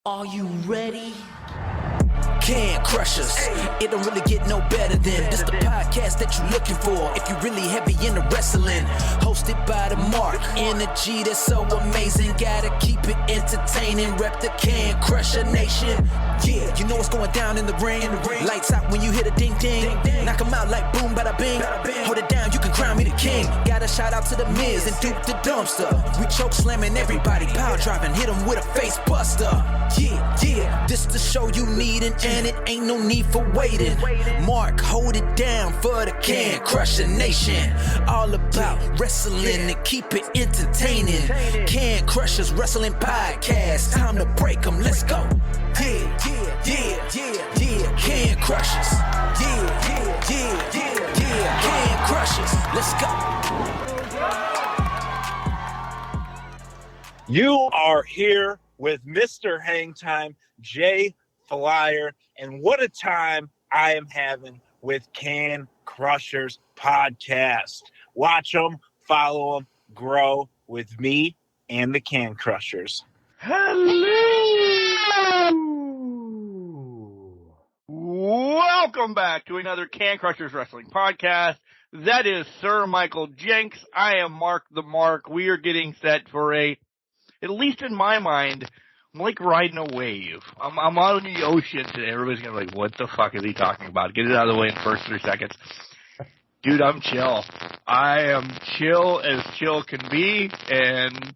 Are you ready? Can Crushers. It don't really get no better than this the podcast that you're looking for if you're really heavy into wrestling. Hosted by the Mark. Energy that's so amazing. Gotta keep it entertaining. Rep the Can Crusher Nation. Yeah, you know what's going down in the ring. Lights out when you hit a ding ding. Knock 'em out like boom bada bing. Hold it down, you can crown me the king. Got a shout out to the Miz and Duke the Dumpster. We choke slamming everybody. Power driving, hit 'em with a face buster. Yeah, this the show you need and it ain't no need for waiting. Mark, hold it down for the Can Crusher Nation. All about wrestling and keep it entertaining. Can Crushers Wrestling Podcast. Time to break 'em, let's go. Yeah. Can Crushers. Yeah. Can Crushers, let's go. You are here with Mr. Hangtime, Jay Flyer, and what a time I am having with Can Crushers Podcast. Watch them, follow them, grow with me and the Can Crushers. Hello! Welcome back to another Can Crushers Wrestling Podcast. That is Sir Michael Jenks. I am Mark the Mark. We are getting set for at least in my mind, I'm like riding a wave. I'm out in the ocean today. Everybody's going to be like, what the fuck is he talking about? Get it out of the way in the first 3 seconds. Dude, I'm chill. I am chill as chill can be. And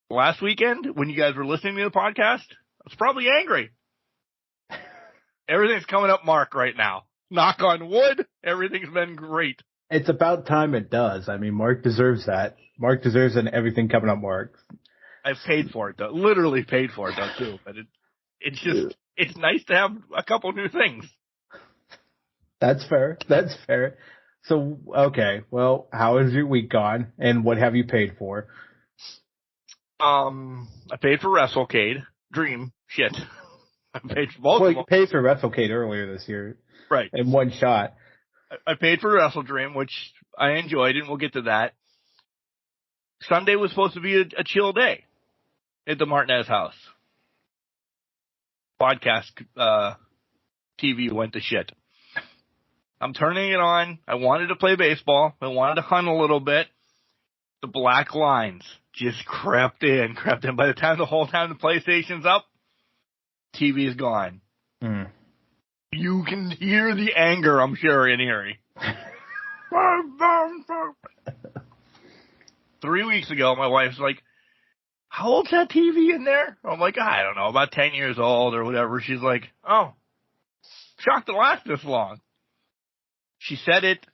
last weekend, when you guys were listening to the podcast, I was probably angry. Everything's coming up Mark right now. Knock on wood, everything's been great. It's about time it does. I mean, Mark deserves that. Mark deserves everything coming up, Mark. I've paid for it, though. Literally paid for it, though, too. But it's nice to have a couple new things. That's fair. So, okay. Well, how has your week gone, and what have you paid for? I paid for WrestleDream. Shit. I paid for both of them. You paid for WrestleDream earlier this year. Right. In one shot. I paid for WrestleDream, which I enjoyed, and we'll get to that. Sunday was supposed to be a chill day at the Martinez house. Podcast TV went to shit. I'm turning it on. I wanted to play baseball. I wanted to hunt a little bit. The black lines just crept in. By the time the PlayStation's up, TV is gone. Mm. You can hear the anger, I'm sure, in here. 3 weeks ago, my wife's like, how old's that TV in there? I'm like, I don't know, about 10 years old or whatever. She's like, oh, shocked to last this long. She said it.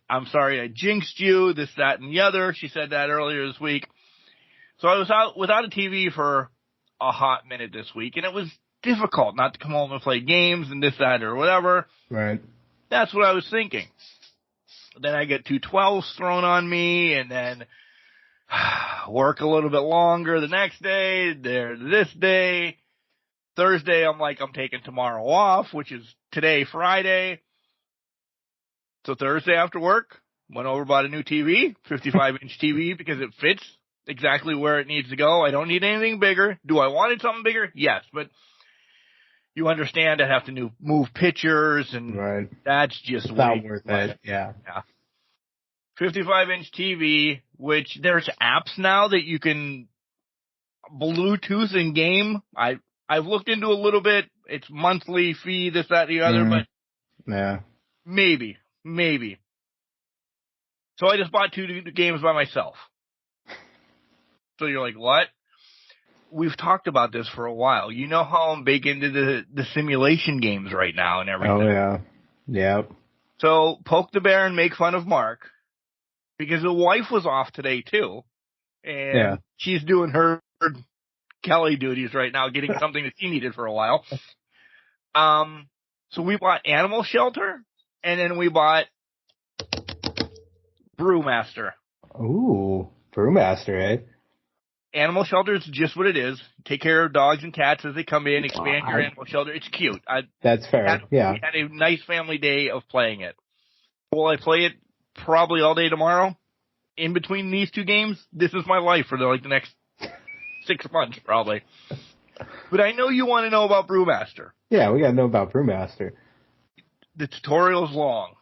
I'm sorry, I jinxed you, this, that, and the other. She said that earlier this week. So I was out without a TV for a hot minute this week, and it was difficult not to come home and play games and this, that, or whatever. Right. That's what I was thinking. Then I get 2 12s thrown on me, and then work a little bit longer the next day, this day. Thursday, I'm like, I'm taking tomorrow off, which is today, Friday. So Thursday after work, went over, bought a new TV, 55-inch TV, because it fits exactly where it needs to go. I don't need anything bigger. Do I wanted something bigger? Yes, but you understand I have to move pictures, and right. That's just not worth it. Yeah. 55-inch TV, which there's apps now that you can Bluetooth in game. I've looked into a little bit. It's monthly fee, this, that, the other, but yeah, maybe. So I just bought 2 games by myself. So you're like, what? We've talked about this for a while. You know how I'm big into the simulation games right now and everything. Oh, yeah. Yep. So poke the bear and make fun of Mark, because the wife was off today, too. And she's doing her Kelly duties right now, getting something that she needed for a while. So we bought Animal Shelter, and then we bought Brewmaster. Ooh, Brewmaster, eh? Animal Shelter is just what it is. Take care of dogs and cats as they come in, expand your animal shelter. It's cute. That's fair, yeah. We had a nice family day of playing it. Will I play it probably all day tomorrow? In between these 2 games, this is my life for the next 6 months, probably. But I know you want to know about Brewmaster. Yeah, we got to know about Brewmaster. The tutorial's long,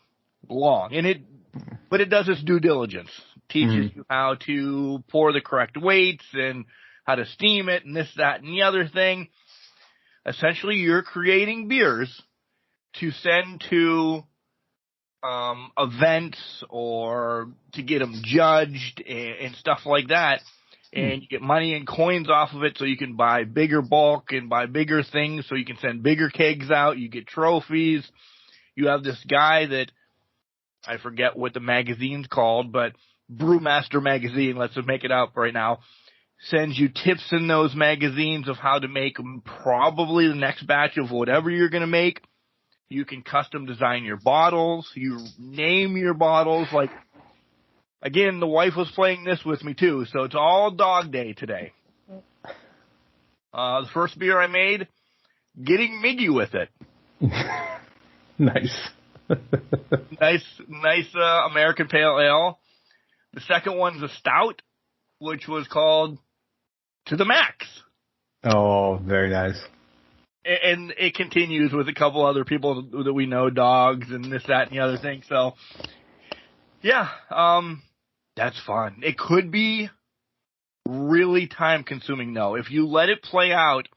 but it does its due diligence. Teaches you how to pour the correct weights and how to steam it and this, that, and the other thing. Essentially, you're creating beers to send to events or to get them judged and stuff like that. And you get money and coins off of it so you can buy bigger bulk and buy bigger things so you can send bigger kegs out. You get trophies. You have this guy that, I forget what the magazine's called, but Brewmaster magazine, let's just make it up right now, sends you tips in those magazines of how to make probably the next batch of whatever you're going to make. You can custom design your bottles. You name your bottles. Like, again, the wife was playing this with me too, so it's all dog day today. The first beer I made, getting Miggy with it. Nice. nice American Pale Ale. The second one's a stout, which was called To the Max. Oh, very nice. And it continues with a couple other people that we know, dogs and this, that, and the other thing. So, yeah, that's fun. It could be really time-consuming, though. If you let it play out,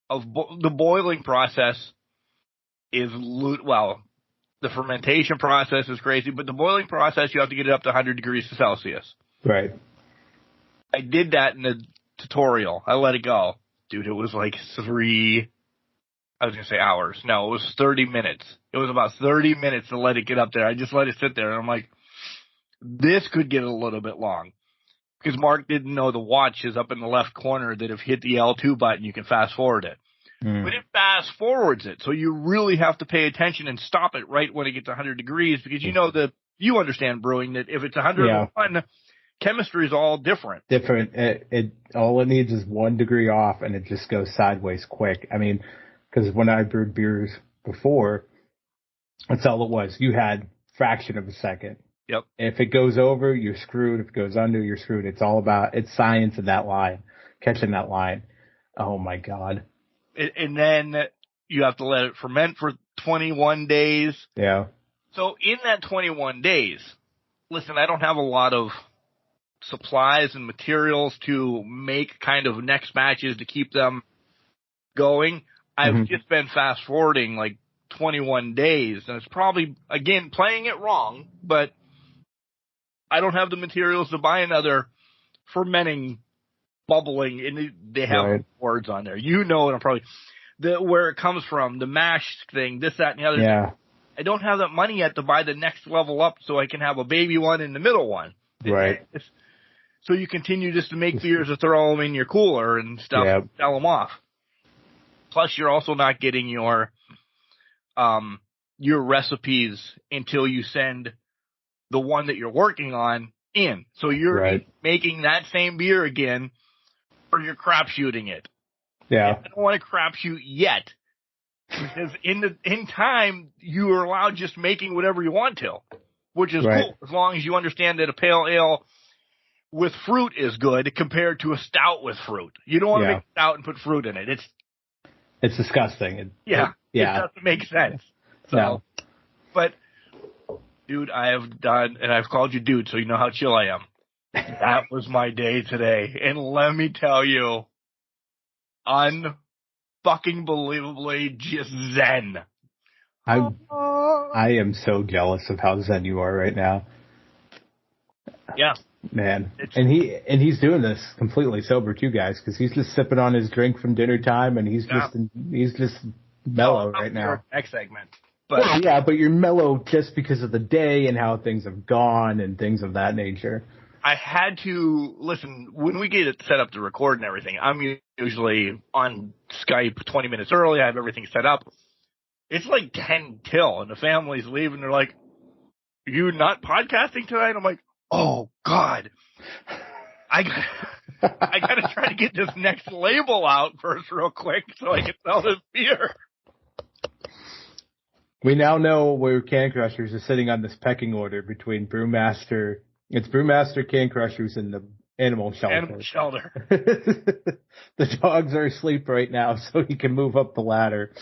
the boiling process is, well, the fermentation process is crazy, but the boiling process, you have to get it up to 100 degrees Celsius. Right. I did that in the tutorial. I let it go. Dude, it was like 3 hours. No, it was 30 minutes. It was about 30 minutes to let it get up there. I just let it sit there, and I'm like, this could get a little bit long. Because Mark didn't know the watch is up in the left corner that if you hit the L2 button, you can fast forward it. But it fast forwards it, so you really have to pay attention and stop it right when it gets 100 degrees, because you understand brewing, that if it's 101, chemistry is all different. It all it needs is 1 degree off, and it just goes sideways quick. I mean, because when I brewed beers before, that's all it was. You had fraction of a second. Yep. If it goes over, you're screwed. If it goes under, you're screwed. It's science in that line, catching that line. Oh my God. And then you have to let it ferment for 21 days. Yeah. So in that 21 days, listen, I don't have a lot of supplies and materials to make kind of next batches to keep them going. I've just been fast forwarding like 21 days, and it's probably, again, playing it wrong, but I don't have the materials to buy another fermenting, bubbling, and they have words on there. You know what I'm probably, where it comes from, the mash thing, this, that, and the other. Yeah. I don't have that money yet to buy the next level up so I can have a baby one and the middle one. Right. So you continue just to make beers to throw them in your cooler and stuff and sell them off. Plus, you're also not getting your recipes until you send the one that you're working on in. So you're making that same beer again, or you're crapshooting it. Yeah. And I don't want to crapshoot yet, because in time you are allowed just making whatever you want to, which is cool as long as you understand that a pale ale with fruit is good compared to a stout with fruit. You don't want to make a stout and put fruit in it. It's disgusting. It doesn't make sense. So, no. But, dude, I have done, and I've called you dude, so you know how chill I am. That was my day today. And let me tell you, unfucking-believably just zen. I am so jealous of how zen you are right now. Yeah. Man. And he's doing this completely sober too, guys, because he's just sipping on his drink from dinner time, and he's just mellow right now. Next segment. But you're mellow just because of the day and how things have gone and things of that nature. I had to listen when we get it set up to record and everything. I'm usually on Skype 20 minutes early. I have everything set up. It's like 10 till, and the family's leaving. They're like, "Are you not podcasting tonight?" I'm like, "Oh God, I gotta try to get this next label out first, real quick, so I can sell this beer." We now know where Can Crushers is sitting on this pecking order between Brewmaster. It's Brewmaster, Can Crushers, and the Animal shelter. Animal shelter. The dogs are asleep right now, so he can move up the ladder.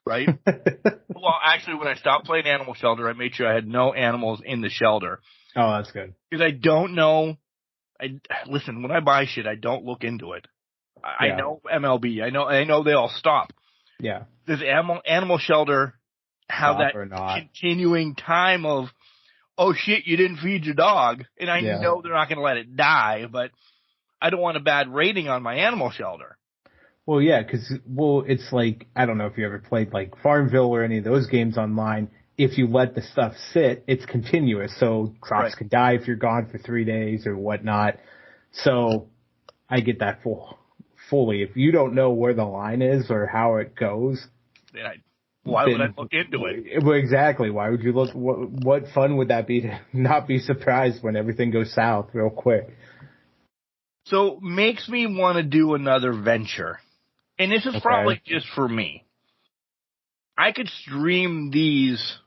Right? Well, actually, when I stopped playing Animal Shelter, I made sure I had no animals in the shelter. Oh, that's good. Because I don't know. Listen, when I buy shit, I don't look into it. I know MLB. I know they all stop. Yeah. Does Animal Shelter have Stop that or not. continuing time of, oh shit, you didn't feed your dog, and I know they're not going to let it die, but I don't want a bad rating on my Animal Shelter. Well, yeah, because it's like, I don't know if you ever played like Farmville or any of those games online. If you let the stuff sit, it's continuous. So crops could die if you're gone for 3 days or whatnot. So I get that fully. If you don't know where the line is or how it goes, why would I look into it? Well, exactly. Why would you look? What fun would that be to not be surprised when everything goes south real quick? So makes me want to do another venture. And this is probably just for me. I could stream these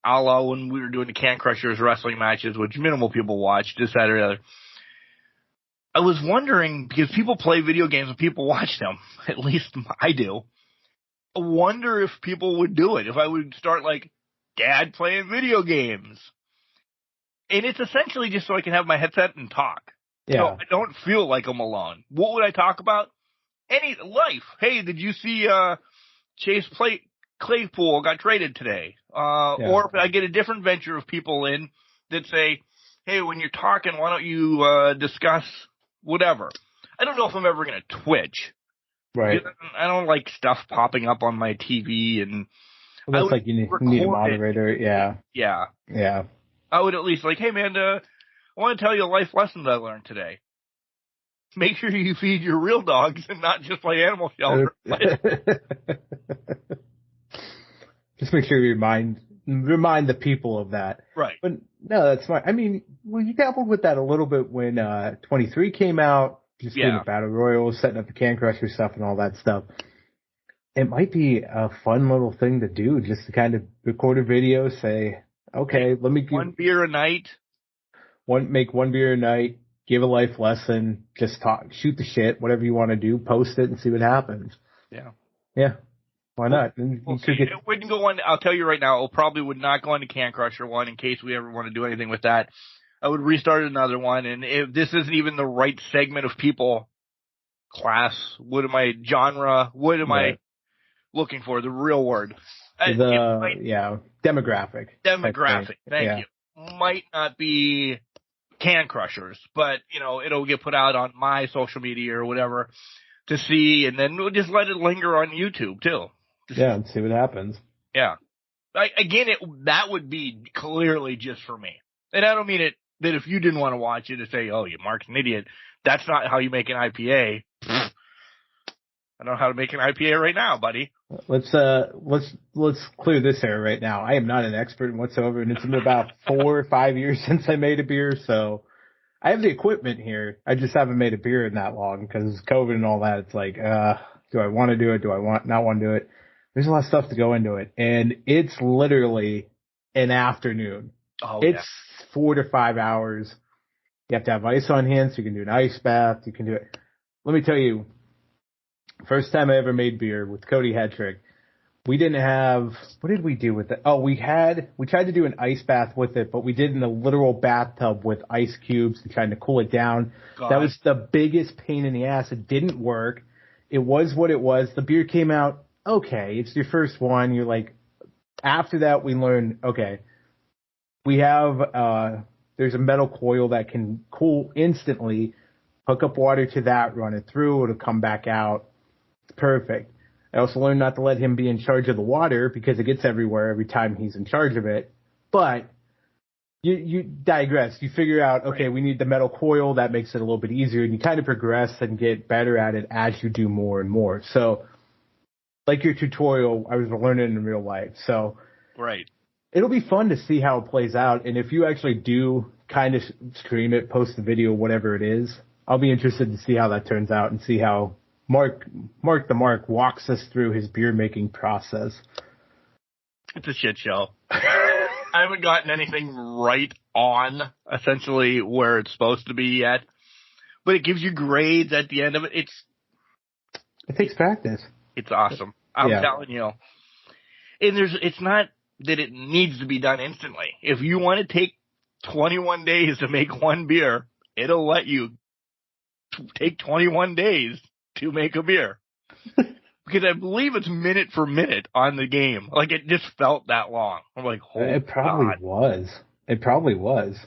a la when we were doing the Can Crushers wrestling matches, which minimal people watched, this, that, or the other. I was wondering, because people play video games and people watch them, at least I do. I wonder if people would do it, if I would start like, Dad playing video games. And it's essentially just so I can have my headset and talk. Yeah. So I don't feel like I'm alone. What would I talk about? Any life. Hey, did you see Chase Claypool got traded today? Or if I get a different venture of people in that say, hey, when you're talking, why don't you discuss whatever? I don't know if I'm ever going to Twitch. Right. I don't like stuff popping up on my TV. And well, that's like you need a moderator. Yeah. Yeah. Yeah. I would at least like, hey, man, I want to tell you a life lesson that I learned today. Make sure you feed your real dogs and not just play Animal Shelter. Just make sure you remind the people of that. Right. But no, that's fine. I mean, well, you dabbled with that a little bit when 23 came out, just doing the Battle Royal, setting up the Can Crusher stuff and all that stuff. It might be a fun little thing to do, just to kind of record a video, say, okay, let me one beer a night. Make one beer a night. Give a life lesson, just talk, shoot the shit, whatever you want to do, post it and see what happens. Yeah. Yeah. Why not? It wouldn't go on, I'll tell you right now, it probably would not go on the Can Crusher one in case we ever want to do anything with that. I would restart another one, and if this isn't even the right segment of people, class, what am I, genre, what am I looking for, the real word? Demographic. Demographic, thank you. Might not be Can Crushers, but, it'll get put out on my social media or whatever to see, and then we'll just let it linger on YouTube, too. And see what happens. Yeah. That would be clearly just for me. And I don't mean it that if you didn't want to watch it to say, oh, Mark's an idiot. That's not how you make an IPA. I don't know how to make an IPA right now, buddy. Let's clear this air right now. I am not an expert whatsoever, and it's been about 4 or 5 years since I made a beer, so I have the equipment here. I just haven't made a beer in that long because COVID and all that. It's like, do I want to do it? Do I not want to do it? There's a lot of stuff to go into it, and it's literally an afternoon. It's 4 to 5 hours. You have to have ice on hand, so you can do an ice bath. You can do it. Let me tell you, first time I ever made beer with Cody Hetrick, we didn't have, what did we do with it? Oh, we tried to do an ice bath with it, but we did in a literal bathtub with ice cubes and trying to cool it down. God. That was the biggest pain in the ass. It didn't work. It was what it was. The beer came out okay. It's your first one. You're like, after that we learned, okay, we have, there's a metal coil that can cool instantly. Hook up water to that, run it through, it'll come back out. It's perfect. I also learned not to let him be in charge of the water because it gets everywhere every time he's in charge of it. But you digress. You figure out, okay, we need the metal coil. That makes it a little bit easier. And you kind of progress and get better at it as you do more and more. So like your tutorial, I was learning in real life. So it'll be fun to see how it plays out. And if you actually do kind of stream it, post the video, whatever it is, I'll be interested to see how that turns out and see how Mark the Mark walks us through his beer making process. It's a shit show. I haven't gotten anything right on essentially where it's supposed to be yet. but it gives you grades at the end of it. It takes practice. It's awesome. I'm telling you. And it's not that it needs to be done instantly. If you want to take 21 days to make one beer, it'll let you take 21 days to make a beer. Because I believe it's minute for minute on the game. Like, it just felt that long. I'm like, holy It probably God. was. It probably was.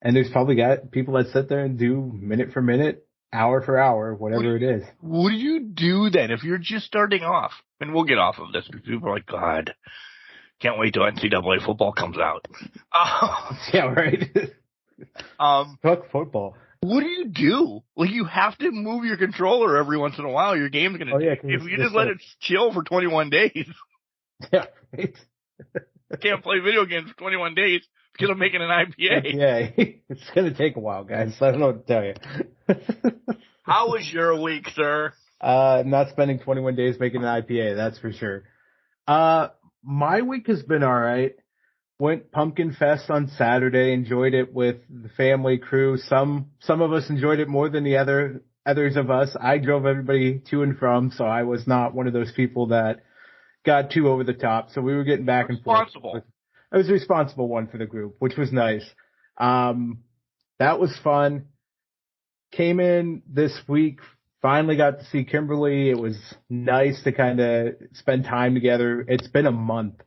And there's probably got people that sit there and do minute for minute, hour for hour, whatever it is. What do you do then if you're just starting off? And we'll get off of this because people are like, God, can't wait till NCAA football comes out. Yeah, right. Fuck football. What do you do? Like, you have to move your controller every once in a while. Your game's going to... if you just let it chill for 21 days... Yeah, right. Can't play video games for 21 days because I'm making an IPA. Yeah, it's going to take a while, guys. I don't know what to tell you. How was your week, sir? Not spending 21 days making an IPA, that's for sure. My week has been all right. Went Pumpkin Fest on Saturday, enjoyed it with the family crew. Some of us enjoyed it more than the others of us. I drove everybody to and from, so I was not one of those people that got too over the top. So we were getting back and forth. I was the responsible one for the group, which was nice. That was fun. Came in this week, finally got to see Kimberly. It was nice to kind of spend time together. It's been a month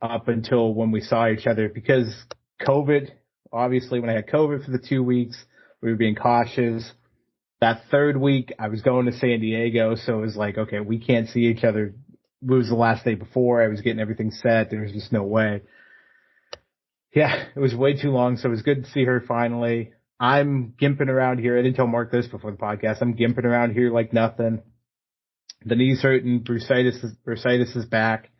up until when we saw each other because COVID, obviously when I had COVID for the 2 weeks, we were being cautious. That third week, I was going to San Diego, so it was like, okay, we can't see each other. It was the last day before. I was getting everything set. There was just no way. Yeah, it was way too long, so it was good to see her finally. I'm gimping around here. I didn't tell Mark this before the podcast. I'm gimping around here like nothing. The knee's hurting. Bursitis is back.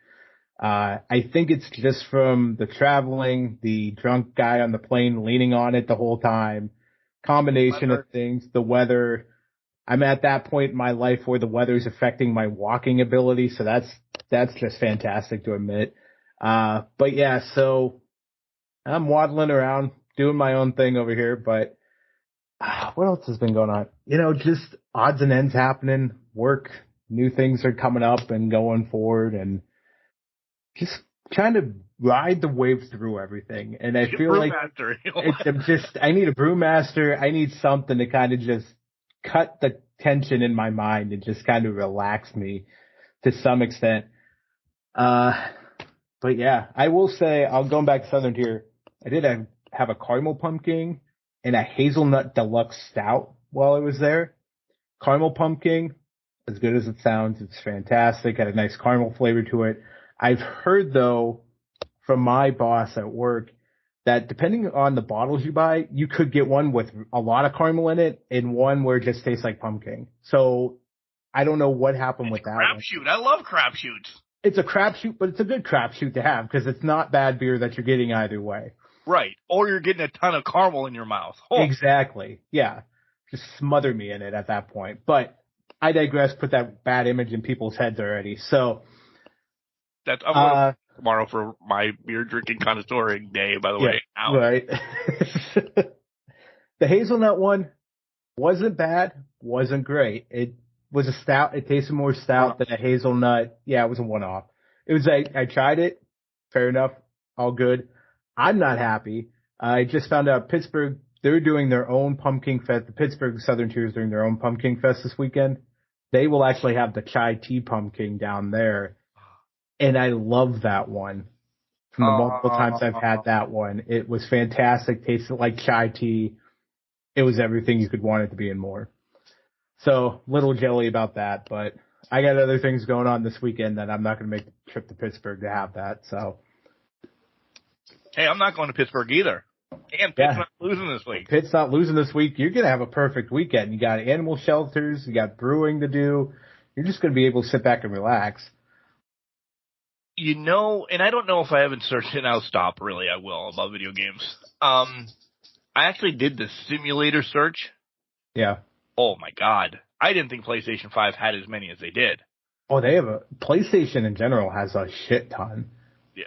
I think it's just from the traveling, the drunk guy on the plane leaning on it the whole time, combination of things, the weather. I'm at that point in my life where the weather's affecting my walking ability, so that's just fantastic to admit. But yeah, so I'm waddling around, doing my own thing over here, but what else has been going on? Just odds and ends happening, work, new things are coming up and going forward, and just trying to ride the wave through everything. And I feel like I need a Brewmaster. I need something to kind of just cut the tension in my mind and just kind of relax me to some extent. But yeah, I will say, I'll go back to Southern Tier. I did have a caramel pumpkin and a hazelnut deluxe stout while I was there. Caramel pumpkin, as good as it sounds, it's fantastic. Had a nice caramel flavor to it. I've heard, though, from my boss at work that depending on the bottles you buy, you could get one with a lot of caramel in it and one where it just tastes like pumpkin. So I don't know what happened with that one. Crapshoot. I love crapshoots. It's a crapshoot, but it's a good crapshoot to have because it's not bad beer that you're getting either way. Right. Or you're getting a ton of caramel in your mouth. Oh. Exactly. Yeah. Just smother me in it at that point. But I digress, put that bad image in people's heads already. So I'm going tomorrow for my beer drinking connoisseuring day, by the way. Ow. Right. The hazelnut one wasn't bad, wasn't great. It was a stout. It tasted more stout than a hazelnut. Yeah, it was a one-off. It was I tried it. Fair enough. All good. I'm not happy. I just found out Pittsburgh, they're doing their own pumpkin fest. The Pittsburgh Southern Tier is doing their own pumpkin fest this weekend. They will actually have the chai tea pumpkin down there. And I love that one. From the multiple times I've had that one, it was fantastic. Tasted like chai tea. It was everything you could want it to be and more. So, little jelly about that, but I got other things going on this weekend that I'm not going to make the trip to Pittsburgh to have that, so. Hey, I'm not going to Pittsburgh either. And Pitt's not losing this week. Pitt's not losing this week. You're going to have a perfect weekend. You got animal shelters. You got brewing to do. You're just going to be able to sit back and relax. And I don't know if I haven't searched it, and I'll stop, really, I will, about video games. I actually did the simulator search. Yeah. Oh, my God. I didn't think PlayStation 5 had as many as they did. Oh, they have PlayStation in general has a shit ton. Yeah.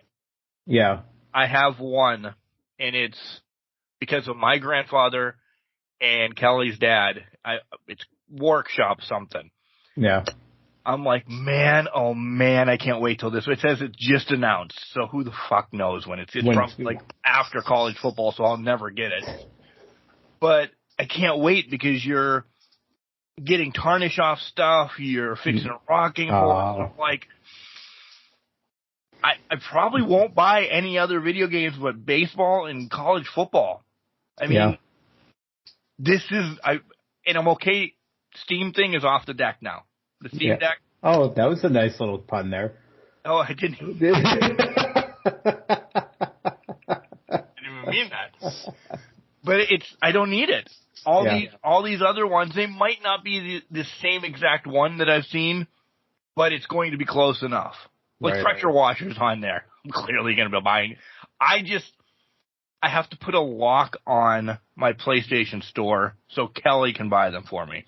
Yeah. I have one, and it's because of my grandfather and Kelly's dad, it's workshop something. Yeah. I'm like, man, oh man, I can't wait till this. It says it's just announced, so who the fuck knows when it's probably like after college football, so I'll never get it. But I can't wait because you're getting tarnish off stuff, you're fixing rocking holes. Like, I probably won't buy any other video games but baseball and college football. I mean, this is, and I'm okay. Steam thing is off the deck now. The Steam Deck. Oh, that was a nice little pun there. Oh, I didn't even mean that. But I don't need it. All these other ones, they might not be the same exact one that I've seen, but it's going to be close enough. Like pressure washers on there. I'm clearly going to be buying. I have to put a lock on my PlayStation Store so Kelly can buy them for me.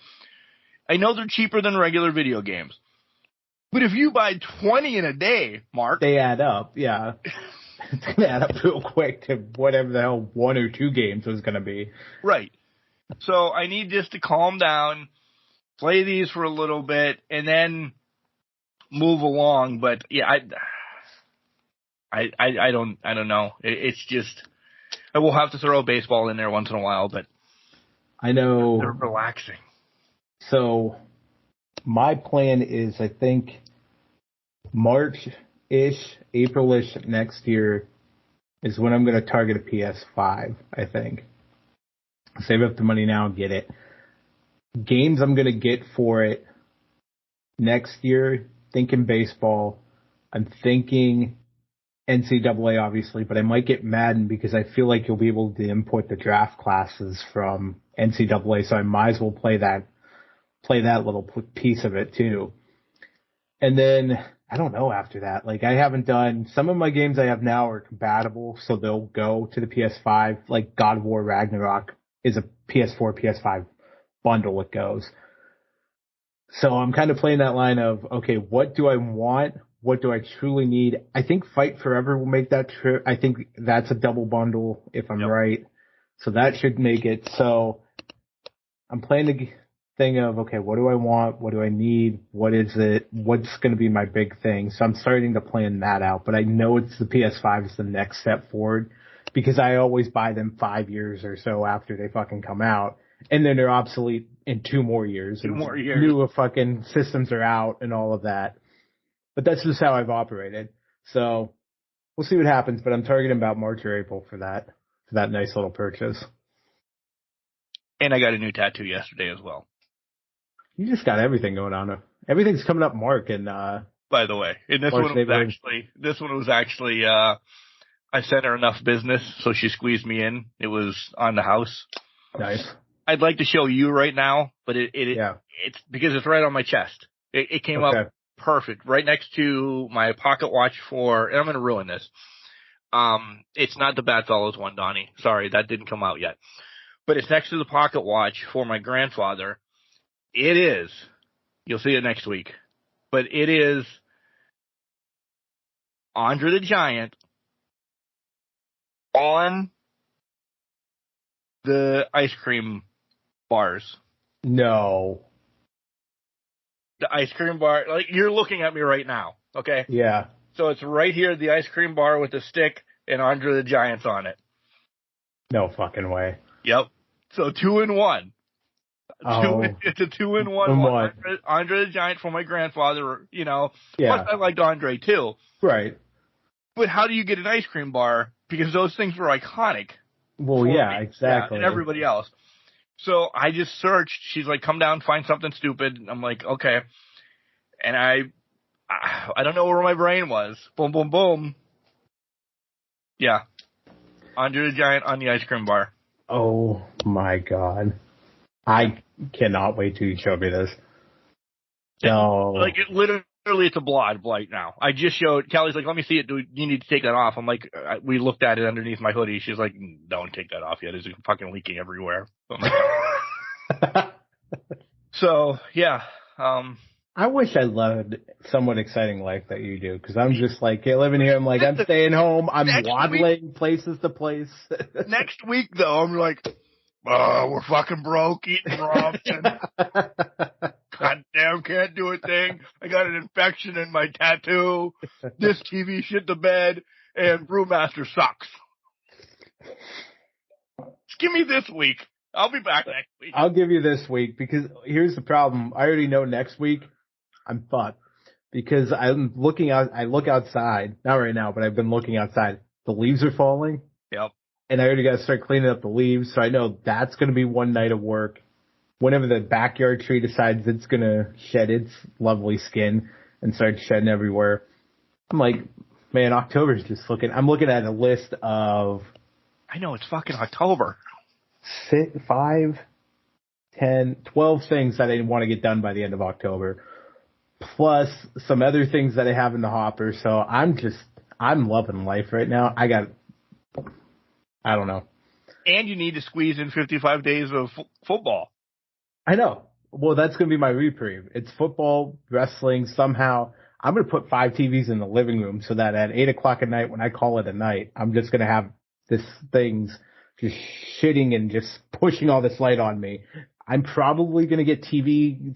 I know they're cheaper than regular video games. But if you buy 20 in a day, Mark. They add up, yeah. It's going to add up real quick to whatever the hell 1 or 2 games was going to be. Right. So I need just to calm down, play these for a little bit, and then move along. But yeah, I don't know. It's just, I will have to throw a baseball in there once in a while, but I know they're relaxing. So my plan is, I think March-ish, April-ish next year is when I'm going to target a PS5, I think. Save up the money now and get it. Games I'm going to get for it next year, thinking baseball. I'm thinking NCAA, obviously, but I might get Madden because I feel like you'll be able to import the draft classes from NCAA, so I might as well play that little piece of it too. And then, I don't know after that. Like, I haven't done, some of my games I have now are compatible, so they'll go to the PS5. Like, God of War Ragnarok is a PS4, PS5 bundle, it goes. So I'm kind of playing that line of, okay, what do I want? What do I truly need? I think Fight Forever will make that trip. I think that's a double bundle, if I'm right. So that should make it. So I'm playing the thing of, okay, what do I want? What do I need? What is it? What's going to be my big thing? So I'm starting to plan that out, but I know it's the PS5 is the next step forward because I always buy them 5 years or so after they fucking come out, and then they're obsolete in 2 more years. 2 more years. New fucking systems are out and all of that. But that's just how I've operated. So we'll see what happens, but I'm targeting about March or April for that nice little purchase. And I got a new tattoo yesterday as well. You just got everything going on. Everything's coming up, Mark. And by the way, and this one was actually I sent her enough business, so she squeezed me in. It was on the house. Nice. I'd like to show you right now, but it's because it's right on my chest. It came up perfect, right next to my pocket watch and I'm going to ruin this. It's not the Bad Fellows one, Donnie. Sorry, that didn't come out yet. But it's next to the pocket watch for my grandfather. It is. You'll see it next week. But it is Andre the Giant on the ice cream bars. No. The ice cream bar, like you're looking at me right now, okay? Yeah. So it's right here, the ice cream bar with the stick and Andre the Giant's on it. No fucking way. Yep. So 2 in 1. It's a 2 in 1. Andre the Giant for my grandfather, you know. Yeah. Plus I liked Andre too. Right. But how do you get an ice cream bar? Because those things were iconic. Well, yeah, exactly. And everybody else. So I just searched. She's like, come down, find something stupid. I'm like, okay. And I don't know where my brain was. Boom, boom, boom. Yeah. Andre the Giant on the ice cream bar. Oh, my God. I cannot wait till you show me this. No. Like, literally, it's a blot right now. I just showed, Kelly's like, let me see it. You need to take that off. I'm like, we looked at it underneath my hoodie. She's like, don't take that off yet. It's fucking leaking everywhere. I'm like, so, yeah. I wish I loved somewhat exciting life that you do, because I'm just like, living here, I'm like, I'm staying home, I'm waddling places to place. Next week, though, I'm like, We're fucking broke, eating Robinson. Goddamn, can't do a thing. I got an infection in my tattoo. This TV shit the bed, and Brewmaster sucks. Just give me this week. I'll be back next week. I'll give you this week because here's the problem. I already know next week I'm fucked because I'm looking out. I look outside, not right now, but I've been looking outside. The leaves are falling. Yep. And I already got to start cleaning up the leaves, so I know that's going to be one night of work. Whenever the backyard tree decides it's going to shed its lovely skin and start shedding everywhere, I'm like, man, October's just I'm looking at a list of... I know, it's fucking October. 5, 10, 12 things that I want to get done by the end of October, plus some other things that I have in the hopper, so I'm loving life right now. I don't know. And you need to squeeze in 55 days of football. I know. Well, that's going to be my reprieve. It's football, wrestling, somehow. I'm going to put 5 TVs in the living room so that at 8 o'clock at night, when I call it a night, I'm just going to have this things just shitting and just pushing all this light on me. I'm probably going to get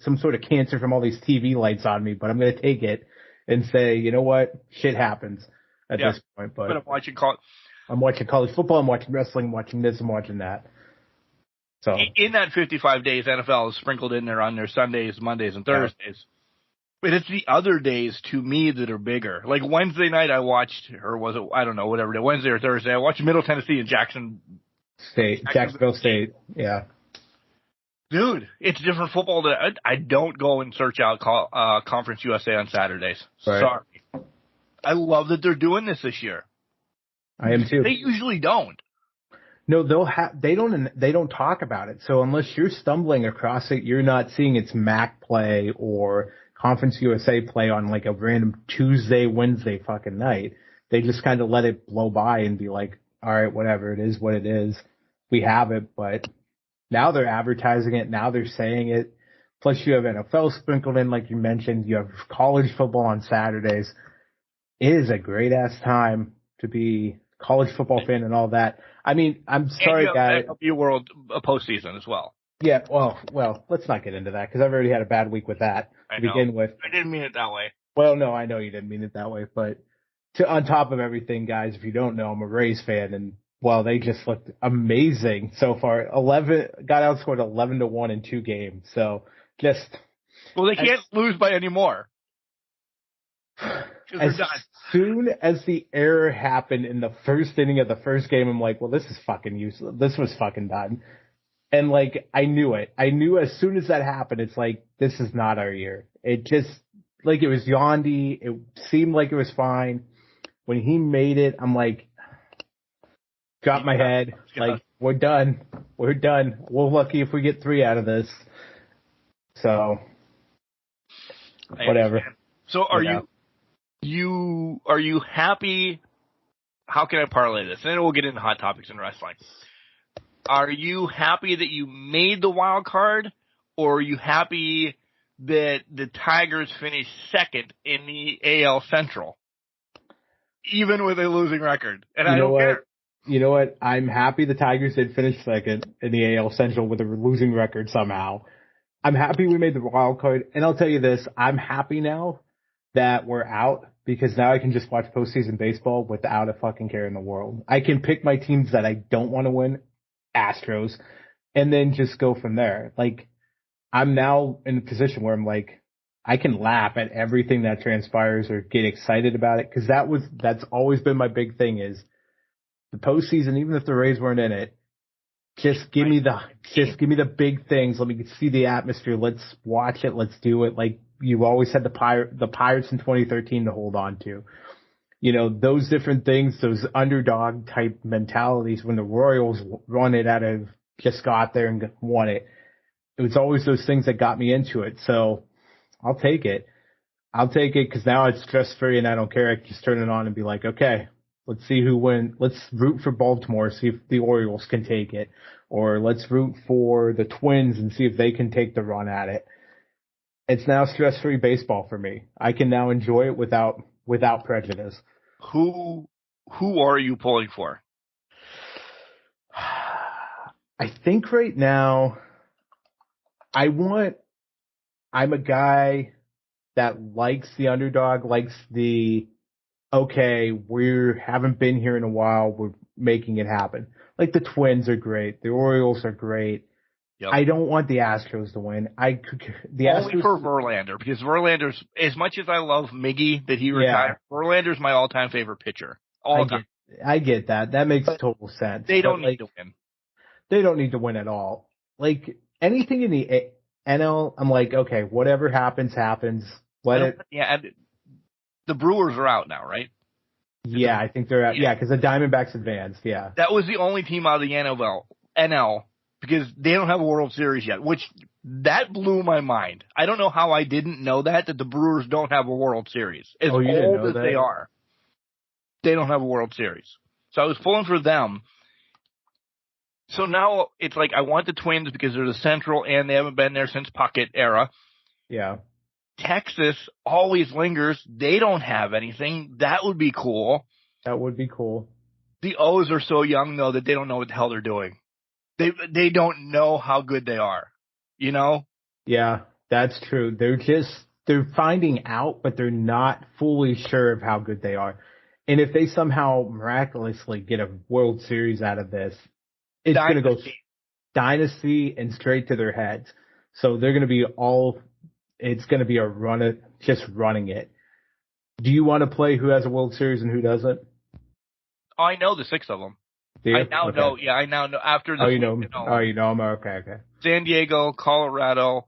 some sort of cancer from all these TV lights on me, but I'm going to take it and say, you know what? Shit happens at this point. But I'm watching college football, I'm watching wrestling, I'm watching this, I'm watching that. So in that 55 days, NFL is sprinkled in there on their Sundays, Mondays, and Thursdays. Yeah. But it's the other days, to me, that are bigger. Like Wednesday night I watched, or was it, I don't know, whatever, Wednesday or Thursday, I watched Middle Tennessee and Jacksonville State. Yeah. Dude, it's different football. That I don't go and search out Conference USA on Saturdays. Right. Sorry. I love that they're doing this year. I am too. They usually don't. No, they don't talk about it. So unless you're stumbling across it, you're not seeing its MAC play or Conference USA play on like a random Tuesday, Wednesday fucking night. They just kind of let it blow by and be like, all right, whatever, it is what it is. We have it, but now they're advertising it. Now they're saying it. Plus you have NFL sprinkled in, like you mentioned. You have college football on Saturdays. It is a great ass time to be college football fan and all that. I mean, I'm sorry, guys. MLB World postseason as well. Yeah, well, let's not get into that because I've already had a bad week with that to begin with. I didn't mean it that way. Well, no, I know you didn't mean it that way, but on top of everything, guys, if you don't know, I'm a Rays fan, and well, they just looked amazing so far. Got outscored 11-1 in 2 games. So just they can't lose by any more. As soon as the error happened in the first inning of the first game, I'm like, well, this is fucking useless. This was fucking done. And like, I knew it. I knew as soon as that happened, it's like, this is not our year. It just, like, it was Yondy. It seemed like it was fine. When he made it, I'm like, drop my head. Like, we're done. We're done. We're lucky if we get 3 out of this. So, whatever. So are you happy? How can I parlay this? And then we'll get into hot topics in wrestling. Are you happy that you made the wild card, or are you happy that the Tigers finished second in the AL Central, even with a losing record? And I don't care. You know what? I'm happy the Tigers did finish second in the AL Central with a losing record somehow. I'm happy we made the wild card, and I'll tell you this: I'm happy now that we're out, because now I can just watch postseason baseball without a fucking care in the world. I can pick my teams that I don't want to win, Astros, and then just go from there. Like, I'm now in a position where I'm like, I can laugh at everything that transpires or get excited about it, because that's always been my big thing is the postseason, even if the Rays weren't in it, just give me the big things. Let me see the atmosphere. Let's watch it. Let's do it. Like you always had the Pirates in 2013 to hold on to. You know, those different things, those underdog type mentalities when the Royals run it out of just got there and won it. It was always those things that got me into it. So I'll take it. Because now it's stress free and I don't care. I can just turn it on and be like, okay, let's see who wins. Let's root for Baltimore, see if the Orioles can take it. Or let's root for the Twins and see if they can take the run at it. It's now stress-free baseball for me. I can now enjoy it without prejudice. Who are you pulling for? I think right now, I'm a guy that likes the underdog, likes okay, we haven't been here in a while, we're making it happen. Like the Twins are great, the Orioles are great. Yep. I don't want the Astros to win. Only for Verlander, because Verlander's, as much as I love Miggy that he retired, Verlander's my all-time favorite pitcher. I get that. That makes total sense. They don't need to win. They don't need to win at all. Like, anything in the NL, I'm like, okay, whatever happens. Let it. Yeah, the Brewers are out now, right? Yeah, I think they're out. Yeah, because the Diamondbacks advanced, yeah. That was the only team out of the NL, because they don't have a World Series yet, which, that blew my mind. I don't know how I didn't know that the Brewers don't have a World Series. As old as they are, they don't have a World Series. So I was pulling for them. So now it's like I want the Twins because they're the Central and they haven't been there since Puckett era. Yeah. Texas always lingers. They don't have anything. That would be cool. That would be cool. The O's are so young, though, that they don't know what the hell they're doing. They don't know how good they are, you know? Yeah, that's true. They're finding out, but they're not fully sure of how good they are. And if they somehow miraculously get a World Series out of this, it's going to go dynasty and straight to their heads. So they're going to be it's going to be a run it, just running it. Do you want to play who has a World Series and who doesn't? Oh, I know the 6 of them. I now know. Yeah, I now know. After the you know them. Okay. San Diego, Colorado,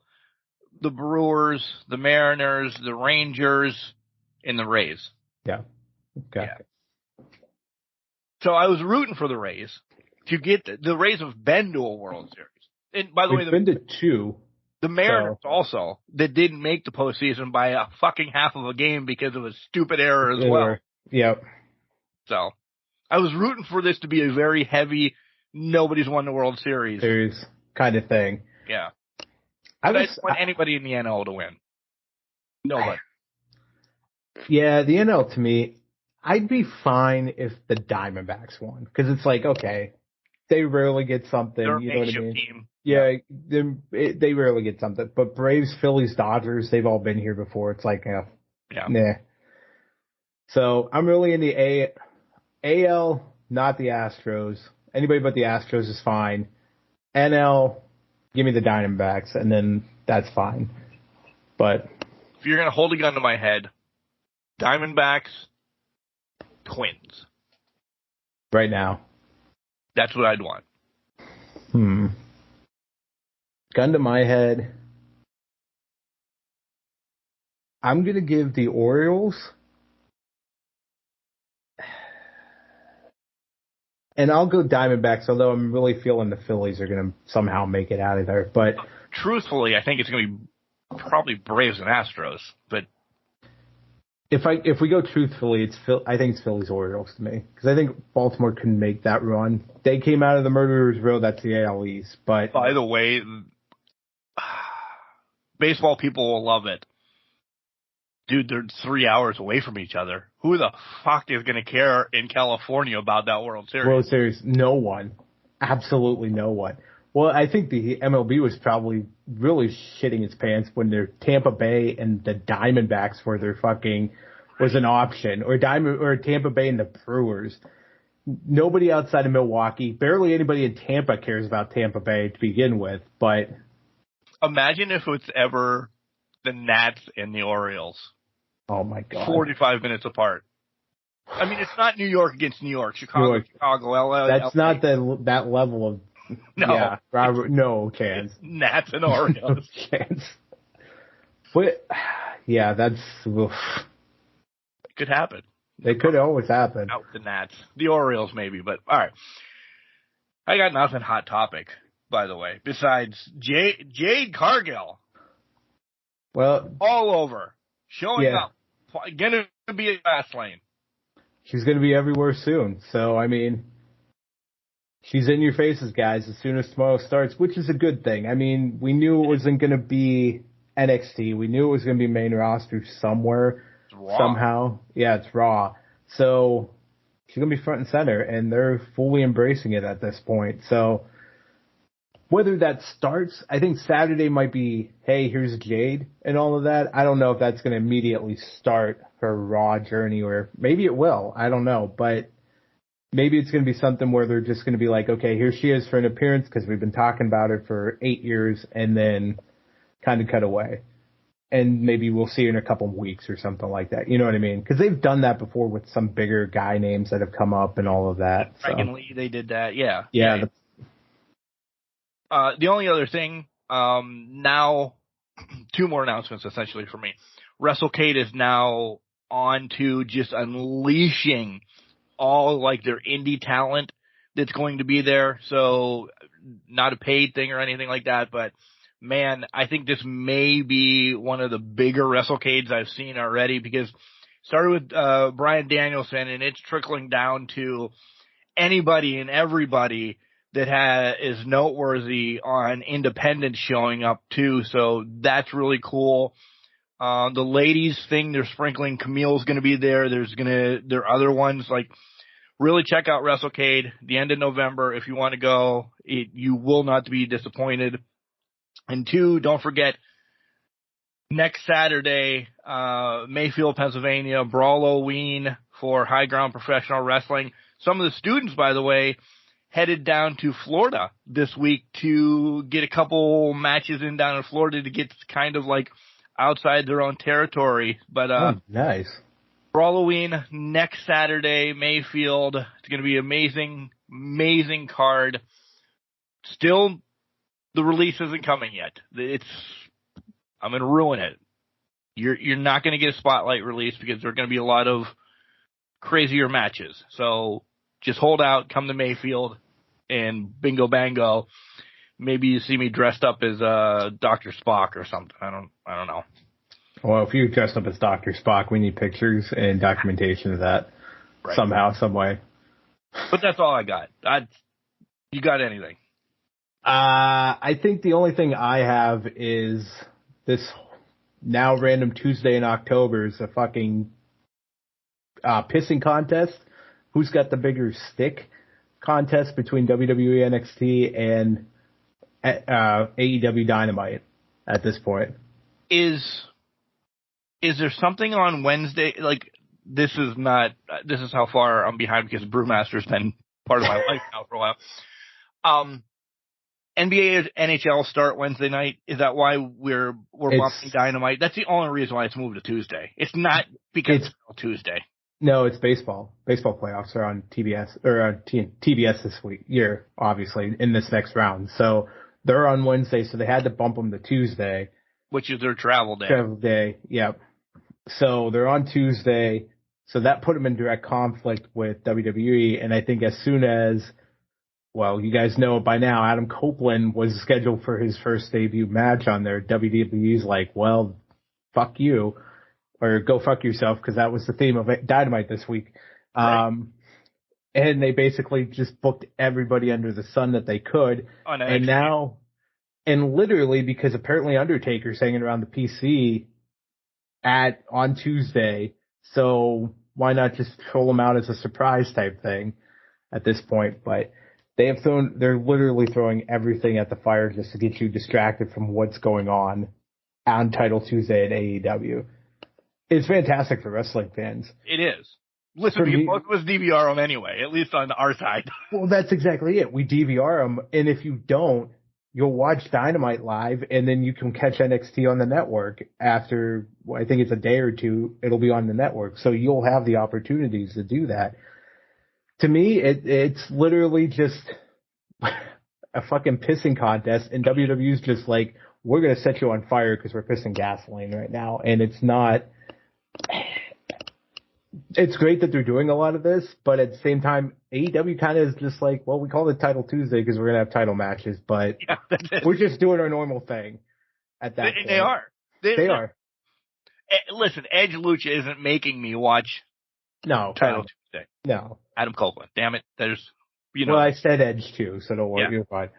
the Brewers, the Mariners, the Rangers, and the Rays. Yeah. Okay. Yeah. So I was rooting for the Rays to get the Rays have been to a World Series. And by the way, they've been to 2. The Mariners also that didn't make the postseason by a fucking half of a game because of a stupid error as well. Yep. So I was rooting for this to be a very heavy, nobody's won the World Series kind of thing. Yeah. I don't want anybody in the NL to win. Nobody. Yeah, the NL to me, I'd be fine if the Diamondbacks won. Because it's like, okay, they rarely get something. They're you know what I mean? Team. Yeah, they rarely get something. But Braves, Phillies, Dodgers, they've all been here before. It's like, nah. So I'm really in the AL, not the Astros. Anybody but the Astros is fine. NL, give me the Diamondbacks, and then that's fine. But if you're going to hold a gun to my head, Diamondbacks, Twins. Right now. That's what I'd want. Gun to my head. I'm going to give the Orioles. And I'll go Diamondbacks, although I'm really feeling the Phillies are going to somehow make it out of there. But truthfully, I think it's going to be probably Braves and Astros. But if we go truthfully, I think it's Phillies Orioles to me, because I think Baltimore can make that run. They came out of the murderer's row. That's the AL East. But by the way, baseball people will love it. Dude, they're 3 hours away from each other. Who the fuck is going to care in California about that World Series? World Series, no one. Absolutely no one. Well, I think the MLB was probably really shitting its pants when their Tampa Bay and the Diamondbacks were their fucking was an option, or Tampa Bay and the Brewers. Nobody outside of Milwaukee, barely anybody in Tampa cares about Tampa Bay to begin with. But imagine if it's ever the Nats and the Orioles. Oh my God! 45 minutes apart. I mean, it's not New York against New York, Chicago, LA. That's LA. Not that level of. No, yeah, Robert, no chance. Nats and Orioles. No chance. But yeah, that's. Oof. It could happen. It could always happen. Out the Nats, the Orioles maybe, but all right. I got nothing hot topic, by the way, besides Jade Cargill. Well, all over, showing up, gonna be a Fastlane. She's gonna be everywhere soon. So I mean. She's in your faces, guys, as soon as tomorrow starts, which is a good thing. I mean, we knew it wasn't going to be NXT. We knew it was going to be main roster somewhere, somehow. Yeah, it's Raw. So she's going to be front and center, and they're fully embracing it at this point. So whether that starts, I think Saturday might be, hey, here's Jade and all of that. I don't know if that's going to immediately start her Raw journey, or maybe it will. I don't know. But maybe it's going to be something where they're just going to be like, okay, here she is for an appearance because we've been talking about her for 8 years, and then kind of cut away. And maybe we'll see her in a couple of weeks or something like that. You know what I mean? Because they've done that before with some bigger guy names that have come up and all of that. Dragon Lee, they did that. Yeah. Yeah. The only other thing, now, 2 more announcements essentially for me. WrestleCade is now on to just unleashing all like their indie talent that's going to be there. So not a paid thing or anything like that, but man, I think this may be one of the bigger WrestleCades I've seen already, because it started with Bryan Danielson, and it's trickling down to anybody and everybody that is noteworthy on independent showing up too. So that's really cool. The ladies thing, they're sprinkling. Camille's going to be there. There are other ones. Like, really check out WrestleCade, the end of November. If you want to go, you will not be disappointed. And 2, don't forget, next Saturday, Mayfield, Pennsylvania, Brawl-O-Ween for High Ground Professional Wrestling. Some of the students, by the way, headed down to Florida this week to get a couple matches in down in Florida to get kind of like outside their own territory. But nice. Brawl-O-Ween next Saturday, Mayfield. It's going to be amazing, amazing card. Still, the release isn't coming yet. I'm going to ruin it. You're not going to get a spotlight release because there are going to be a lot of crazier matches. So just hold out, come to Mayfield, and bingo bango. Maybe you see me dressed up as Dr. Spock or something. I don't know. Well, if you dressed up as Dr. Spock, we need pictures and documentation of that somehow, some way. But that's all I got. You got anything? I think the only thing I have is this now random Tuesday in October is a fucking pissing contest. Who's got the bigger stick contest between WWE NXT and AEW Dynamite at this point. Is there something on Wednesday? Like, this is how far I'm behind because Brewmaster's been part of my life now for a while. NBA, NHL start Wednesday night. Is that why we're bumping Dynamite? That's the only reason why it's moved to Tuesday. It's not because it's Tuesday. No, it's baseball. Baseball playoffs are on TBS or on TBS this year, obviously, in this next round. So they're on Wednesday, so they had to bump them to Tuesday. Which is their travel day. Travel day, yep. So they're on Tuesday. So that put them in direct conflict with WWE. And I think as soon as, well, you guys know by now, Adam Copeland was scheduled for his first debut match on there. WWE's like, well, fuck you. Or go fuck yourself, because that was the theme of Dynamite this week. Right. And they basically just booked everybody under the sun that they could. Oh, no, and now, and literally, because apparently Undertaker's hanging around the PC on Tuesday, so why not just troll him out as a surprise type thing at this point? But they're literally throwing everything at the fire just to get you distracted from what's going on Title Tuesday at AEW. It's fantastic for wrestling fans. It is. Listen, most of us DVR them anyway, at least on our side. Well, that's exactly it. We DVR them, and if you don't, you'll watch Dynamite live, and then you can catch NXT on the network after, I think it's a day or two, it'll be on the network. So you'll have the opportunities to do that. To me, it's literally just a fucking pissing contest, and WWE's just like, we're going to set you on fire because we're pissing gasoline right now, and it's not... It's great that they're doing a lot of this, but at the same time, AEW kind of is just like, well, we call it Title Tuesday because we're going to have title matches, but we're just doing our normal thing at that point. They are. They are. Listen, Edge Lucha isn't making me watch Title Tuesday. No. Adam Copeland. Damn it. There's, Well, I said Edge too, so don't worry. Yeah. You're fine.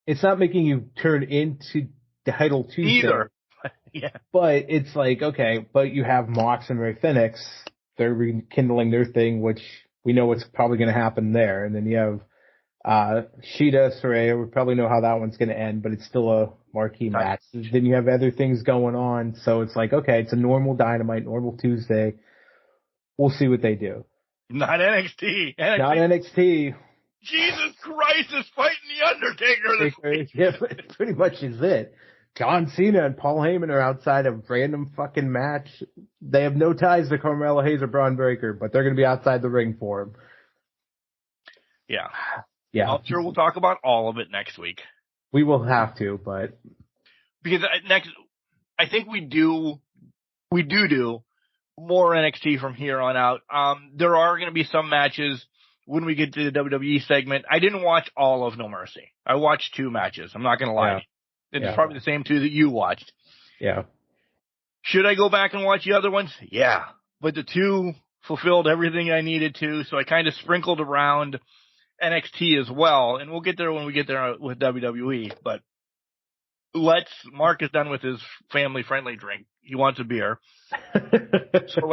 It's not making you turn into Title Tuesday. Either. Yeah. But it's like, okay, but you have Mox and Ray Phoenix. They're rekindling their thing, which we know what's probably going to happen there. And then you have Shida, Saraya, we probably know how that one's going to end, but it's still a marquee match. Then you have other things going on, so it's like, okay, it's a normal Dynamite, normal Tuesday. We'll see what they do. Not NXT. Not NXT. Jesus Christ is fighting The Undertaker this week. Yeah, but pretty much is it. John Cena and Paul Heyman are outside a random fucking match. They have no ties to Carmelo Hayes or Braun Breaker, but they're going to be outside the ring for him. Yeah. Yeah. I'm sure we'll talk about all of it next week. We will have to, but because I think we do more NXT from here on out. There are going to be some matches when we get to the WWE segment. I didn't watch all of No Mercy. I watched 2 matches. I'm not going to lie. Yeah. It's probably the same 2 that you watched. Yeah. Should I go back and watch the other ones? Yeah. But the 2 fulfilled everything I needed to, so I kind of sprinkled around NXT as well, and we'll get there when we get there with WWE. But Mark is done with his family-friendly drink. He wants a beer. So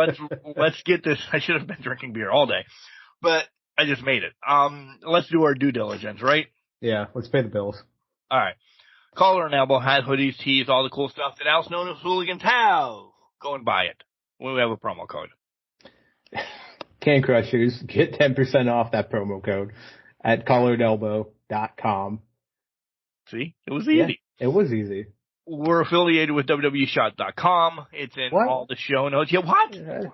let's get this. I should have been drinking beer all day, but I just made it. Let's do our due diligence, right? Yeah, let's pay the bills. All right. Collar and elbow, hat, hoodies, tees, all the cool stuff that else known as Hooligan Towel. Go and buy it. We have a promo code. Can Crushers, get 10% off that promo code at collarandelbow.com. See? It was easy. Yeah, it was easy. We're affiliated with WWEshot.com. It's in all the show notes. Yeah,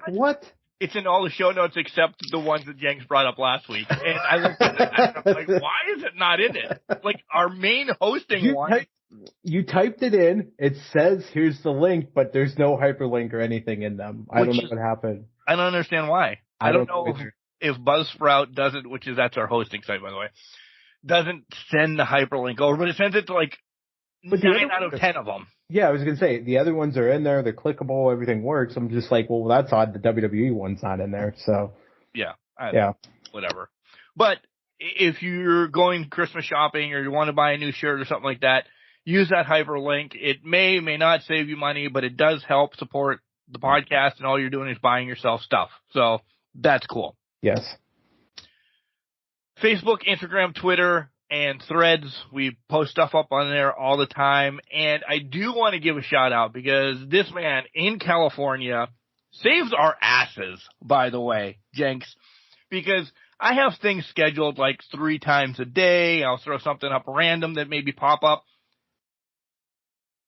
what? It's in all the show notes except the ones that Jenks brought up last week. And I looked at it and I'm like, why is it not in it? Like, our main hosting one. You typed it in. It says, here's the link, but there's no hyperlink or anything in them. I don't know what happened. I don't understand why. I don't know if Buzzsprout doesn't, that's our hosting site, by the way, doesn't send the hyperlink over, but it sends it to like 9 out of 10 of them. Yeah, I was going to say, the other ones are in there, they're clickable, everything works. I'm just like, well, that's odd, the WWE one's not in there, so. Yeah. Whatever. But if you're going Christmas shopping or you want to buy a new shirt or something like that, use that hyperlink. It may not save you money, but it does help support the podcast, and all you're doing is buying yourself stuff. So that's cool. Yes. Facebook, Instagram, Twitter, and Threads. We post stuff up on there all the time. And I do want to give a shout out because this man in California saves our asses, by the way, Jenks, because I have things scheduled like 3 times a day. I'll throw something up random that maybe pop up.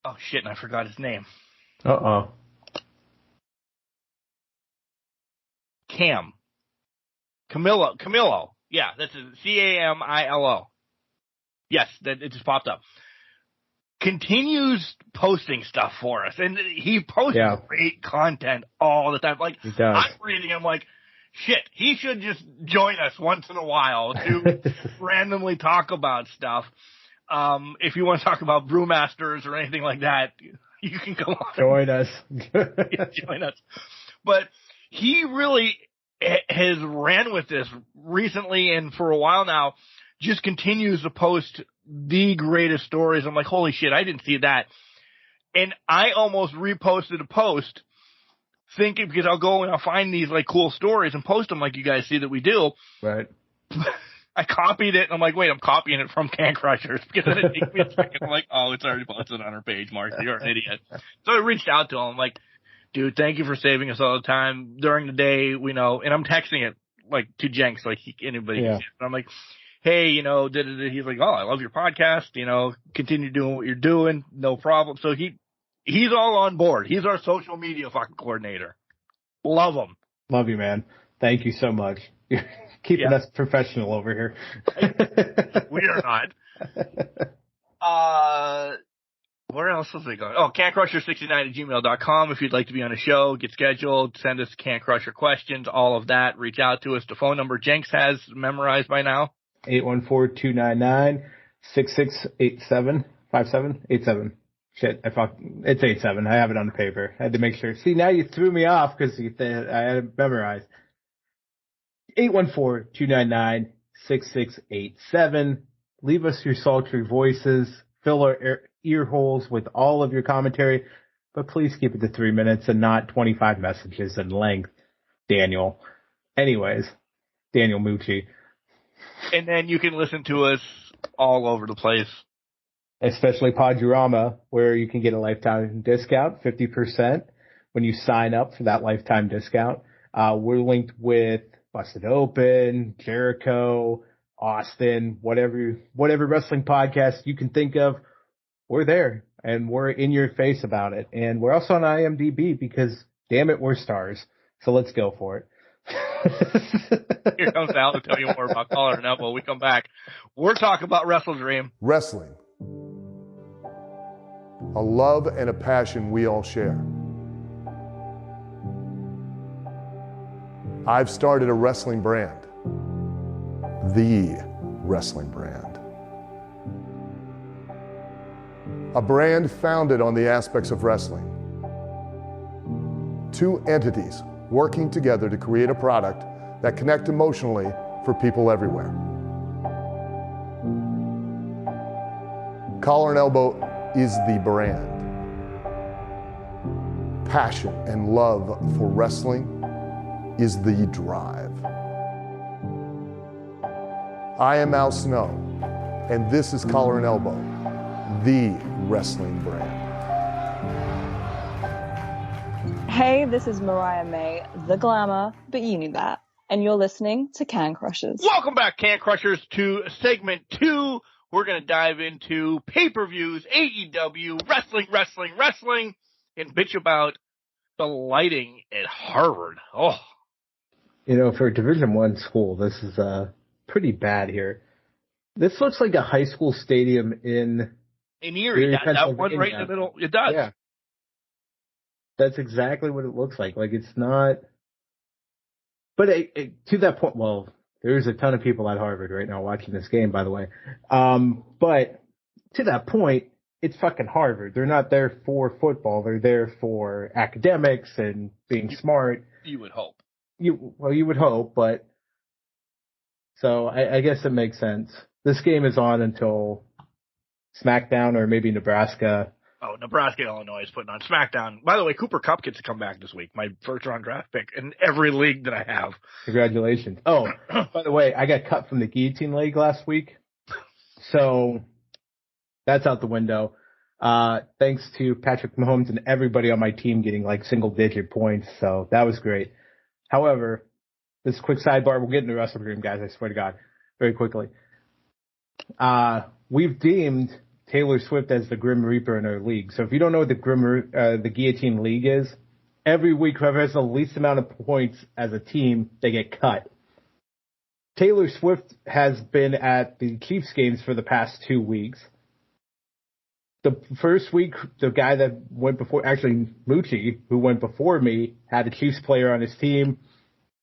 Oh, shit, and I forgot his name. Uh-oh. Camilo. Yeah, that's it. Camilo. Yes, it just popped up. Continues posting stuff for us, and he posts great content all the time. Like, I'm reading him like, shit, he should just join us once in a while to randomly talk about stuff. If you want to talk about Brewmasters or anything like that, you can go on. Join us. Join us. But he really has ran with this recently and for a while now, just continues to post the greatest stories. I'm like, holy shit, I didn't see that. And I almost reposted a post thinking, because I'll go and I'll find these like cool stories and post them like you guys see that we do. Right. I copied it and I'm like, wait, I'm copying it from Can Crushers because then it takes me a second. I'm like, oh, it's already posted on our page, Mark. You're an idiot. So I reached out to him. I'm like, dude, thank you for saving us all the time during the day. We know, and I'm texting it like to Jenks, like anybody can see it. And I'm like, hey, he's like, oh, I love your podcast. Continue doing what you're doing. No problem. So he's all on board. He's our social media fucking coordinator. Love him. Love you, man. Thank you so much. You're keeping us professional over here. We are not. Where else was I going? Oh, cancrusher69@gmail.com. If you'd like to be on a show, get scheduled, send us Can Crusher questions, all of that. Reach out to us. The phone number Jenks has memorized by now. 814-299-6687. 5787. Shit, it's 87. I have it on the paper. I had to make sure. See, now you threw me off because I had it memorized. 814-299-6687. Leave us your sultry voices. Fill our ear holes with all of your commentary, but please keep it to 3 minutes and not 25 messages in length, Daniel. Anyways, Daniel Mucci. And then you can listen to us all over the place. Especially Podurama, where you can get a lifetime discount, 50% when you sign up for that lifetime discount. We're linked with Busted Open, Jericho, Austin, whatever wrestling podcast you can think of. We're there, and we're in your face about it. And we're also on IMDb because, damn it, we're stars. So let's go for it. Here comes Al to tell you more about Collar and Elbow. We come back. We're talking about WrestleDream. Wrestling. A love and a passion we all share. I've started a wrestling brand. The wrestling brand. A brand founded on the aspects of wrestling. Two entities working together to create a product that connect emotionally for people everywhere. Collar and Elbow is the brand. Passion and love for wrestling is the drive. I am Al Snow, and this is Collar and Elbow, the wrestling brand. Hey, this is Mariah May, the glamour, but you knew that. And you're listening to Can Crushers. Welcome back, Can Crushers, to segment 2. We're going to dive into pay-per-views, AEW, wrestling, and bitch about the lighting at Harvard. Oh. You know, for a Division I school, this is pretty bad here. This looks like a high school stadium in Erie. That one right in the middle. It does. Yeah. That's exactly what it looks like. Like, it's not... But to that point, well, there's a ton of people at Harvard right now watching this game, by the way. But to that point, it's fucking Harvard. They're not there for football. They're there for academics and being smart. You would hope. You would hope, but... So I guess it makes sense. This game is on until SmackDown or maybe Nebraska. Oh, Nebraska, Illinois is putting on SmackDown. By the way, Cooper Kupp gets to come back this week. My first-round draft pick in every league that I have. Congratulations. Oh, by the way, I got cut from the Guillotine League last week. So that's out the window. Thanks to Patrick Mahomes and everybody on my team getting like single-digit points. So that was great. However, this quick sidebar. We'll get into WrestleDream, guys. I swear to God. Very quickly. We've deemed Taylor Swift as the Grim Reaper in our league. So if you don't know what the Guillotine League is, every week whoever has the least amount of points as a team, they get cut. Taylor Swift has been at the Chiefs games for the past 2 weeks. The first week, the guy that went before, actually Moochie, who went before me, had a Chiefs player on his team.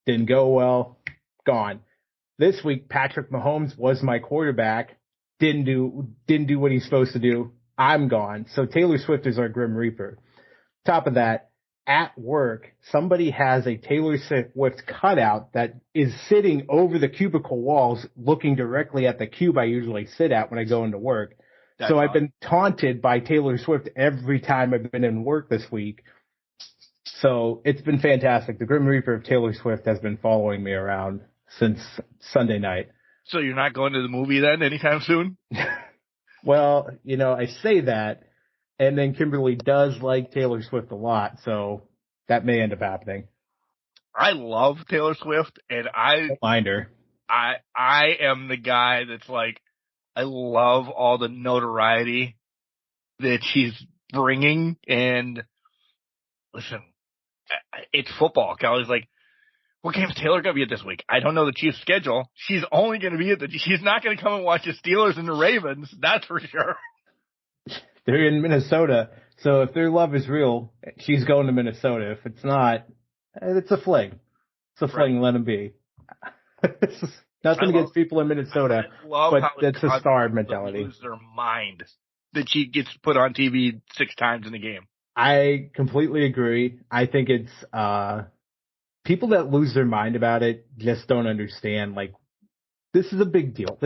Didn't go well. Gone. This week, Patrick Mahomes was my quarterback. Didn't do what he's supposed to do. I'm gone. So Taylor Swift is our Grim Reaper. Top of that, at work, somebody has a Taylor Swift cutout that is sitting over the cubicle walls, looking directly at the cube I usually sit at when I go into work. So I've been taunted by Taylor Swift every time I've been in work this week. So it's been fantastic. The Grim Reaper of Taylor Swift has been following me around since Sunday night. So you're not going to the movie then anytime soon? Well, you know, I say that, and then Kimberly does like Taylor Swift a lot, so that may end up happening. I love Taylor Swift, and I don't mind her. I am the guy that's like, I love all the notoriety that she's bringing, and listen, it's football. Kelly's like, what game's Taylor going to be at this week? I don't know the Chiefs' schedule. She's only going to be she's not going to come and watch the Steelers and the Ravens. That's for sure. They're in Minnesota. So if their love is real, she's going to Minnesota. If it's not, it's a fling. It's a fling. Let them be. Nothing against people in Minnesota, but it's a star mentality. Lose their mind that she gets put on TV 6 times in a game. I completely agree. I think it's, people that lose their mind about it just don't understand, like, this is a big deal.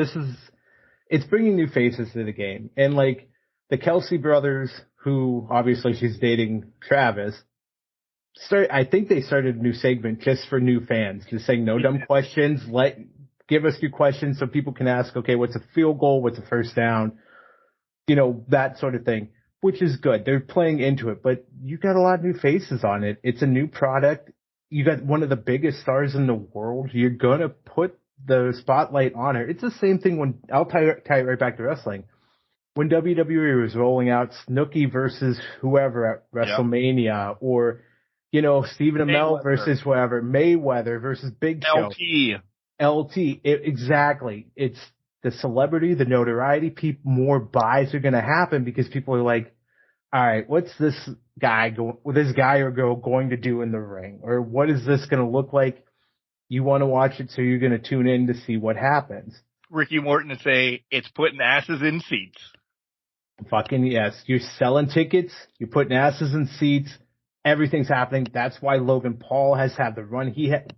It's bringing new faces to the game. And, like, the Kelsey brothers, who obviously she's dating Travis, I think they started a new segment just for new fans, just saying no dumb questions, let give us your questions so people can ask, okay, what's a field goal? What's a first down? That sort of thing, which is good. They're playing into it, but you got a lot of new faces on it. It's a new product. You got one of the biggest stars in the world. You're going to put the spotlight on her. It's the same thing when, I'll tie it right back to wrestling. When WWE was rolling out Snooki versus whoever at WrestleMania, or, Stephen Amell versus whoever, Mayweather versus Big Show. LT. Exactly. It's the celebrity, the notoriety, more buys are going to happen because people are like, all right, what's this guy or girl going to do in the ring? Or what is this going to look like? You want to watch it, so you're going to tune in to see what happens. Ricky Morton to say, it's putting asses in seats. Fucking yes. You're selling tickets. You're putting asses in seats. Everything's happening. That's why Logan Paul has had the run he had.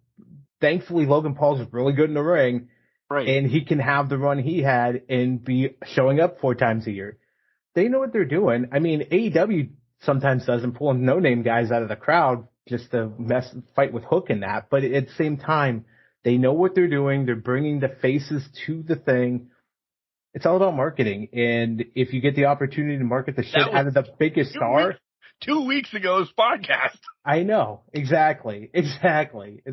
Thankfully, Logan Paul's really good in the ring. Right. And he can have the run he had and be showing up 4 times a year. They know what they're doing. I mean, AEW sometimes doesn't pull no-name guys out of the crowd just to fight with Hook and that. But at the same time, they know what they're doing. They're bringing the faces to the thing. It's all about marketing. And if you get the opportunity to market the shit out of the biggest star. 2 weeks ago's podcast. I know. Exactly. It's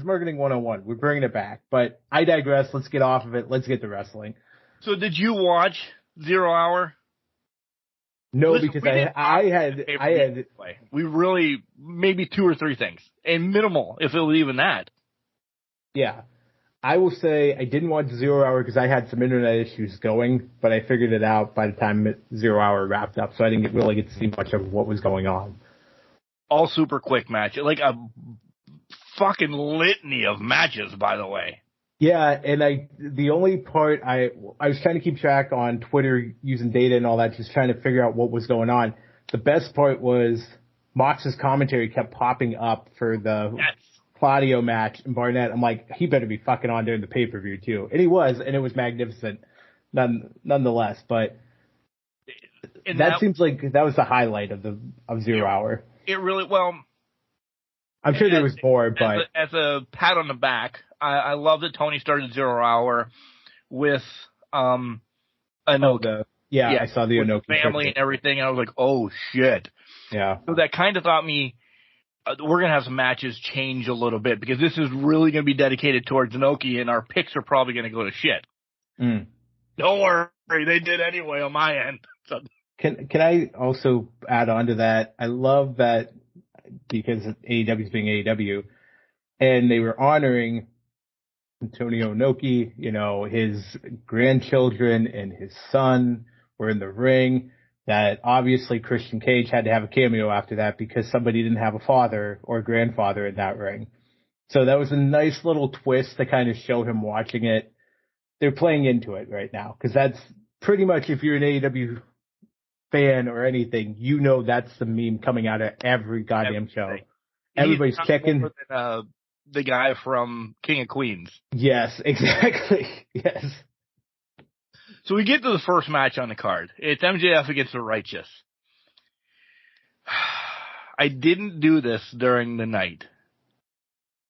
marketing 101. We're bringing it back. But I digress. Let's get off of it. Let's get to wrestling. So did you watch 0 Hour? No, listen, because I had. We really, maybe 2 or 3 things. And minimal, if it was even that. Yeah. I will say I didn't watch 0 Hour because I had some internet issues going, but I figured it out by the time 0 Hour wrapped up, so I didn't really get to see much of what was going on. All super quick match, like a fucking litany of matches, by the way. Yeah, and the only part I was trying to keep track on Twitter using data and all that, just trying to figure out what was going on. The best part was Mox's commentary kept popping up for the Claudio match and Barnett. I'm like, he better be fucking on during the pay-per-view too. And he was, and it was magnificent nonetheless. But that seems like that was the highlight of 0 Hour. It really, I'm sure there was more, but as a pat on the back, I love that Tony started 0 Hour with Inoki. I saw the Inoki family and everything, and I was like, oh shit. Yeah. So that kind of thought me, we're going to have some matches change a little bit because this is really going to be dedicated towards Inoki, and our picks are probably going to go to shit. Don't worry, they did anyway on my end. So. Can I also add on to that? I love that because AEW is being AEW, and they were honoring Antonio Inoki, his grandchildren and his son were in the ring. That obviously Christian Cage had to have a cameo after that because somebody didn't have a father or grandfather in that ring. So that was a nice little twist to kind of show him watching it. They're playing into it right now because that's pretty much, if you're an AEW fan or anything, that's the meme coming out of every goddamn show. Everybody's checking. The guy from King of Queens. Yes, exactly. Yes. So we get to the first match on the card. It's MJF against the Righteous. I didn't do this during the night.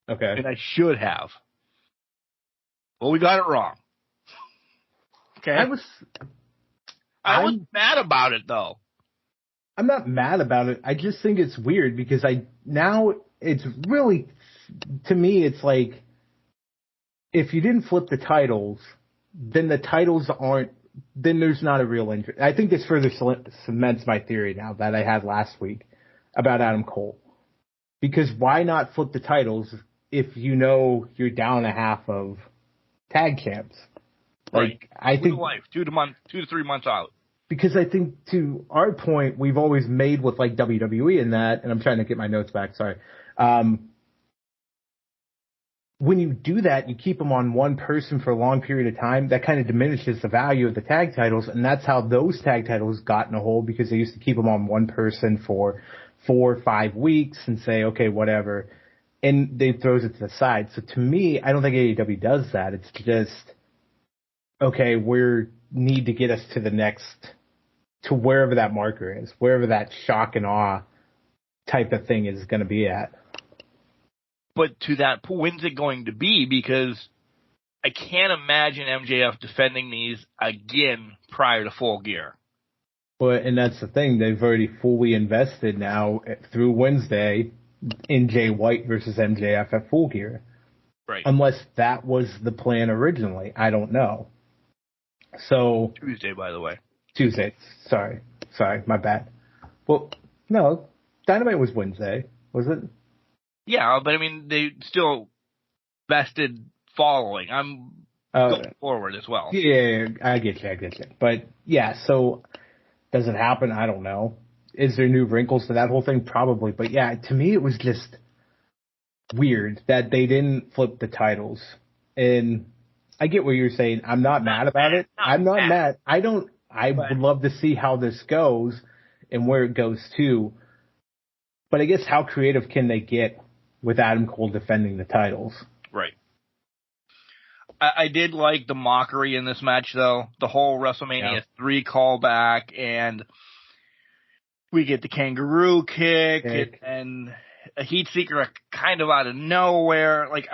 Okay. And I should have. Well, we got it wrong. Okay. I was mad about it, though. I'm not mad about it. I just think it's weird because it's really, to me, it's like, if you didn't flip the titles, then the titles then there's not a real interest. I think this further cements my theory now that I had last week about Adam Cole. Because why not flip the titles if you're down a half of tag champs? Right. I think 2 to 3 months out. Because I think to our point, we've always made with like WWE and that, and I'm trying to get my notes back, sorry. When you do that, you keep them on one person for a long period of time, that kind of diminishes the value of the tag titles, and that's how those tag titles got in a hole, because they used to keep them on one person for 4 or 5 weeks and say, okay, whatever, and they throws it to the side. So to me, I don't think AEW does that. It's just, okay, we need to get us to wherever that marker is, wherever that shock and awe type of thing is going to be at. But to that, when's it going to be? Because I can't imagine MJF defending these again prior to Full Gear. But, and that's the thing, they've already fully invested now through Wednesday in Jay White versus MJF at Full Gear. Right. Unless that was the plan originally. I don't know. So Tuesday, by the way. Tuesday. Sorry, my bad. Well, no, Dynamite was Wednesday, was it? Yeah, but I mean, they still vested following. I'm going forward as well. Yeah, I get you. But yeah, so does it happen? I don't know. Is there new wrinkles to that whole thing? Probably. But yeah, to me, it was just weird that they didn't flip the titles. And I get what you're saying. I'm not mad about it. I'm not mad. I would love to see how this goes and where it goes to. But I guess how creative can they get with Adam Cole defending the titles? Right. I did like the mockery in this match, though. The whole WrestleMania 3 callback, and we get the kangaroo kick. And a heat seeker kind of out of nowhere. Like,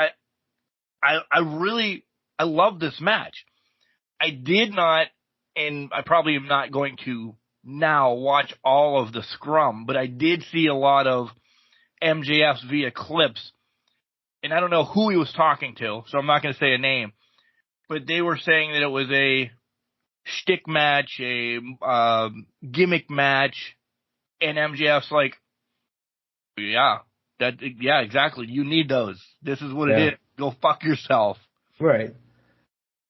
I love this match. I did not, and I probably am not going to now watch all of the scrum, but I did see a lot of MJF's via clips, and I don't know who he was talking to, so I'm not going to say a name, but they were saying that it was a shtick match, a gimmick match, and MJF's like, yeah, exactly. You need those. This is what it is. Go fuck yourself. Right.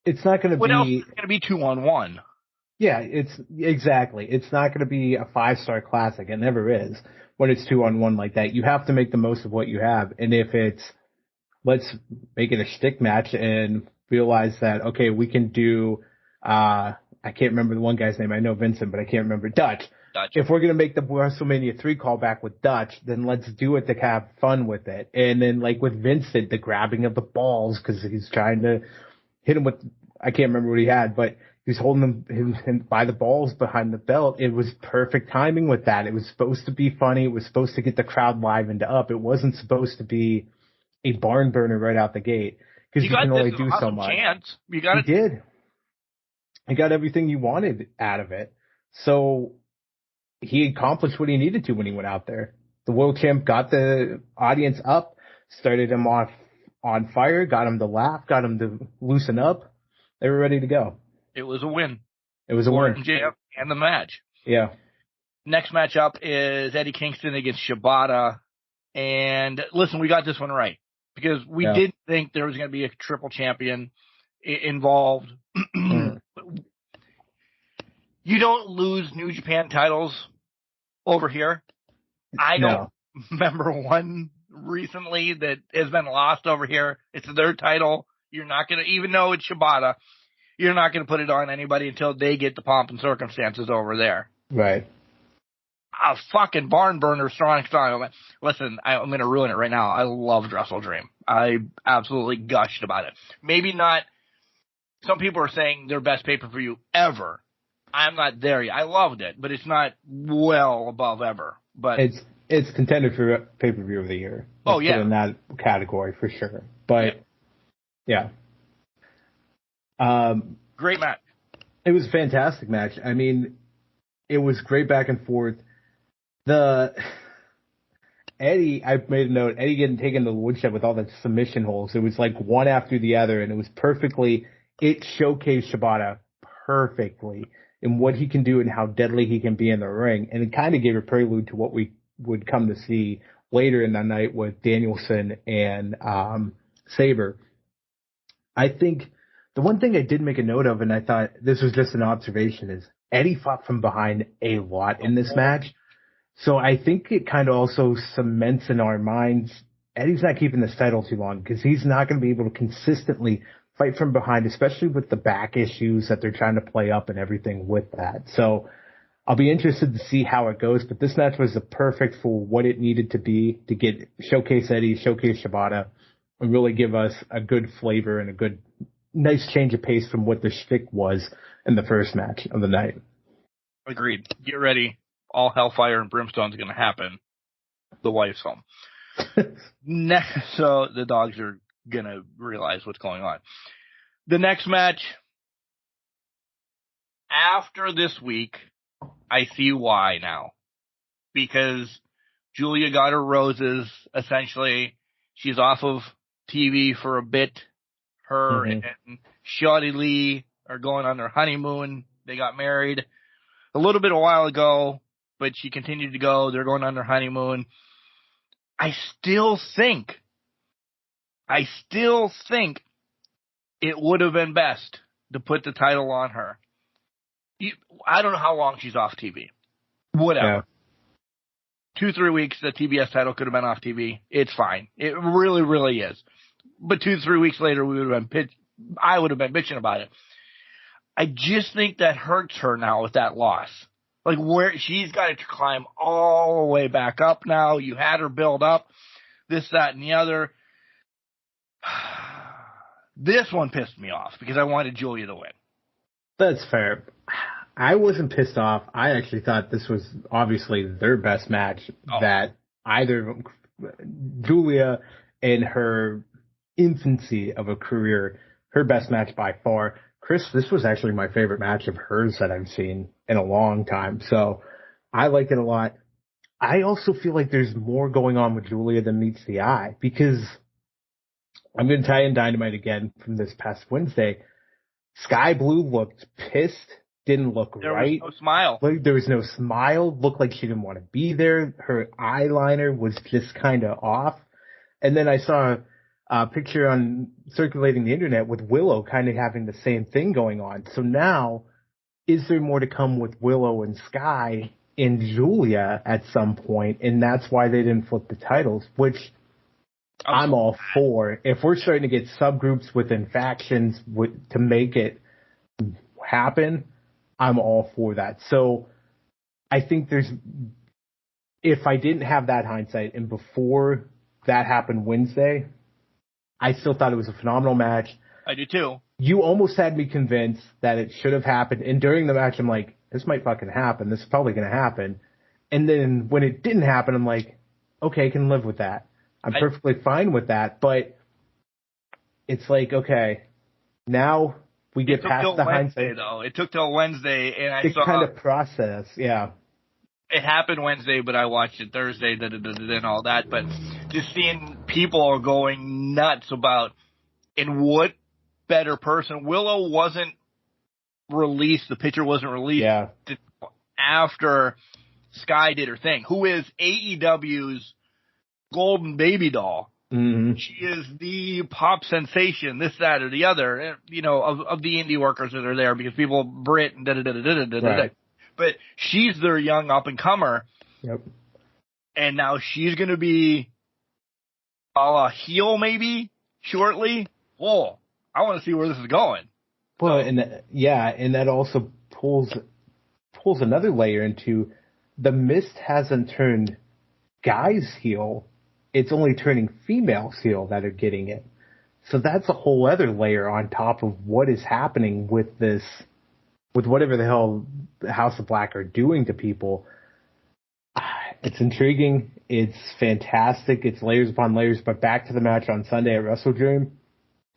It's not going to be. What else is going to be 2-on-1? Yeah, it's exactly. It's not going to be a 5-star classic. It never is when it's 2-on-1 like that. You have to make the most of what you have. And if it's, let's make it a shtick match and realize that, okay, we can do, I can't remember the one guy's name. I know Vincent, but I can't remember Dutch. If we're going to make the WrestleMania 3 callback with Dutch, then let's do it to have fun with it. And then like with Vincent, the grabbing of the balls because he's trying to hit him with, I can't remember what he had, but he was holding him by the balls behind the belt. It was perfect timing with that. It was supposed to be funny. It was supposed to get the crowd livened up. It wasn't supposed to be a barn burner right out the gate because you can only do so much. You did. You got everything you wanted out of it. So he accomplished what he needed to when he went out there. The world champ got the audience up, started him off on fire, got him to laugh, got him to loosen up. They were ready to go. It was a win. It was a win. MJF and the match. Yeah. Next matchup is Eddie Kingston against Shibata. And listen, we got this one right because we didn't think there was going to be a triple champion involved. You don't lose New Japan titles over here. I don't remember one recently that has been lost over here. It's their title. You're not going to, even though it's Shibata, you're not going to put it on anybody until they get the pomp and circumstances over there. Right. A fucking barn burner strong style. Listen, I'm going to ruin it right now. I loved WrestleDream. I absolutely gushed about it. Maybe not. Some people are saying their best pay-per-view ever. I'm not there yet. I loved it, but it's not well above ever. But it's contended for pay-per-view of the year. Let's put in that category for sure. But yeah. Great match. It was a fantastic match. I mean, it was great back and forth. Eddie, I've made a note, Eddie getting taken to the woodshed with all the submission holds. It was like one after the other, and it was perfectly, it showcased Shibata perfectly in what he can do and how deadly he can be in the ring. And it kind of gave a prelude to what we would come to see later in the night with Danielson and Sabre. I think the one thing I did make a note of, and I thought this was just an observation, is Eddie fought from behind a lot in this match. So I think it kind of also cements in our minds, Eddie's not keeping this title too long because he's not going to be able to consistently fight from behind, especially with the back issues that they're trying to play up and everything with that. So I'll be interested to see how it goes, but this match was the perfect for what it needed to be to get showcase Eddie, showcase Shibata, and really give us a good flavor and a good, nice change of pace from what the shtick was in the first match of the night. Agreed. Get ready. All hellfire and brimstone is going to happen. The wife's home. Next, so the dogs are going to realize what's going on. The next match, after this week, I see why now. Because Julia got her roses, essentially. She's off of TV for a bit. Her and Shawty Lee are going on their honeymoon. They got married a while ago, but she continued to go. They're going on their honeymoon. I still think it would have been best to put the title on her. I don't know how long she's off TV. Whatever. Yeah. 2-3 weeks, the TBS title could have been off TV. It's fine. It really, really is. But 2-3 weeks later, I would have been bitching about it. I just think that hurts her now with that loss. Like, where she's got to climb all the way back up now. You had her build up, this, that, and the other. This one pissed me off because I wanted Julia to win. That's fair. I wasn't pissed off. I actually thought this was obviously their best match that either Julia in her infancy of a career, her best match by far. Chris, this was actually my favorite match of hers that I've seen in a long time. So I like it a lot. I also feel like there's more going on with Julia than meets the eye because I'm going to tie in Dynamite again from this past Wednesday. Sky Blue looked pissed, didn't look right. There was no smile. Like, there was no smile. Looked like she didn't want to be there. Her eyeliner was just kind of off. And then I saw a picture on circulating the internet with Willow kind of having the same thing going on. So now, is there more to come with Willow and Sky and Julia at some point? And that's why they didn't flip the titles, which I'm all for. If we're starting to get subgroups within factions to make it happen, I'm all for that. So I think if I didn't have that hindsight and before that happened Wednesday, I still thought it was a phenomenal match. I do too. You almost had me convinced that it should have happened. And during the match, I'm like, this might fucking happen. This is probably going to happen. And then when it didn't happen, I'm like, okay, I can live with that. I'm perfectly fine with that. But it's like, okay, now we get past the hindsight. Though. It took till Wednesday, and I saw kind of process, yeah. It happened Wednesday, but I watched it Thursday, and all that. But just seeing people are going nuts about, and what better person. Willow wasn't released. The picture wasn't released after Sky did her thing, who is AEW's golden baby doll. Mm-hmm. She is the pop sensation, this, that, or the other, of the indie workers that are there because people Brit and Right. But she's their young up-and-comer. Yep. And now she's going to be a heel maybe shortly. Whoa, I want to see where this is going. Well, and that also pulls another layer into the Mist hasn't turned guys heel. It's only turning females heel that are getting it. So that's a whole other layer on top of what is happening with this, with whatever the hell House of Black are doing to people. It's intriguing. It's fantastic. It's layers upon layers. But back to the match on Sunday at WrestleDream.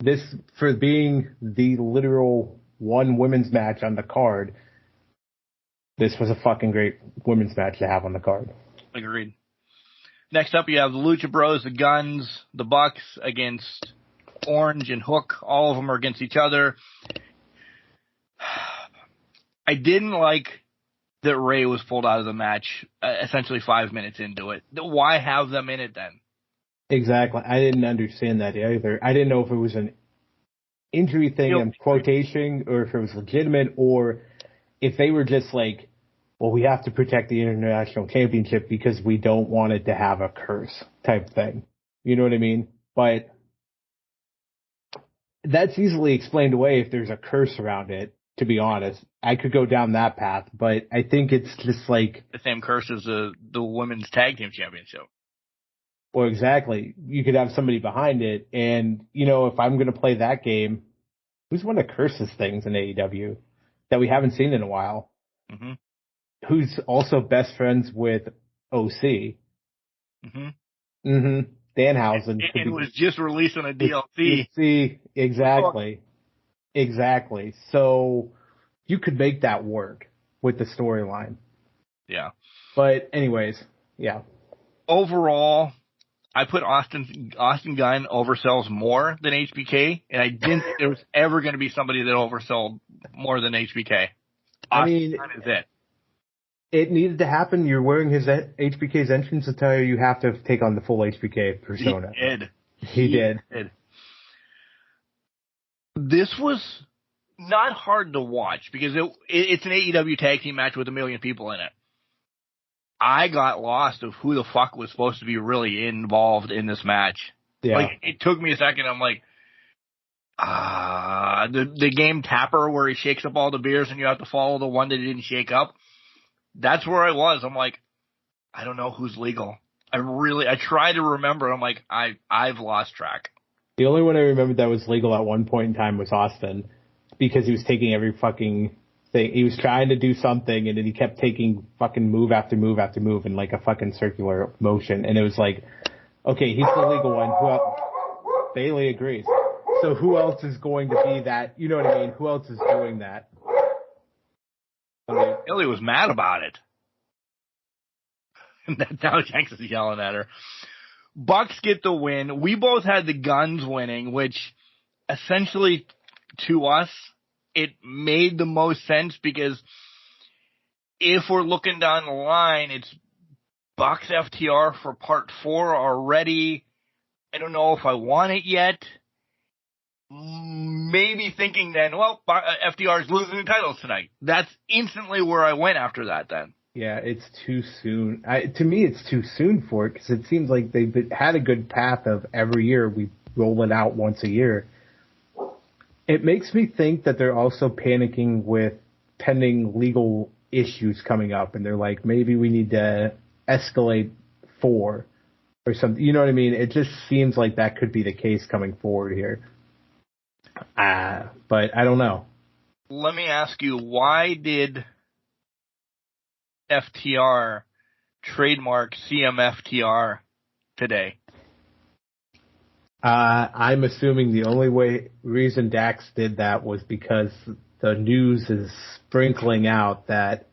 This, for being the literal one women's match on the card, this was a fucking great women's match to have on the card. Agreed. Next up, you have the Lucha Bros, the Guns, the Bucks against Orange and Hook. All of them are against each other. I didn't like that Ray was pulled out of the match essentially 5 minutes into it. Why have them in it then? Exactly. I didn't understand that either. I didn't know if it was an injury thing, I'm quotation, or if it was legitimate, or if they were just like, well, we have to protect the International Championship because we don't want it to have a curse type thing. You know what I mean? But that's easily explained away if there's a curse around it, to be honest. I could go down that path, but I think it's just like... the same curse as the Women's Tag Team Championship. Well, exactly. You could have somebody behind it, and, if I'm going to play that game, who's one of the curses things in AEW that we haven't seen in a while? Mm-hmm. Who's also best friends with OC. Mm-hmm. Mm-hmm. Danhausen. It was just released on a DLC. See, exactly. Exactly. So you could make that work with the storyline. Yeah. But anyways, yeah. Overall, I put Austin Gunn oversells more than HBK, and I didn't think there was ever going to be somebody that oversold more than HBK. Austin Gunn is it. It needed to happen. You're wearing his HBK's entrance attire. You have to take on the full HBK persona. He did. This was not hard to watch because it's an AEW tag team match with 1 million people in it. I got lost of who the fuck was supposed to be really involved in this match. Yeah. Like, it took me a second. I'm like, the game Tapper where he shakes up all the beers and you have to follow the one that he didn't shake up. That's where I was. I'm like, I don't know who's legal. I try to remember. I'm like, I've lost track. The only one I remembered that was legal at one point in time was Austin, because he was taking every fucking thing. He was trying to do something, and then he kept taking fucking move after move after move in like a fucking circular motion. And it was like, okay, he's the legal one. Who else? Bailey agrees. So who else is going to be that? You know what I mean? Who else is doing that? Bailey was mad about it. Now Jenks is yelling at her. Bucks get the win. We both had the Guns winning, which essentially to us, it made the most sense because if we're looking down the line, it's Bucks FTR for part 4 already. I don't know if I want it yet. Maybe thinking then, well, FTR is losing the titles tonight. That's instantly where I went after that then. Yeah, it's too soon. To me, it's too soon for it because it seems like they've had a good path of every year we roll it out once a year. It makes me think that they're also panicking with pending legal issues coming up, and they're like, maybe we need to escalate 4 or something. You know what I mean? It just seems like that could be the case coming forward here. But I don't know. Let me ask you, why did FTR trademark CMFTR today? I'm assuming the only reason Dax did that was because the news is sprinkling out that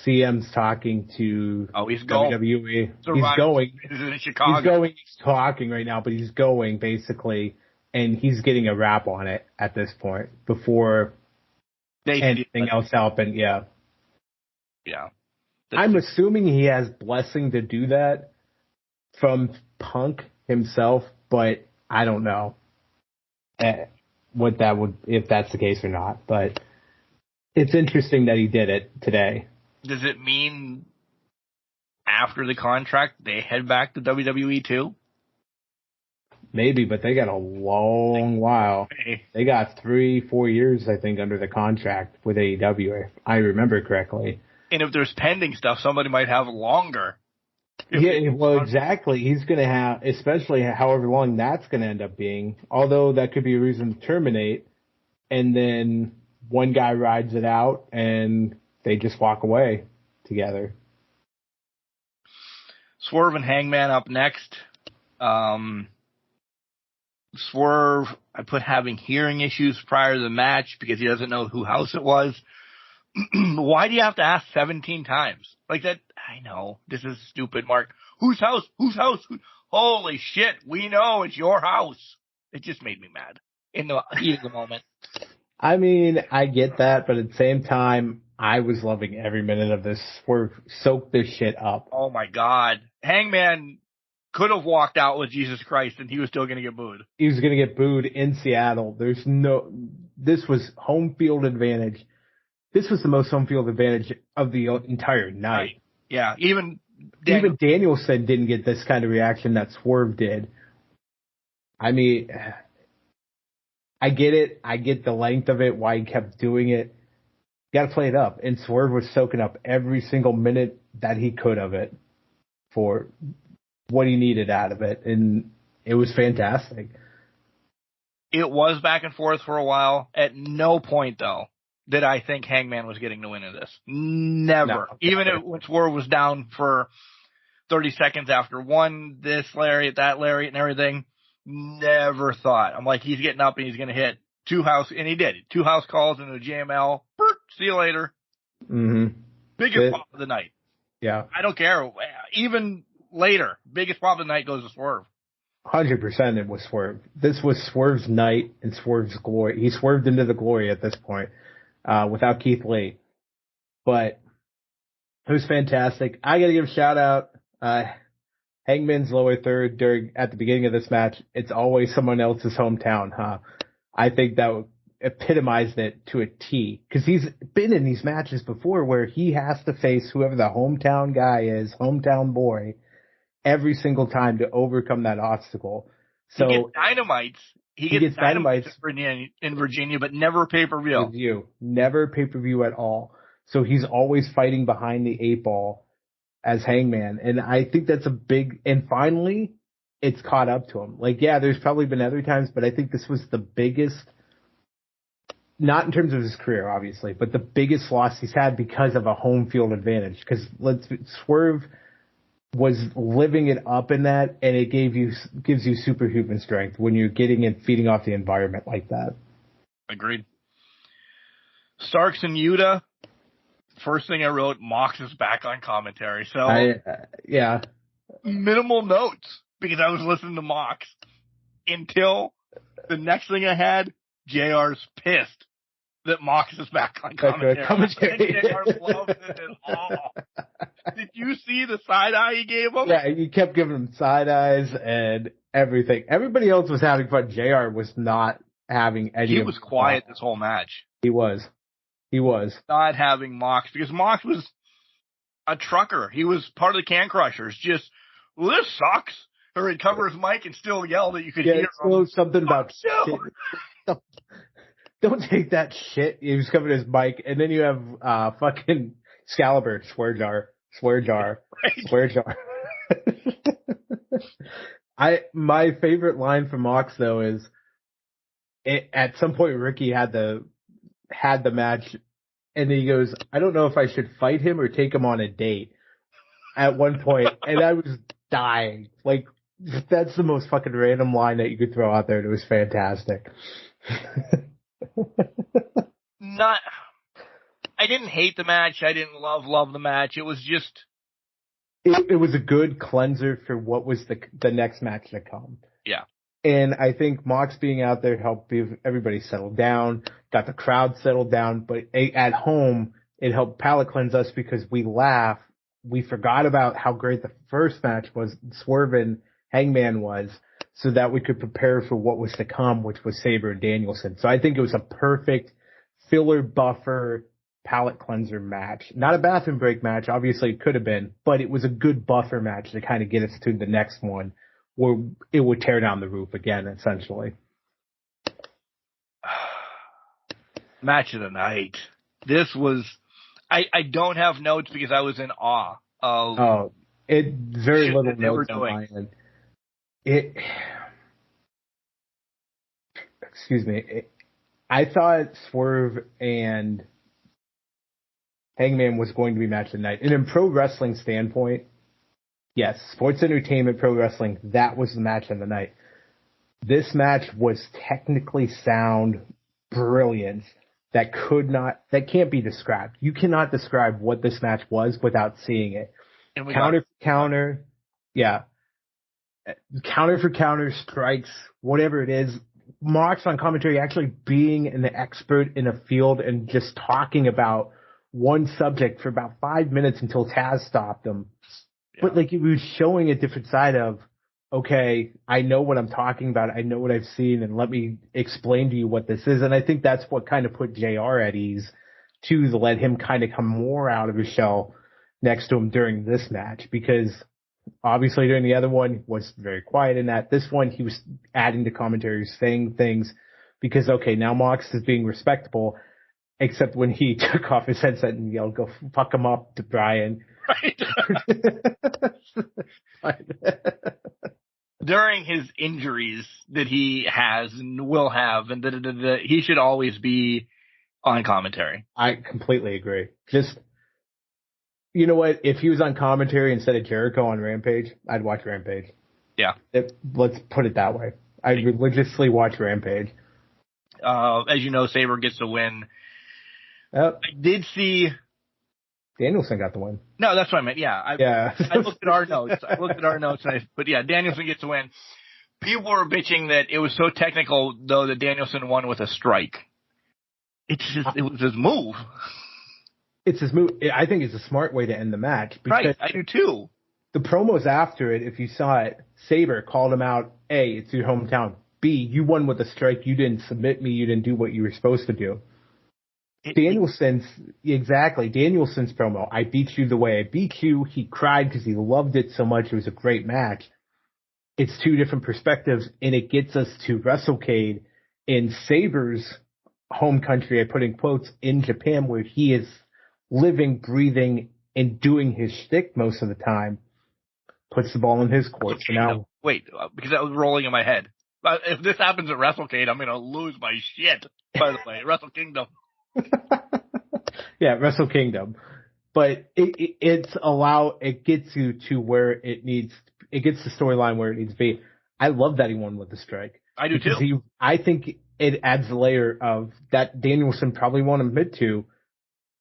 CM's talking to WWE. He's going. He's in Chicago. He's talking right now, but he's going basically, and he's getting a wrap on it at this point before anything else happened. Yeah. Yeah. I'm assuming he has blessing to do that from Punk himself, but I don't know what that would, if that's the case or not. But it's interesting that he did it today. Does it mean after the contract they head back to WWE too? Maybe, but they got a long while. They got 3-4 years, I think, under the contract with AEW, if I remember correctly. And if there's pending stuff, somebody might have longer. Yeah, well, exactly. He's going to have, especially however long that's going to end up being, although that could be a reason to terminate, and then one guy rides it out, and they just walk away together. Swerve and Hangman up next. Swerve, I put having hearing issues prior to the match because he doesn't know who house it was. Why do you have to ask 17 times? Like that, I know, this is stupid, Mark. Whose house? Whose house? Holy shit, we know it's your house. It just made me mad in the heat of the moment. I mean, I get that, but at the same time, I was loving every minute of this. Swerve soaked this shit up. Oh my God. Hangman could have walked out with Jesus Christ and he was still going to get booed. He was going to get booed in Seattle. This was home field advantage. This was the most home field advantage of the entire night. Right. Yeah, even Danielson didn't get this kind of reaction that Swerve did. I mean, I get it. I get the length of it, why he kept doing it. You got to play it up. And Swerve was soaking up every single minute that he could of it for what he needed out of it. And it was fantastic. It was back and forth for a while. At no point, though, did I think Hangman was getting the win in this. Never. No, even when Swerve was down for 30 seconds after one, this lariat, that lariat, and everything, never thought. I'm like, he's getting up and he's going to hit and he did. 2 house calls and a JML. See you later. Mm-hmm. Biggest pop of the night. Yeah. I don't care. Even later, biggest pop of the night goes to Swerve. 100% it was Swerve. This was Swerve's night and Swerve's glory. He swerved into the glory at this point without Keith Lee. But it was fantastic. I got to give a shout out. Hangman's lower third at the beginning of this match. It's always someone else's hometown, huh? I think that epitomized it to a T. Because he's been in these matches before where he has to face whoever the hometown guy is, hometown boy, every single time to overcome that obstacle. So he gets dynamites. He gets dynamites in Virginia, but never pay-per-view. Never pay-per-view at all. So he's always fighting behind the 8 ball as Hangman. And I think that's a big, and finally it's caught up to him. Like, yeah, there's probably been other times, but I think this was the biggest, not in terms of his career, obviously, but the biggest loss he's had because of a home field advantage. Because Swerve was living it up in that, and it gives you superhuman strength when you're getting and feeding off the environment like that. Agreed. Starks and Yuta. First thing I wrote, Mox is back on commentary. So yeah, minimal notes because I was listening to Mox until the next thing I had. JR's pissed that Mox is back on commentary. JR loves it at all. Did you see the side eye he gave him? Yeah, he kept giving him side eyes and everything. Everybody else was having fun. JR was not having any. He was quiet this whole match. He was not having Mox because Mox was a trucker. He was part of the Can Crushers. Just, well, this sucks. Or he'd cover his mic and still yell that you could hear him. Something about shit. Don't take that shit. He was covering his mic, and then you have fucking Excalibur, swear jar. My favorite line from Mox though is, at some point Ricky had the match, and then he goes, I don't know if I should fight him or take him on a date at one point, and I was dying. Like, that's the most fucking random line that you could throw out there, and it was fantastic. I didn't hate the match. I didn't love the match. It was just... It was a good cleanser for what was the next match to come. Yeah. And I think Mox being out there helped everybody settle down, got the crowd settled down, but at home, it helped palate cleanse us because we laugh. We forgot about how great the first match was, Swerve and Hangman was, so that we could prepare for what was to come, which was Sabre and Danielson. So I think it was a perfect filler buffer palate cleanser match. Not a bathroom break match, obviously it could have been, but it was a good buffer match to kind of get us to the next one where it would tear down the roof again, essentially. Match of the night. This was, I don't have notes because I was in awe of very little notes on my end. I thought Swerve and Hangman was going to be match of the night. And in pro wrestling standpoint, yes, sports entertainment, pro wrestling, that was the match of the night. This match was technically sound brilliance that can't be described. You cannot describe what this match was without seeing it. Counter for counter, yeah. Counter for counter, strikes, whatever it is. Mox on commentary actually being an expert in a field and just talking about one subject for about 5 minutes until Taz stopped him. Yeah. But like, he was showing a different side of, okay, I know what I'm talking about. I know what I've seen, and let me explain to you what this is. And I think that's what kind of put JR at ease too, to let him kind of come more out of his shell next to him during this match, because obviously during the other one was very quiet in that. This one, he was adding to commentary, saying things because, okay, now Mox is being respectable, except when he took off his headset and yelled, go fuck him up to Brian. Right. During his injuries that he has and will have, and he should always be on commentary. I completely agree. Just, you know what? If he was on commentary instead of Jericho on Rampage, I'd watch Rampage. Yeah. Let's put it that way. I'd religiously watch Rampage. As you know, Sabre gets the win. Yep. I did see Danielson got the win. No, that's what I meant. Yeah. I looked at our notes. But yeah, Danielson gets the win. People were bitching that it was so technical, though, that Danielson won with a strike. It was his move. It's his move. I think it's a smart way to end the match. Right, I do too. The promos after it, if you saw it, Sabre called him out. A, it's your hometown. B, you won with a strike. You didn't submit me. You didn't do what you were supposed to do. Danielson's promo. I beat you the way I beat you. He cried because he loved it so much. It was a great match. It's two different perspectives, and it gets us to WrestleCade in Sabre's home country. I put in quotes, in Japan, where he is living, breathing, and doing his shtick most of the time. Puts the ball in his court. Okay, so now, wait, because that was rolling in my head. If this happens at WrestleCade, I'm going to lose my shit. By the way, Wrestle Kingdom. Yeah, Wrestle Kingdom. But it gets you to where it needs. It gets the storyline where it needs to be. I love that he won with the strike. I do too. I think it adds a layer of that Danielson probably won't admit to.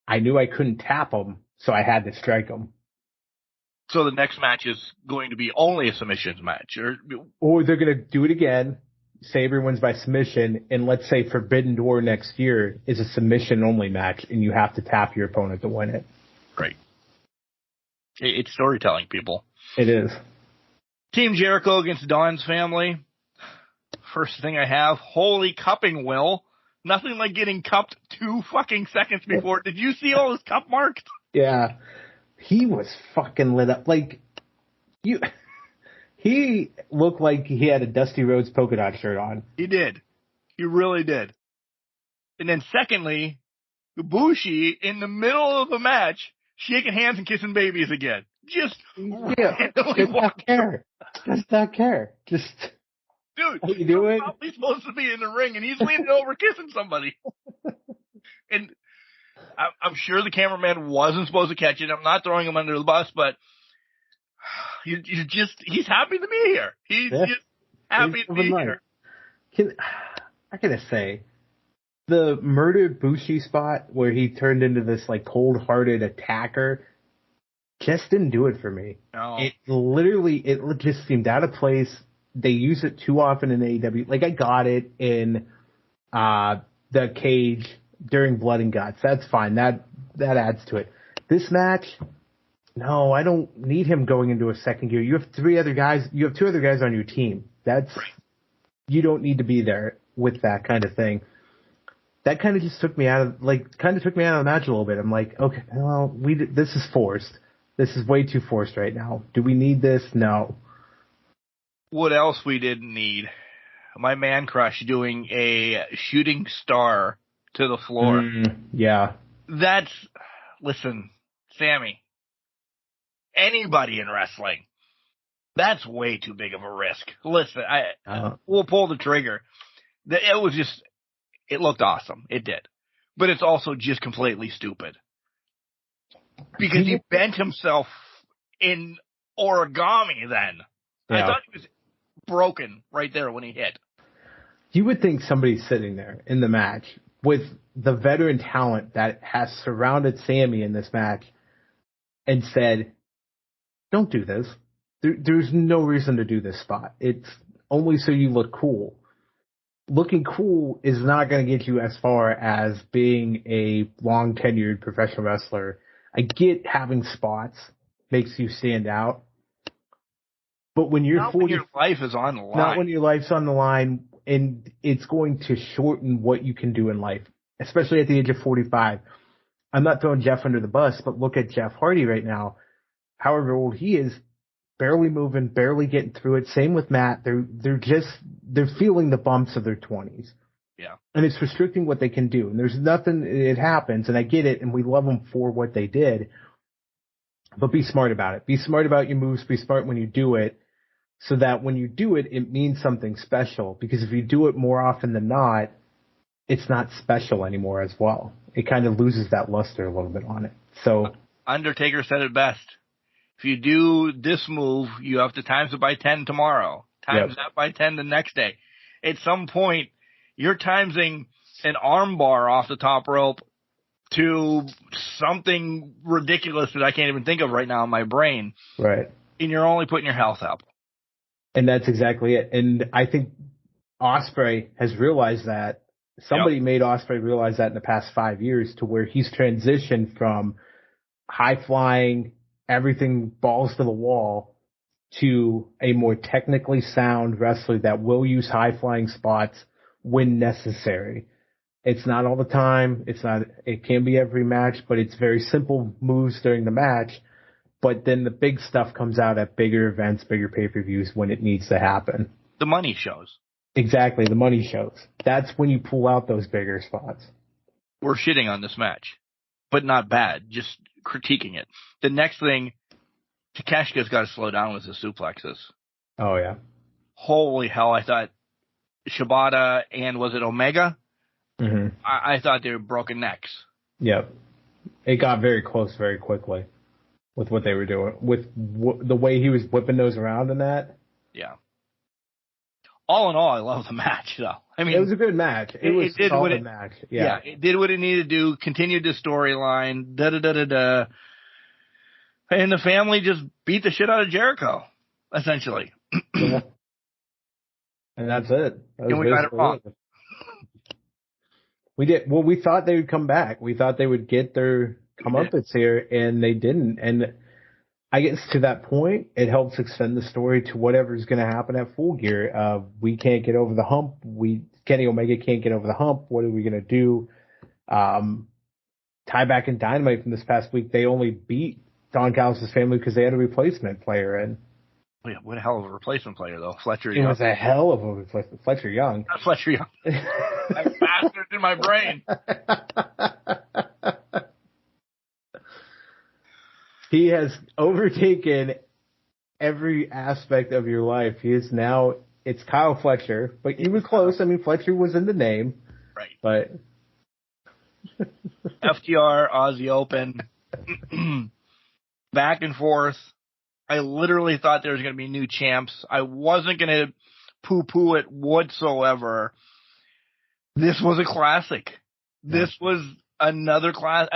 I knew I couldn't tap him, so I had to strike him. So the next match is going to be only a submissions match, or they're going to do it again. Sabre wins by submission, and let's say Forbidden Door next year is a submission only match, and you have to tap your opponent to win it. Great. It's storytelling, people. It is. Team Jericho against Dawn's family. First thing I have, holy cupping, Will. Nothing like getting cupped 2 fucking seconds before. Did you see all his cup marks? Yeah. He was fucking lit up. He looked like he had a Dusty Rhodes polka dot shirt on. He did. He really did. And then secondly, Ibushi in the middle of the match, shaking hands and kissing babies again. Does not care. Just, dude, how you doing? He's probably supposed to be in the ring, and he's leaning over kissing somebody. And I'm sure the cameraman wasn't supposed to catch it. I'm not throwing him under the bus, but he's happy to be here. He's just happy to be here. I gotta say, the murdered Bushi spot where he turned into this cold-hearted attacker just didn't do it for me. No. It just seemed out of place. They use it too often in AEW. I got it in the cage during Blood and Guts. That's fine. That adds to it. This match, no, I don't need him going into a second gear. You have 2 other guys on your team. You don't need to be there with that kind of thing. That kind of just took me out of the match a little bit. I'm like, okay, well, this is forced. This is way too forced right now. Do we need this? No. What else we didn't need? My man crush doing a shooting star to the floor. Yeah. Listen, Sammy, anybody in wrestling, that's way too big of a risk. Listen, we'll pull the trigger. It looked awesome. It did. But it's also just completely stupid. Because he bent himself in origami then. Yeah. I thought he was broken right there when he hit. You would think somebody's sitting there in the match with the veteran talent that has surrounded Sammy in this match and said, don't do this. There's no reason to do this spot. It's only so you look cool. Looking cool is not going to get you as far as being a long-tenured professional wrestler. I get having spots makes you stand out. But when you're 40, when your life is on the line. Not when your life's on the line, and it's going to shorten what you can do in life, especially at the age of 45. I'm not throwing Jeff under the bus, but look at Jeff Hardy right now. However old he is, barely moving, barely getting through it. Same with Matt. They're feeling the bumps of their 20s. Yeah. And it's restricting what they can do. And there's nothing, it happens, and I get it, and we love them for what they did. But be smart about it. Be smart about your moves. Be smart when you do it, so that when you do it, it means something special. Because if you do it more often than not, it's not special anymore as well. It kind of loses that luster a little bit on it. So Undertaker said it best. If you do this move, you have to times it by 10 tomorrow. Times that by 10 the next day. At some point, you're timesing an arm bar off the top rope to something ridiculous that I can't even think of right now in my brain. Right. And you're only putting your health up. And that's exactly it. And I think Ospreay has realized that. Somebody made Ospreay realize that in the past 5 years, to where he's transitioned from high flying, everything balls to the wall, to a more technically sound wrestler that will use high flying spots when necessary. It's not all the time. It can be every match, but it's very simple moves during the match. But then the big stuff comes out at bigger events, bigger pay-per-views when it needs to happen. The money shows. Exactly, the money shows. That's when you pull out those bigger spots. We're shitting on this match, but not bad, just critiquing it. The next thing, Takeshita's got to slow down with the suplexes. Oh, yeah. Holy hell, I thought Shibata and was it Omega? Mm-hmm. I thought they were broken necks. Yep. It got very close very quickly with what they were doing. With the way he was whipping those around in that. Yeah. All in all, I love the match, though. I mean, it was a good match. It was a solid match. Yeah. It did what it needed to do, continued the storyline, da-da-da-da-da. And the family just beat the shit out of Jericho, essentially. Yeah. And that's it. And we got it wrong. We did. Well, we thought they would come back. We thought they would get their comeuppance here, and they didn't. And I guess to that point, it helps extend the story to whatever's going to happen at Full Gear. We can't get over the hump. Kenny Omega can't get over the hump. What are we going to do? Tieback and Dynamite from this past week, they only beat Don Callis' family because they had a replacement player in. Oh, yeah, what a hell of a replacement player, though. Fletcher Young. It was a hell of a replacement. Fletcher Young. Not Fletcher Young. That bastard's in my brain. He has overtaken every aspect of your life. He is now, it's Kyle Fletcher, but he was close. I mean, Fletcher was in the name. Right. But FTR, Aussie Open, back and forth. I literally thought there was going to be new champs. I wasn't going to poo-poo it whatsoever. This was a classic. This was another class.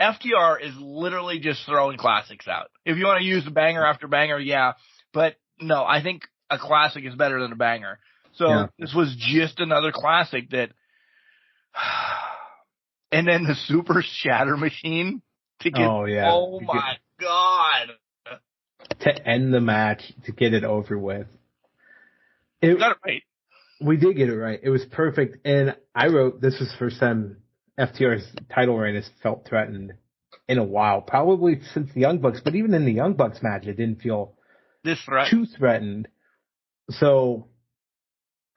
FTR is literally just throwing classics out. If you want to use banger after banger, yeah. But no, I think a classic is better than a banger. So this was just another classic that. And then the Super Shatter Machine to get. Oh my God. To end the match, to get it over with. We got it right. We did get it right. It was perfect. And I wrote, this was the first time FTR's title reign has felt threatened in a while. Probably since the Young Bucks. But even in the Young Bucks match, it didn't feel too threatened. So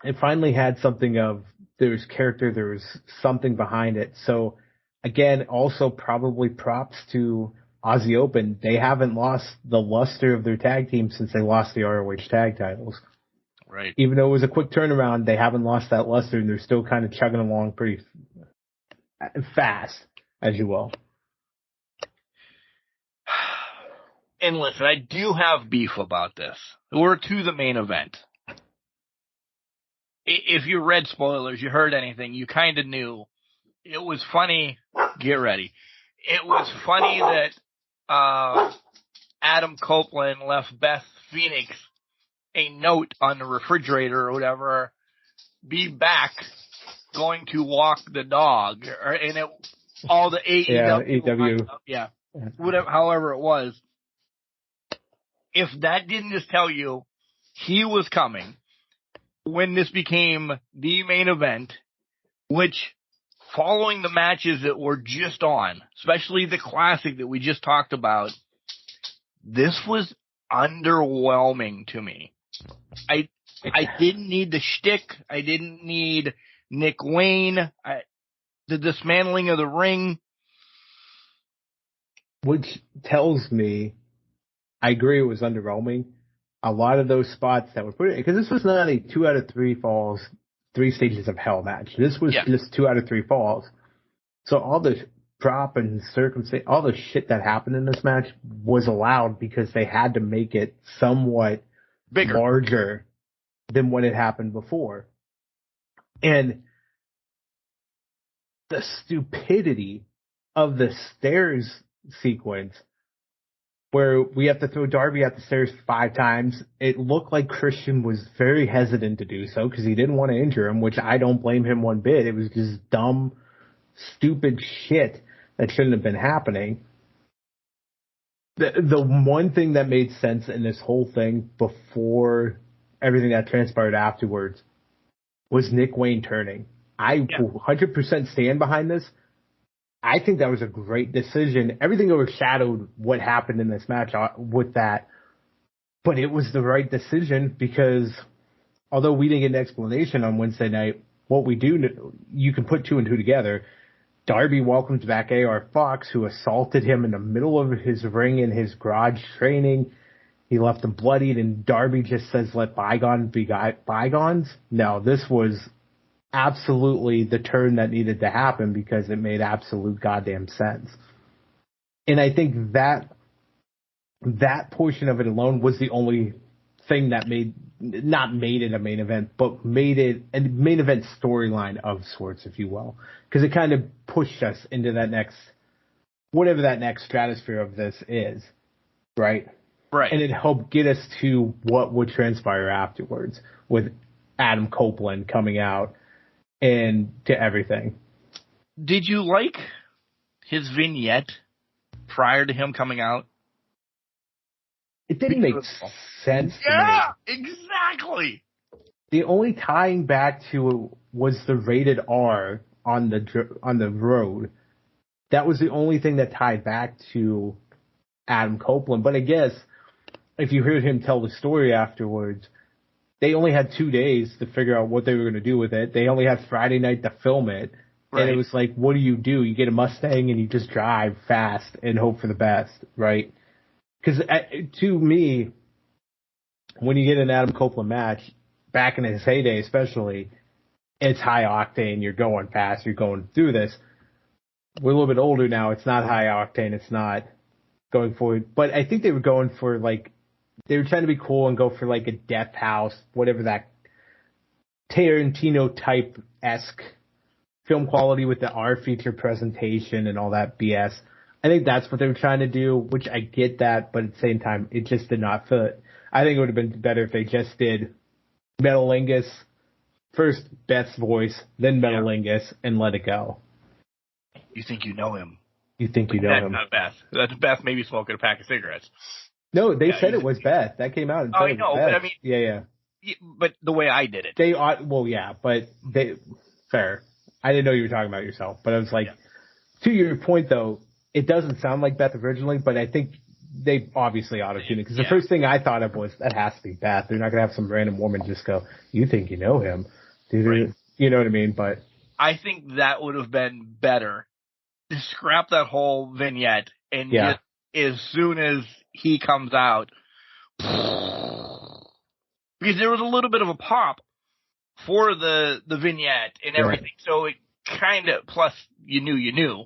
it finally had something of, there was character, there was something behind it. So again, also probably props to Aussie Open. They haven't lost the luster of their tag team since they lost the ROH tag titles. Right. Even though it was a quick turnaround, they haven't lost that luster, and they're still kind of chugging along pretty fast, as you will. And listen, I do have beef about this. We're to the main event. If you read spoilers, you heard anything, you kind of knew. It was funny. Get ready. It was funny that Adam Copeland left Beth Phoenix a note on the refrigerator or whatever, be back, going to walk the dog, and it, all the AEW. Whatever, however it was. If that didn't just tell you he was coming when this became the main event, which following the matches that were just on, especially the classic that we just talked about, this was underwhelming to me. I didn't need the shtick. I didn't need Nick Wayne. The dismantling of the ring. Which tells me, I agree it was underwhelming. A lot of those spots that were put in, because this was not a 2 out of 3 falls, 3 stages of hell match. This was just 2 out of 3 falls. So all the prop and circumstance, all the shit that happened in this match was allowed because they had to make it somewhat larger than what had happened before. And the stupidity of the stairs sequence where we have to throw Darby up the stairs 5 times. It looked like Christian was very hesitant to do so because he didn't want to injure him, which I don't blame him one bit. It was just dumb, stupid shit that shouldn't have been happening. The one thing that made sense in this whole thing before everything that transpired afterwards was Nick Wayne turning. I 100% stand behind this. I think that was a great decision. Everything overshadowed what happened in this match with that. But it was the right decision because although we didn't get an explanation on Wednesday night, what we do, you can put 2 and 2 together. Darby welcomes back AR Fox, who assaulted him in the middle of his ring in his garage training. He left him bloodied, and Darby just says, let bygones be bygones. No, this was absolutely the turn that needed to happen because it made absolute goddamn sense. And I think that portion of it alone was the only thing that not made it a main event, but made it a main event storyline of sorts, if you will. Because it kind of pushed us into that next, whatever that next stratosphere of this is, right? Right. And it helped get us to what would transpire afterwards with Adam Copeland coming out and to everything. Did you like his vignette prior to him coming out? It didn't make sense to me. Yeah, exactly. The only tying back to it was the rated R on the road. That was the only thing that tied back to Adam Copeland. But I guess if you heard him tell the story afterwards, they only had 2 days to figure out what they were going to do with it. They only had Friday night to film it. Right. And it was like, what do? You get a Mustang and you just drive fast and hope for the best, right? Because to me, when you get an Adam Copeland match, back in his heyday especially, it's high octane, you're going fast, you're going through this. We're a little bit older now, it's not high octane, it's not going forward. But I think they were going for they were trying to be cool and go for a Death House, whatever that Tarantino type-esque film quality with the R feature presentation and all that BS. I think that's what they were trying to do, which I get that, but at the same time, it just did not fit. I think it would have been better if they just did Metalingus, first Beth's voice, then Metalingus, and let it go. You think you know him. You think you know That's him. not Beth. That's Beth maybe smoking a pack of cigarettes. No, they said it was Beth. That came out and said I know, but I mean... Yeah. But the way I did it. Fair. I didn't know you were talking about yourself, but I was to your point though, it doesn't sound like Beth originally, but I think they obviously auto-tuned it because the first thing I thought of was that has to be Beth. They're not going to have some random woman just go, you think you know him. Right. You know what I mean? But I think that would have been better. Just scrap that whole vignette and just, as soon as he comes out, because there was a little bit of a pop for the vignette and everything. Right. So it kind of, plus you knew,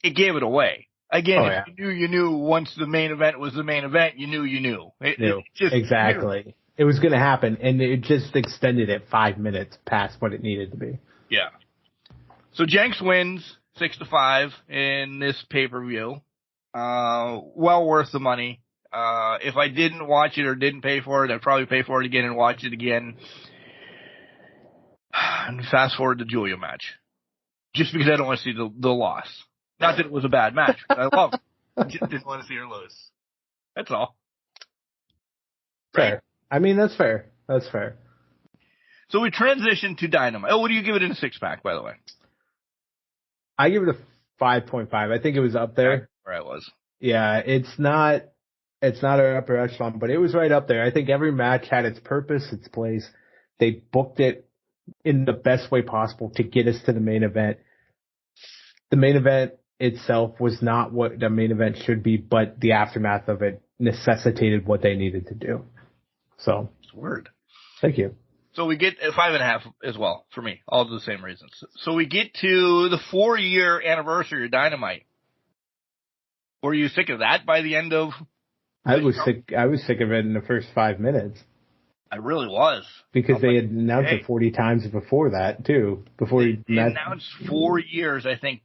it gave it away. Again, if you knew once the main event was the main event, you knew. It just exactly. Knew. It was going to happen, and it just extended it 5 minutes past what it needed to be. Yeah. So Jenks wins 6-5 in this pay-per-view. Well worth the money. If I didn't watch it or didn't pay for it, I'd probably pay for it again and watch it again. And fast forward to Julia match. Just because I don't want to see the loss. Not that it was a bad match. I love it. I just didn't want to see her lose. That's all. Fair. Right? I mean, that's fair. That's fair. So we transitioned to Dynamite. Oh, what do you give it in a 6-pack, by the way? I give it a 5.5. I think it was up there. Where I was. Yeah, it's not our upper echelon, but it was right up there. I think every match had its purpose, its place. They booked it in the best way possible to get us to the main event. The main event itself was not what the main event should be, but the aftermath of it necessitated what they needed to do. So, word. Thank you. So we get 5.5 as well for me, all the same reasons. So we get to the 4-year anniversary of Dynamite. Were you sick of that by the end of? I was sick of it in the first 5 minutes. I really was. Because they had announced it 40 times before that, too. Before they announced 4 years, I think,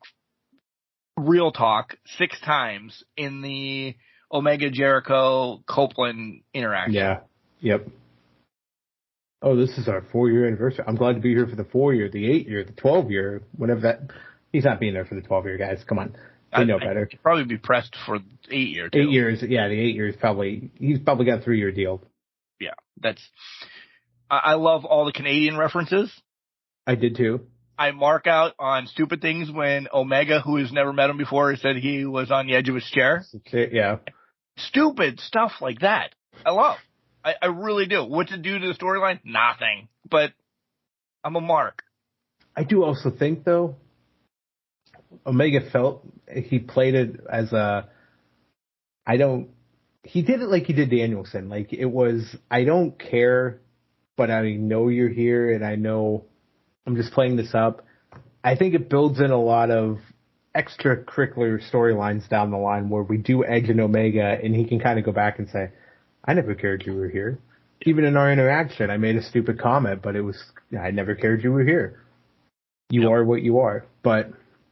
Real Talk, 6 times in the Omega Jericho Copeland interaction. Yeah. Yep. Oh, this is our 4-year anniversary. I'm glad to be here for the 4-year, the 8-year, the 12-year, whatever that. He's not being there for the 12-year, guys. Come on. They know better. He'd probably be pressed for 8-year, too. 8 years. Yeah, the 8 years he's probably got a 3-year deal. Yeah, I love all the Canadian references. I did too. I mark out on stupid things when Omega, who has never met him before, said he was on the edge of his chair. Yeah. Stupid stuff like that. I love. I really do. What's it do to the storyline? Nothing. But I'm a mark. I do also think, though, Omega felt he played it as he did it like he did Danielson. Like, it was, I don't care, but I know you're here, and I know I'm just playing this up. I think it builds in a lot of extracurricular storylines down the line where we do Edge and Omega, and he can kind of go back and say, I never cared you were here. Even in our interaction, I made a stupid comment, but I never cared you were here. You are what you are. But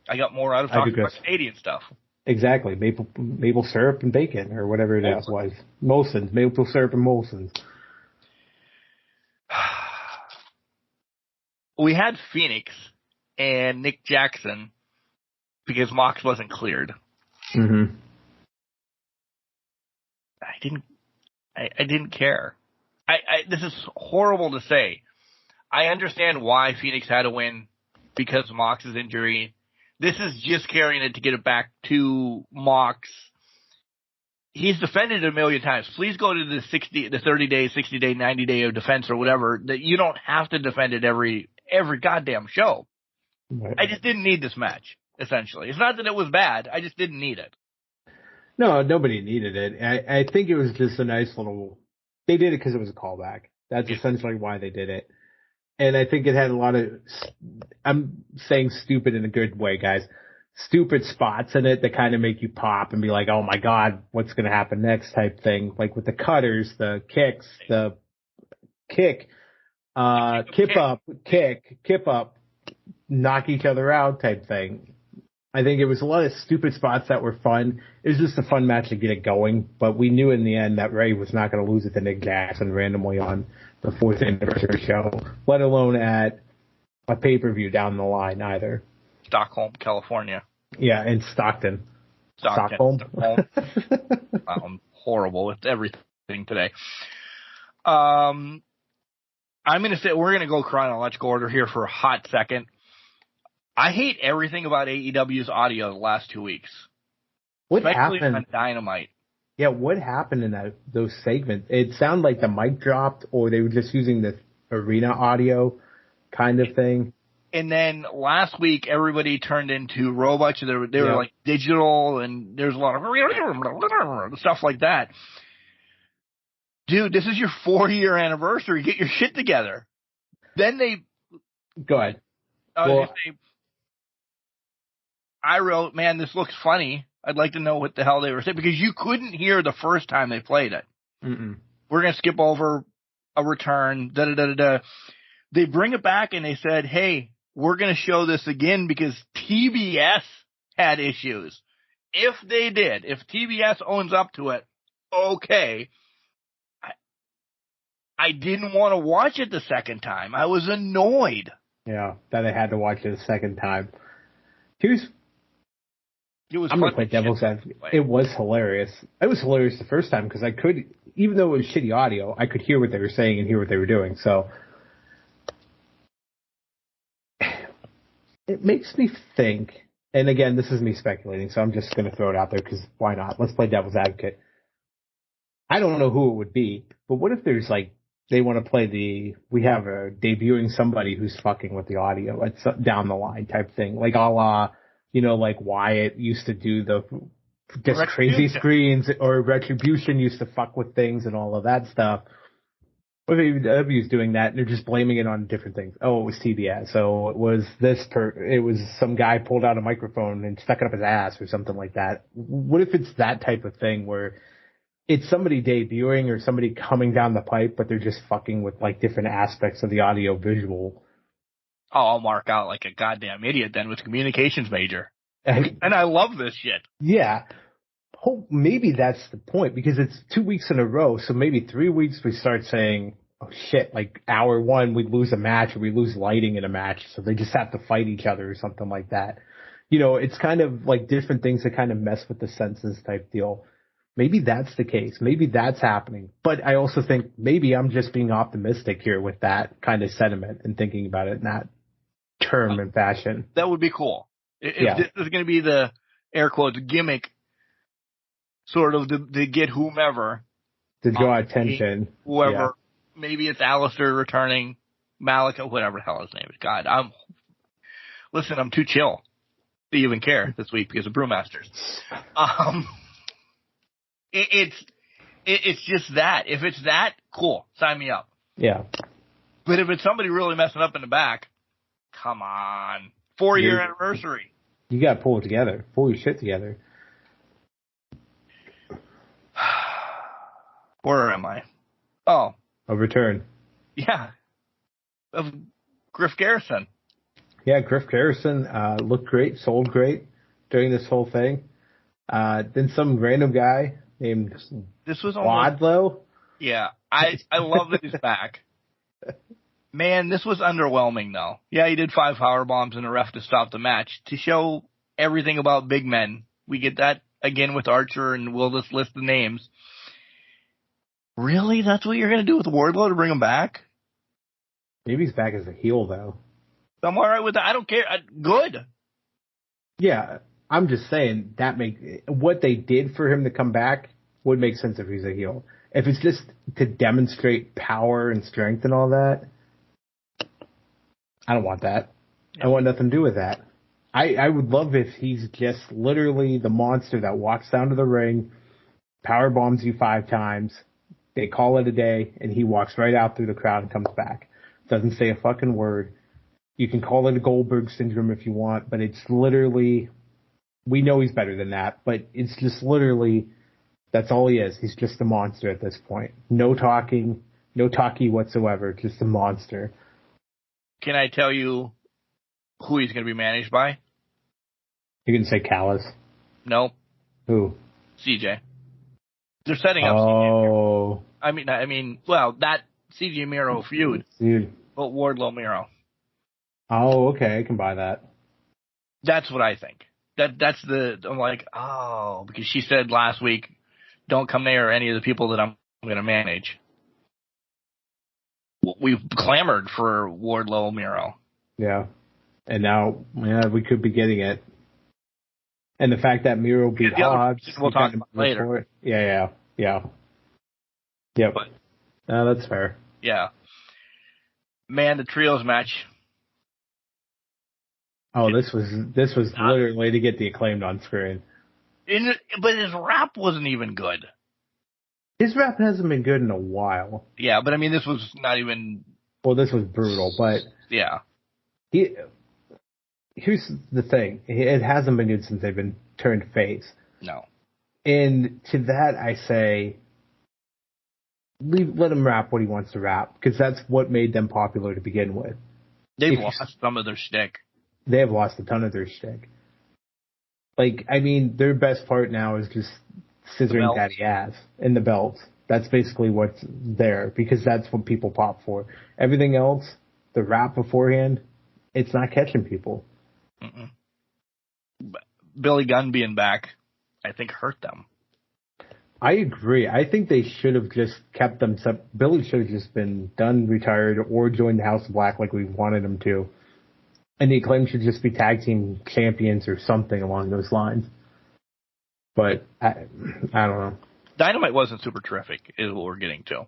I got more out of talking about Canadian stuff. Exactly. Maple syrup and bacon, or whatever it was. Molson's. Maple syrup and Molson's. We had Phoenix and Nick Jackson because Mox wasn't cleared. Mm-hmm. I didn't care. This is horrible to say. I understand why Phoenix had to win because of Mox's injury. This is just carrying it to get it back to Mox. He's defended it a million times. Please go to the 30-day, 60-day, 90-day of defense or whatever. That you don't have to defend it every goddamn show. Right. I just didn't need this match, essentially. It's not that it was bad. I just didn't need it. No, nobody needed it. I think it was just a nice little... They did it because it was a callback. That's essentially why they did it. And I think it had a lot of... I'm saying stupid in a good way, guys. Stupid spots in it that kind of make you pop and be like, oh my God, what's going to happen next type thing. Like with the cutters, the kicks, the kick, kip up, knock each other out type thing. I think it was a lot of stupid spots that were fun. It was just a fun match to get it going, but we knew in the end that Ray was not going to lose it to Nick Jackson randomly on the 4th anniversary show, let alone at a pay-per-view down the line either. Stockholm, California. Yeah, in Stockton. Stockholm. I'm horrible with everything today. I'm going to say we're going to go chronological order here for a hot second. I hate everything about AEW's audio the last 2 weeks. What especially happened? On Dynamite. Yeah, what happened in those segments? It sounded like the mic dropped or they were just using the arena audio kind of thing. And then last week, everybody turned into robots. They were like digital, and there's a lot of stuff like that. Dude, this is your 4-year anniversary. Get your shit together. Then they... Go ahead. I wrote, man, this looks funny. I'd like to know what the hell they were saying, because you couldn't hear the first time they played it. Mm-mm. We're going to skip over a return, da-da-da-da-da. They bring it back, and they said, hey, we're going to show this again because TBS had issues. If they did, if TBS owns up to it, okay. I didn't want to watch it the second time. I was annoyed. Yeah, that I had to watch it a second time. I'm going to play devil's advocate. It was hilarious. It was hilarious the first time because I could, even though it was shitty audio, I could hear what they were saying and hear what they were doing. So it makes me think, and again, this is me speculating, so I'm just going to throw it out there because why not? Let's play devil's advocate. I don't know who it would be, but what if there's like, they want to play we have a debuting somebody who's fucking with the audio. It's down the line type thing. Like a la, like Wyatt used to do just crazy screens, or Retribution used to fuck with things and all of that stuff. What if AEW's doing that and they're just blaming it on different things? Oh, it was TBS. So it was it was some guy pulled out a microphone and stuck it up his ass or something like that. What if it's that type of thing where it's somebody debuting or somebody coming down the pipe, but they're just fucking with like different aspects of the audio visual. Oh, I'll mark out like a goddamn idiot then with communications major. And I love this shit. Yeah. Maybe that's the point, because it's 2 weeks in a row, so maybe 3 weeks we start saying, oh shit, like hour one we lose a match or we lose lighting in a match, so they just have to fight each other or something like that. It's kind of like different things that kind of mess with the senses type deal. Maybe that's the case. Maybe that's happening. But I also think maybe I'm just being optimistic here with that kind of sentiment and thinking about it in that term and fashion. That would be cool. If this is going to be the, air quotes, gimmick, sort of to get whomever. To draw attention. Whoever. Yeah. Maybe it's Alistair returning, Malika, whatever the hell his name is. God, I'm too chill to even care this week because of Brewmasters. It's just that. If it's that, cool. Sign me up. Yeah. But if it's somebody really messing up in the back, come on. 4-year anniversary. You got to pull it together. Pull your shit together. Where am I? Oh. A return. Yeah. Of Griff Garrison. Yeah, Griff Garrison looked great, sold great during this whole thing. Then some random guy named Wadlow. Yeah, I love that he's back. Man, this was underwhelming, though. Yeah, he did 5 power bombs and a ref to stop the match. To show everything about big men, we get that again with Archer, and we'll just list the names. Really? That's what you're going to do with Wardlow to bring him back? Maybe he's back as a heel, though. I'm all right with that. I don't care. Good. Yeah, I'm just saying what they did for him to come back would make sense if he's a heel. If it's just to demonstrate power and strength and all that, I don't want that. I want nothing to do with that. I would love if he's just literally the monster that walks down to the ring, power bombs you 5 times, they call it a day, and he walks right out through the crowd and comes back. Doesn't say a fucking word. You can call it a Goldberg syndrome if you want, but it's literally, we know he's better than that, but it's just literally, that's all he is. He's just a monster at this point. No talking whatsoever, just a monster. Can I tell you who he's going to be managed by? You can say Callis. Nope. Who? CJ. They're setting up CJ. I mean, well, that CJ Miro feud, dude. But Wardlow Miro. Oh, okay, I can buy that. That's what I think. I'm like, because she said last week, don't come near any of the people that I'm going to manage. We've clamored for Wardlow Miro. Yeah. And now, we could be getting it. And the fact that Miro beat Hobbs. We'll talk about later. Yeah. Yep. No, that's fair. Yeah. Man, the trios match. Oh, this was literally to get the Acclaimed on screen. But his rap wasn't even good. His rap hasn't been good in a while. Yeah, but I mean, this was not even... Well, this was brutal, but... Yeah. Here's the thing. It hasn't been good since they've been turned face. No. And to that, I say... let him rap what he wants to rap, because that's what made them popular to begin with. They've lost some of their shtick. They have lost a ton of their shtick. Like, I mean, their best part now is just scissoring daddy ass in the belts. That's basically what's there, because that's what people pop for. Everything else, the rap beforehand, it's not catching people. Mm-mm. Billy Gunn being back, I think, hurt them. I agree. I think they should have just kept them. Billy should have just been done, retired, or joined the House of Black like we wanted him to. And the Acclaim should just be tag team champions or something along those lines. But I don't know. Dynamite wasn't super terrific, is what we're getting to.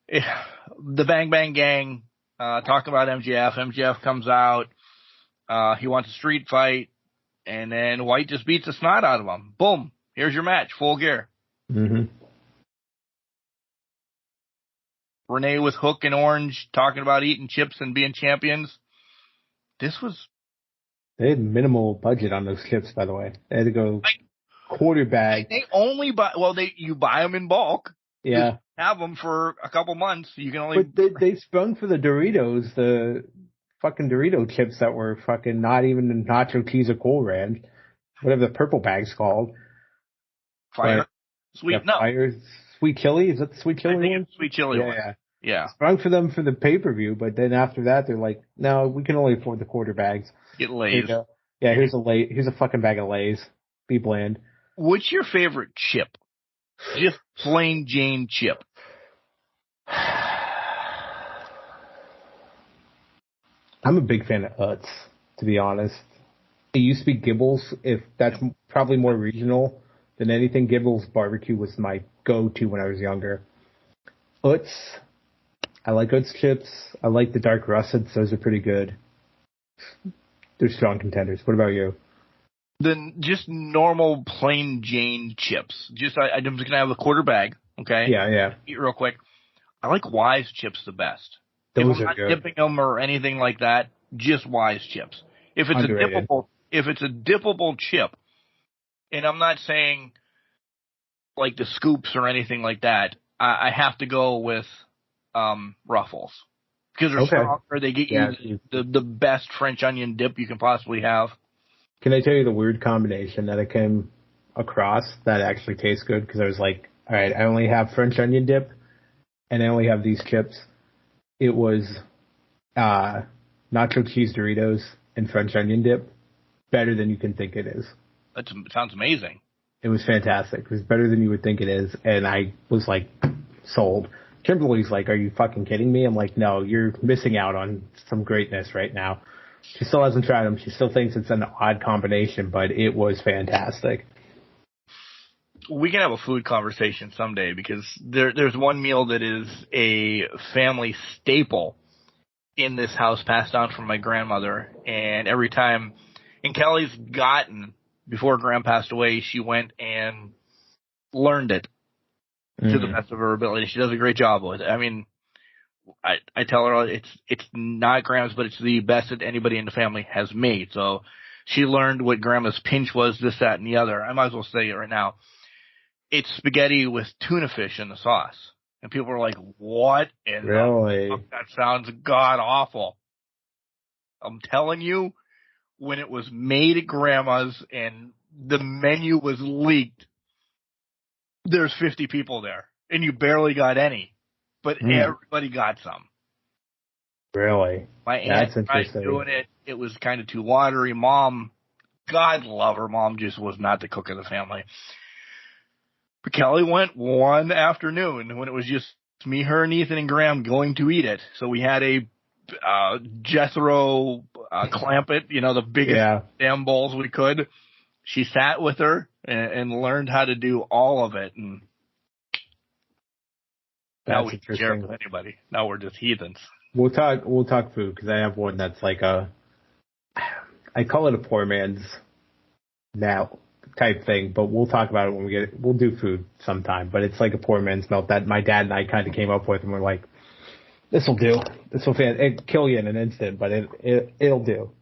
The Bang Bang Gang talking about MJF. MJF comes out. He wants a street fight. And then White just beats the snot out of him. Boom. Here's your match. Full gear. Mm-hmm. Renee with Hook and Orange talking about eating chips and being champions. They had minimal budget on those chips, by the way. They had to go quarter bag. They only buy, you buy them in bulk. Yeah. Just have them for a couple months. You can only. But they sprung for the Doritos, the fucking Dorito chips that were fucking not even the nacho cheese or Cool Ranch, whatever the purple bag's called. Fire. Sweet, no. Fire, sweet chili? Is that the sweet chili one? Sweet chili one. Yeah. Sprung for them for the pay-per-view, but then after that, they're like, no, we can only afford the quarter bags. Get Lay's. Yeah, here's a fucking bag of Lay's. Be bland. What's your favorite chip? Just plain Jane chip. I'm a big fan of Utz, to be honest. It used to be Gibbles, if that's probably more regional than anything. Gibbles barbecue was my go-to when I was younger. Utz, I like Utz chips. I like the dark russets. Those are pretty good. They're strong contenders. What about you? Then just normal plain Jane chips. I'm just gonna have a quarter bag, okay? Yeah. Eat real quick. I like Wise chips the best. Those if I'm are not good. dipping them or anything like that, just Wise chips. If it's Underrated. a dippable chip, and I'm not saying like the scoops or anything like that, I have to go with Ruffles because they're stronger. They get you the best French onion dip you can possibly have. Can I tell you the weird combination that I came across that actually tastes good? Because I was like, all right, I only have French onion dip, and I only have these chips. It was nacho cheese Doritos and French onion dip. Better than you can think it is. That sounds amazing. It was fantastic. It was better than you would think it is, and I was like, sold. Kimberly's like, are you fucking kidding me? I'm like, no, you're missing out on some greatness right now. She still hasn't tried them. She still thinks it's an odd combination, but it was fantastic. We can have a food conversation someday because there's one meal that is a family staple in this house passed down from my grandmother. And every time, and Kelly's gotten, before Gran passed away, she went and learned it to the best of her ability. She does a great job with it. I mean, I tell her it's not Grandma's, but it's the best that anybody in the family has made. So she learned what Grandma's pinch was, this, that, and the other. I might as well say it right now. It's spaghetti with tuna fish in the sauce. And people are like, what in really? the fuck? That sounds god-awful. I'm telling you, when it was made at Grandma's and the menu was leaked, there's 50 people there, and you barely got any. But everybody got some. Really? My aunt tried doing it. It was kind of too watery. Mom, God love her, Mom just was not the cook of the family. But Kelly went one afternoon when it was just me, her, and Ethan and Graham going to eat it. So we had a Jethro clampet, the biggest damn bowls we could. She sat with her and learned how to do all of it. And now we can share it with anybody. Now we're just heathens. We'll talk food because I have one that's like I call it a poor man's now type thing, but we'll talk about it we'll do food sometime. But it's like a poor man's melt that my dad and I kind of came up with, and we're like, this will do. This will it'll kill you in an instant, but it'll do.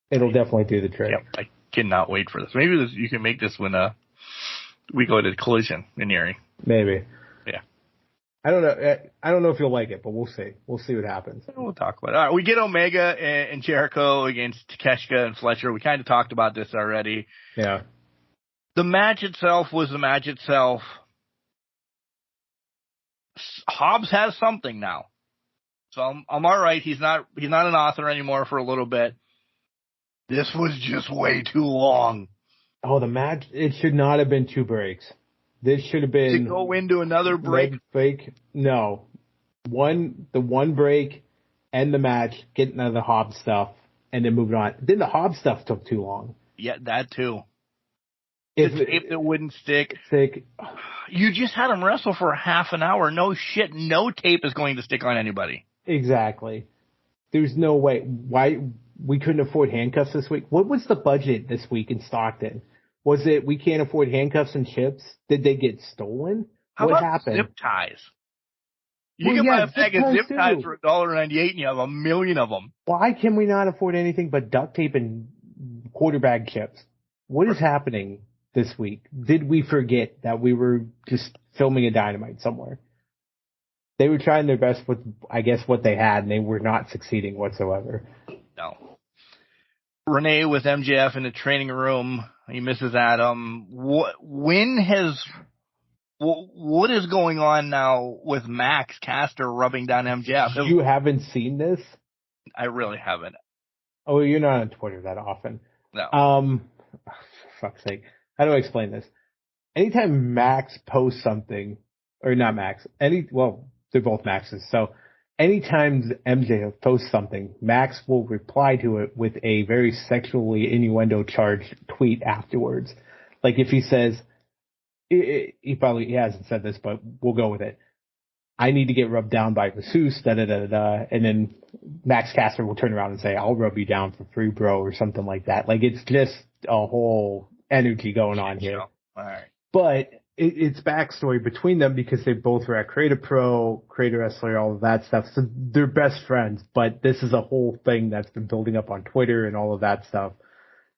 It'll definitely do the trick. Yep, I cannot wait for this. Maybe you can make this when we go to Collision in Erie. Maybe. Yeah. I don't know if you'll like it, but we'll see. We'll see what happens. We'll talk about it. All right, we get Omega and Jericho against Takeshita and Fletcher. We kind of talked about this already. Yeah. The match itself was the match itself. Hobbs has something now. So I'm all right. He's not an author anymore for a little bit. This was just way too long. Oh, the match, it should not have been 2 breaks. This should have been... To go into another break? No. The one break, end the match, get into the Hobbs stuff, and then moving on. Then the Hobbs stuff took too long. Yeah, that too. If it wouldn't stick. You just had him wrestle for half an hour. No shit, no tape is going to stick on anybody. Exactly. There's no way. Why we couldn't afford handcuffs this week? What was the budget this week in Stockton? Was it we can't afford handcuffs and chips? Did they get stolen? What happened? Zip ties? You can buy a bag of zip ties for $1.98 and you have 1 million of them. Why can we not afford anything but duct tape and quarterback chips? What is happening? this week, did we forget that we were just filming a Dynamite somewhere? They were trying their best with, I guess, what they had, and they were not succeeding whatsoever. No. Renee with MJF in the training room. He misses Adam. What is going on now with Max Caster rubbing down MJF? You haven't seen this? I really haven't. Oh, you're not on Twitter that often. No. For fuck's sake. How do I explain this? Anytime Max posts something, or not Max, they're both Maxes. So anytime MJF posts something, Max will reply to it with a very sexually innuendo charged tweet afterwards. Like if he says, he hasn't said this, but we'll go with it. I need to get rubbed down by masseuse, da-da-da-da-da. And then Max Caster will turn around and say, I'll rub you down for free, bro, or something like that. Like, it's just a whole energy going on here. All right. But it's backstory between them because they both were at Creative Pro, Creative Wrestler, all of that stuff. So they're best friends, but this is a whole thing that's been building up on Twitter and all of that stuff.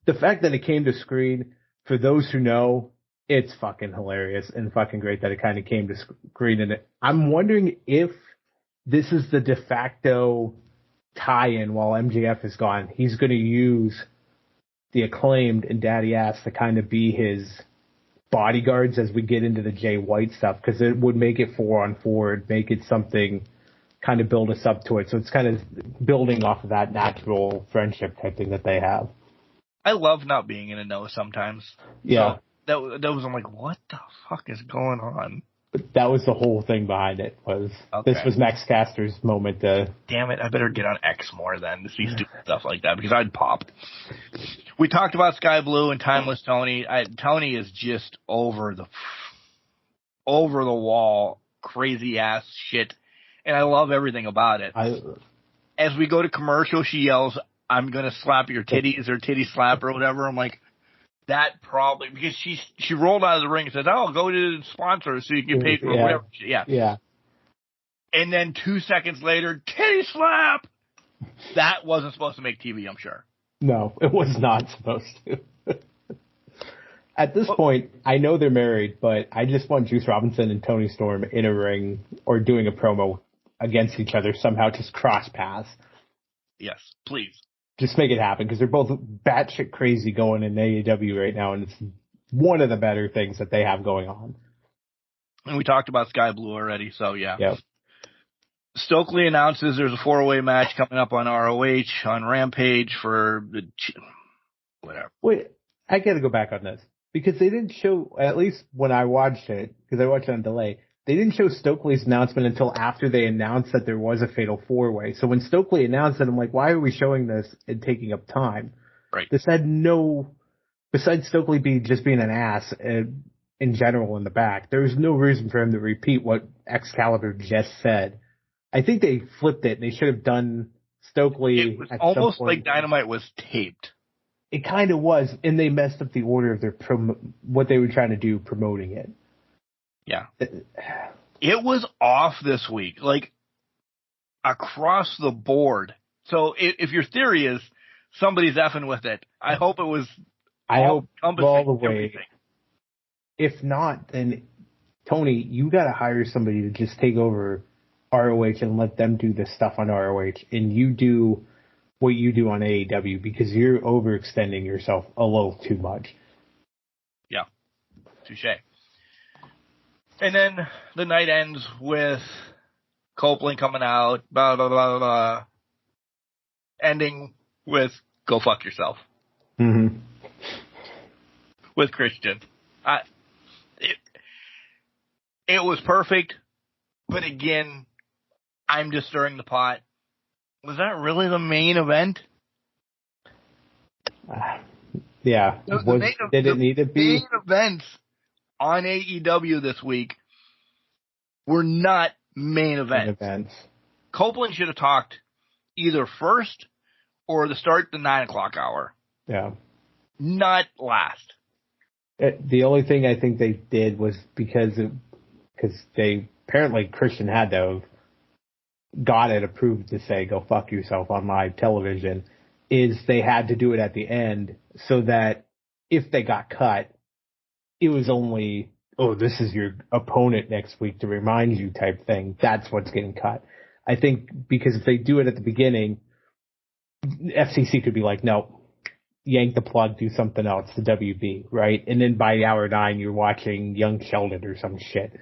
The fact that it came to screen, for those who know, it's fucking hilarious and fucking great that it kind of came to screen in it. I'm wondering if this is the de facto tie-in while MJF is gone. He's going to use the Acclaimed and Daddy Ass to kind of be his bodyguards as we get into the Jay White stuff, because it would make it 4-on-4, make it something, kind of build us up to it. So it's kind of building off of that natural friendship type thing that they have. I love not being in a know sometimes. Yeah. So that was, I'm like, what the fuck is going on? But that was the whole thing behind it. This was Max Caster's moment to... Damn it, I better get on X more then to see stupid stuff like that, because I'd pop. We talked about Sky Blue and Timeless Tony. Tony is just over the wall, crazy ass shit, and I love everything about it. As we go to commercial, she yells, I'm going to slap your titties, or titty slap, or whatever. I'm like, that probably, because she rolled out of the ring and said, oh, go to the sponsor so you can get paid for whatever. Yeah. And then 2 seconds later, titty slap! That wasn't supposed to make TV, I'm sure. No, it was not supposed to. At this point, I know they're married, but I just want Juice Robinson and Tony Storm in a ring or doing a promo against each other somehow, just cross paths. Yes, please. Just make it happen, because they're both batshit crazy going in AEW right now, and it's one of the better things that they have going on. And we talked about Sky Blue already, so yeah. Yep. Stokely announces there's a 4-way match coming up on ROH on Rampage for the whatever. Wait, I got to go back on this, because they didn't show, at least when I watched it, because I watched it on delay, they didn't show Stokely's announcement until after they announced that there was a fatal 4-way. So when Stokely announced it, I'm like, why are we showing this and taking up time? Right. This had no, besides Stokely just being an ass in general in the back, there was no reason for him to repeat what Excalibur just said. I think they flipped it. They should have done Stokely. It was almost like Dynamite was taped. It kind of was, and they messed up the order of their what they were trying to do promoting it. Yeah. It was off this week, like across the board. So if your theory is somebody's effing with it, I hope it was all the way. Everything. If not, then Tony, you got to hire somebody to just take over ROH and let them do this stuff on ROH, and you do what you do on AEW, because you're overextending yourself a little too much. Yeah. Touche. And then the night ends with Copeland coming out, blah, blah, blah, blah, ending with go fuck yourself. Mm-hmm. With Christian. It was perfect, but again, I'm just stirring the pot. Was that really the main event? Yeah. Did it need to be? Main events on AEW this week were not main events. Copeland should have talked either first or the start the 9 o'clock hour. Yeah. Not last. The only thing I think they did was because they apparently Christian had to have got it approved to say go fuck yourself on live television, is they had to do it at the end so that if they got cut, it was only, oh, this is your opponent next week to remind you type thing. That's what's getting cut. I think because if they do it at the beginning, FCC could be like, no, yank the plug, do something else, the WB, right? And then by hour 9, you're watching Young Sheldon or some shit,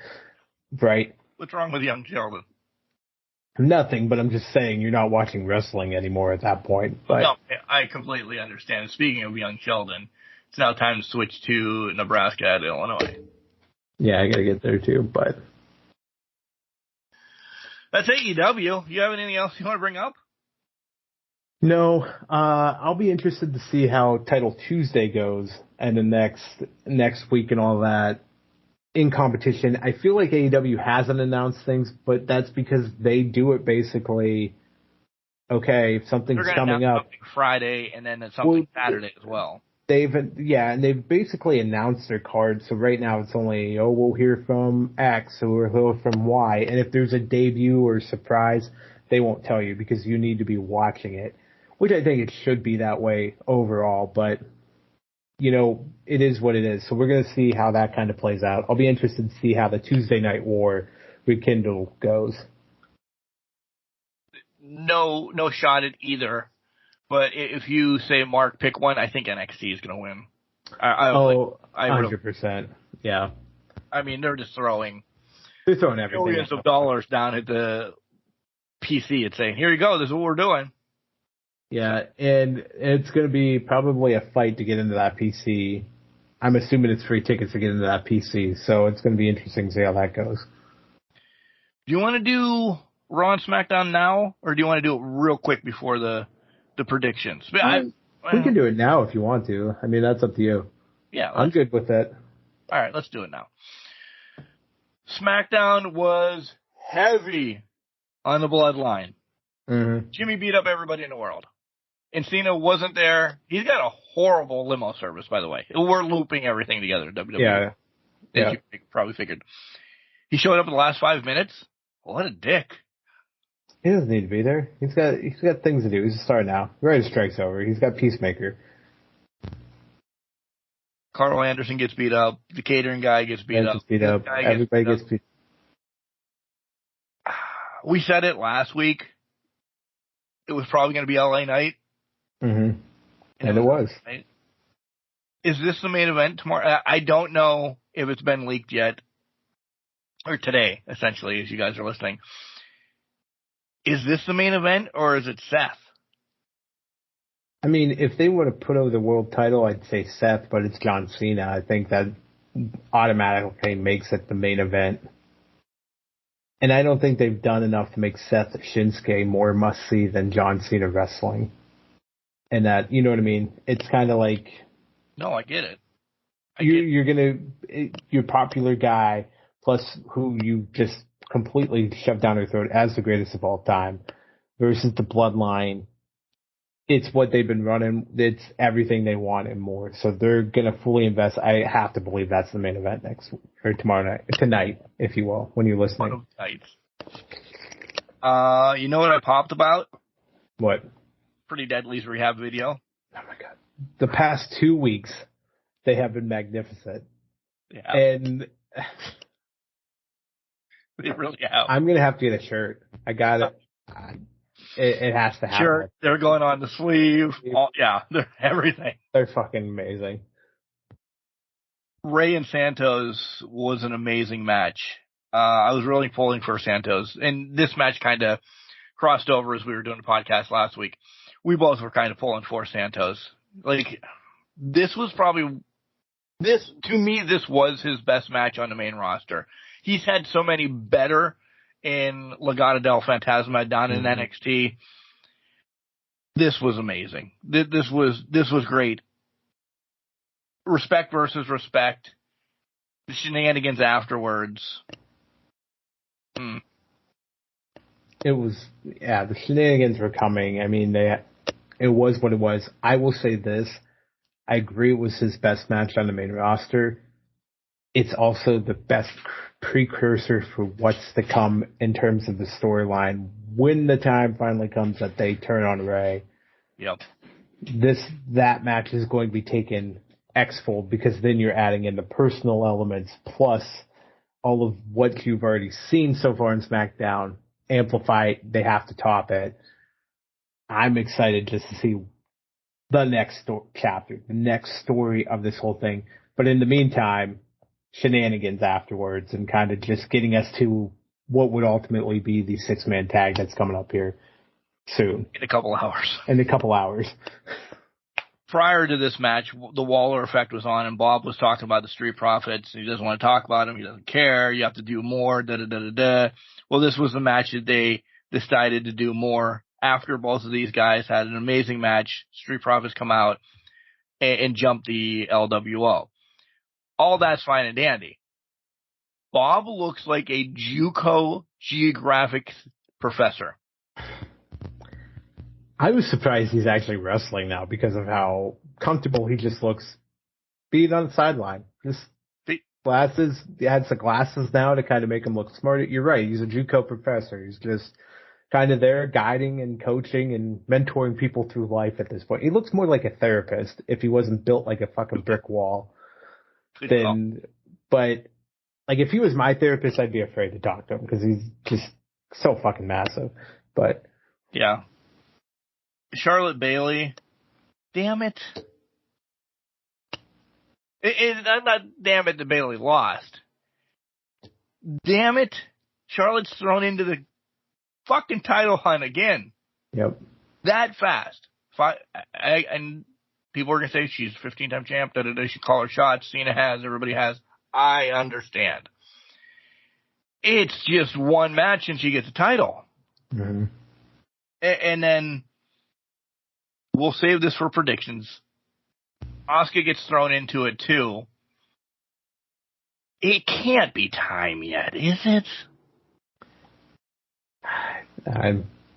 right? What's wrong with Young Sheldon? Nothing, but I'm just saying you're not watching wrestling anymore at that point. But no, I completely understand. Speaking of Young Sheldon, it's now time to switch to Nebraska at Illinois. Yeah, I gotta get there too, but that's AEW. You have anything else you want to bring up? No, I'll be interested to see how Title Tuesday goes and the next week and all that in competition. I feel like AEW hasn't announced things, but that's because they do it basically. Okay, if something's coming up something Friday, and then something Saturday as well. And they've basically announced their card. So right now it's only, we'll hear from X or we'll hear from Y, and if there's a debut or surprise, they won't tell you because you need to be watching it. Which I think it should be that way overall, but, it is what it is. So we're going to see how that kind of plays out. I'll be interested to see how the Tuesday Night War rekindle goes. No shot at either. But if you say, Mark, pick one, I think NXT is going to win. 100%. Yeah. I mean, they're throwing everything. Millions of dollars down at the PC and saying, here you go, this is what we're doing. Yeah, and it's going to be probably a fight to get into that PC. I'm assuming it's free tickets to get into that PC, so it's going to be interesting to see how that goes. Do you want to do Raw and SmackDown now, or do you want to do it real quick before the predictions? We can do it now if you want to. I mean, that's up to you. Yeah. I'm good with it. All right, let's do it now. SmackDown was heavy on the bloodline. Mm-hmm. Jimmy beat up everybody in the world. And Cena wasn't there. He's got a horrible limo service, by the way. We're looping everything together, WWE. Yeah. As you probably figured. He showed up in the last 5 minutes. What a dick. He doesn't need to be there. He's got things to do. He's a star now. Right, strike's over. He's got Peacemaker. Carl Anderson gets beat up. The catering guy gets beat up. Everybody gets beat up. We said it last week. It was probably going to be LA Knight. Mm-hmm. And it was. Is this the main event tomorrow? I don't know if it's been leaked yet. Or today, essentially, as you guys are listening. Is this the main event, or is it Seth? I mean, if they would have put over the world title, I'd say Seth, but it's John Cena. I think that automatically makes it the main event. And I don't think they've done enough to make Seth Shinsuke more must-see than John Cena wrestling. And that, you know what I mean? It's kind of like... No, I get it. Your popular guy, plus who you just completely shoved down their throat as the greatest of all time, versus the bloodline. It's what they've been running. It's everything they want and more. So they're going to fully invest. I have to believe that's the main event tonight, if you will, when you're listening. You know what I popped about? What? Pretty Deadly's rehab video. Oh my God. The past 2 weeks, they have been magnificent. Yeah. And they really have. I'm going to have to get a shirt. I got it. It has to happen. Sure, they're going on the sleeve. They're everything. They're fucking amazing. Rey and Santos was an amazing match. I was really pulling for Santos, and this match kind of crossed over as we were doing the podcast last week. We both were kind of pulling for Santos. Like, this was to me, this was his best match on the main roster. He's had so many better in Legado del Fantasma down in NXT. This was amazing. This was great. Respect versus respect. The shenanigans afterwards. It was, the shenanigans were coming. I mean, it was what it was. I will say this. I agree it was his best match on the main roster. It's also the best precursor for what's to come in terms of the storyline when the time finally comes that they turn on Rey. Yep. That match is going to be taken X-fold, because then you're adding in the personal elements plus all of what you've already seen so far in SmackDown. Amplify it, they have to top it. I'm excited just to see the next chapter, the next story of this whole thing. But in the meantime, shenanigans afterwards and kind of just getting us to what would ultimately be the 6-man tag that's coming up here soon. In a couple hours. In a couple hours. Prior to this match, the Waller effect was on, and Bob was talking about the Street Profits. He doesn't want to talk about them. He doesn't care. You have to do more. Da-da-da-da-da. Well, this was the match that they decided to do more after both of these guys had an amazing match. Street Profits come out and jump the LWO. All that's fine and dandy. Bob looks like a JUCO geographic professor. I was surprised he's actually wrestling now because of how comfortable he just looks being on the sideline. Just glasses. He adds the glasses now to kind of make him look smarter. You're right. He's a JUCO professor. He's just kind of there guiding and coaching and mentoring people through life at this point. He looks more like a therapist if he wasn't built like a fucking brick wall. But like if he was my therapist, I'd be afraid to talk to him because he's just so fucking massive. But yeah. Charlotte Bayley, damn it. I'm not damn it that Bayley lost. Damn it. Charlotte's thrown into the fucking title hunt again. Yep. That fast. And people are going to say she's a 15-time champ. She call her shots. Cena has. Everybody has. I understand. It's just one match and she gets a title. Mm-hmm. And then we'll save this for predictions. Asuka gets thrown into it too. It can't be time yet, is it?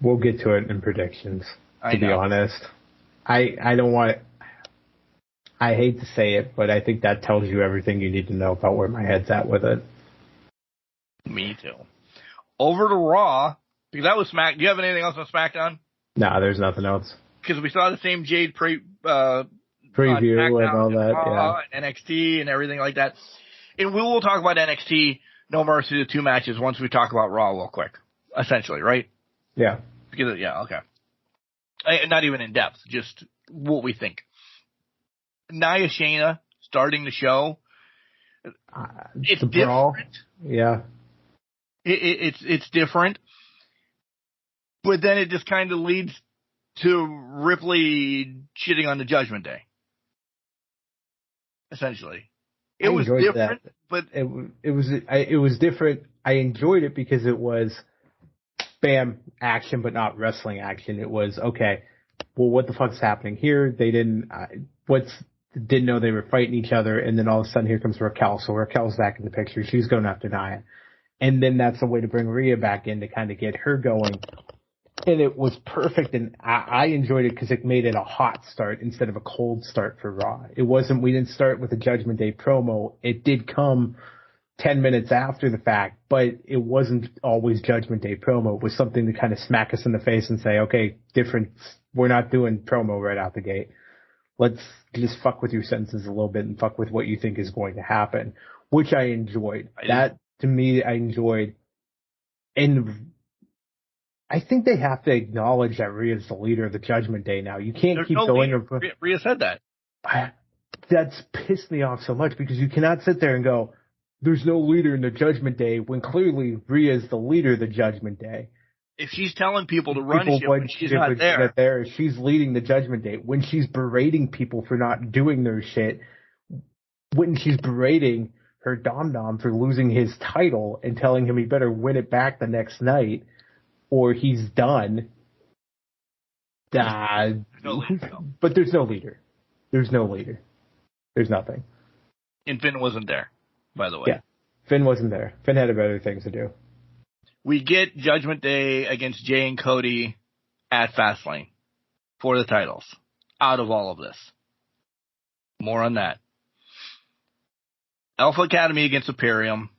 We'll get to it in predictions, to be honest. I don't want... I hate to say it, but I think that tells you everything you need to know about where my head's at with it. Me too. Over to Raw, because that was Smack. Do you have anything else on SmackDown? No, there's nothing else. Because we saw the same Jade preview and all that, Raw, and NXT and everything like that. And we will talk about NXT No Mercy, the 2 matches, once we talk about Raw real quick. Essentially, right? Yeah. Because, yeah, okay. Not even in depth, just what we think. Nia Shayna starting the show. It's different. Brawl. Yeah. It's different. But then it just kind of leads to Ripley shitting on the Judgment Day. Essentially. It was different, but it was different. I enjoyed it because it was bam action, but not wrestling action. It was okay. Well, what the fuck's happening here? They didn't know they were fighting each other, and then all of a sudden here comes Raquel. So Raquel's back in the picture. She's going after Nia, and then that's a way to bring Rhea back in to kind of get her going. And it was perfect, and I enjoyed it because it made it a hot start instead of a cold start for Raw. We didn't start with a Judgment Day promo. It did come 10 minutes after the fact, but it wasn't always Judgment Day promo. It was something to kind of smack us in the face and say, okay, we're not doing promo right out the gate. Let's just fuck with your senses a little bit and fuck with what you think is going to happen, which I enjoyed. That, to me, I enjoyed. And I think they have to acknowledge that Rhea's the leader of the Judgment Day now. You can't keep going. Rhea said that. That's pissed me off so much because you cannot sit there and go, there's no leader in the Judgment Day when clearly Rhea is the leader of the Judgment Day. If she's telling people to run shit when she's not there. She's leading the Judgment Day. When she's berating people for not doing their shit, when she's berating her dom-dom for losing his title and telling him he better win it back the next night, or he's done. But there's no leader. There's no leader. There's nothing. And Finn wasn't there, by the way. Yeah, Finn wasn't there. Finn had better things to do. We get Judgment Day against Jay and Cody at Fastlane for the titles out of all of this. More on that. Alpha Academy against Imperium.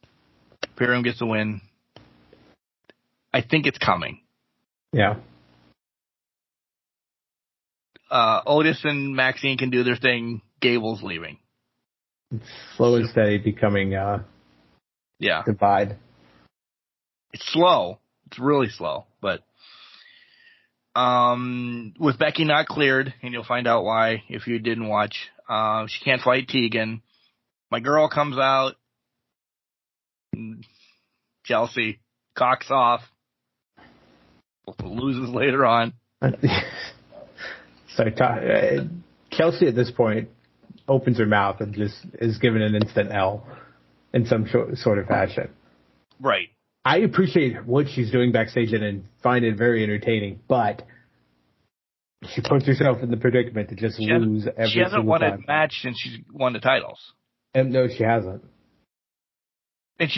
Imperium gets the win. I think it's coming. Yeah. Otis and Maxine can do their thing. Gable's leaving. It's slow and steady becoming divide. It's slow. It's really slow. But with Becky not cleared, and you'll find out why if you didn't watch, she can't fight Tegan. My girl comes out. Chelsea cocks off. Loses later on. So Chelsea at this point opens her mouth and just is given an instant L in some sort of fashion. Right. I appreciate what she's doing backstage and find it very entertaining, but she puts herself in the predicament to just lose every single time. She hasn't won a match since she's won the titles. And no, she hasn't. And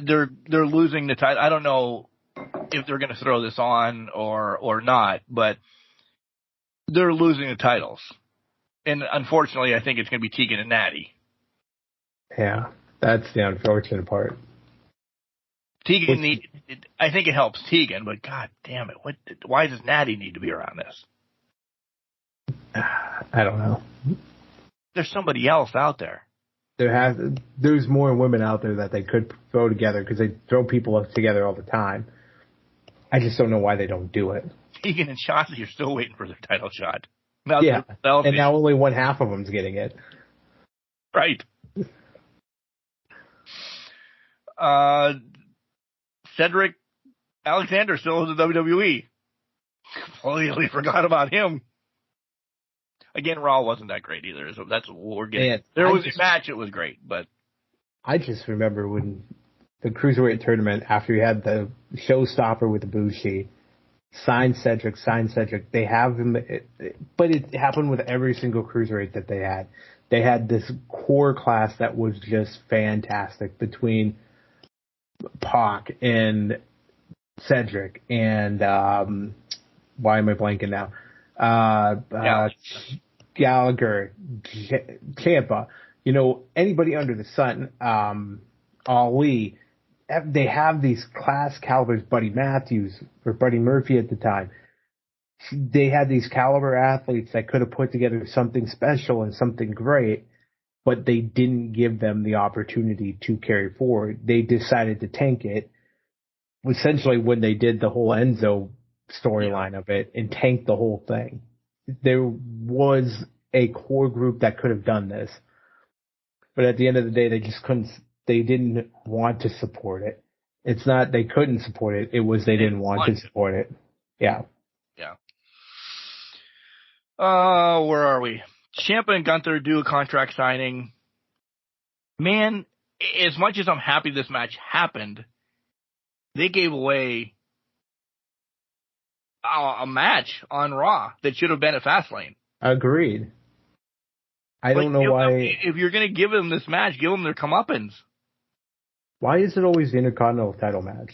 they're losing the title. I don't know if they're going to throw this on or not, but they're losing the titles. And unfortunately, I think it's going to be Tegan and Natty. Yeah, that's the unfortunate part. Tegan, I think it helps Tegan, but god damn it, why does Natty need to be around this? I don't know. There's somebody else out there. There's more women out there that they could throw together because they throw people together all the time. I just don't know why they don't do it. Tegan and Shotzi are still waiting for their title shot. Yeah, and now only one half of them's getting it. Right. Cedric Alexander still in the WWE. Completely forgot about him. Again, Raw wasn't that great either, so that's what we're getting. Man, there was a match, it was great, but I just remember when the Cruiserweight tournament, after you had the showstopper with the Bushi, sign Cedric, they have him, but it happened with every single Cruiserweight that they had. They had this core class that was just fantastic between Pac and Cedric and, why am I blanking now? Gallagher, Ciampa, anybody under the sun, Ali, they have these class calibers, Buddy Matthews or Buddy Murphy at the time. They had these caliber athletes that could have put together something special and something great, but they didn't give them the opportunity to carry forward. They decided to tank it, essentially when they did the whole Enzo storyline of it and tanked the whole thing. There was a core group that could have done this, but at the end of the day, they just couldn't. They didn't want to support it. It's not they couldn't support it. It was they didn't want to support it. Yeah. Yeah. Where are we? Ciampa and Gunther do a contract signing. Man, as much as I'm happy this match happened, they gave away a match on Raw that should have been at Fastlane. Agreed. I don't know why. If you're going to give them this match, give them their comeuppance. Why is it always the Intercontinental title match?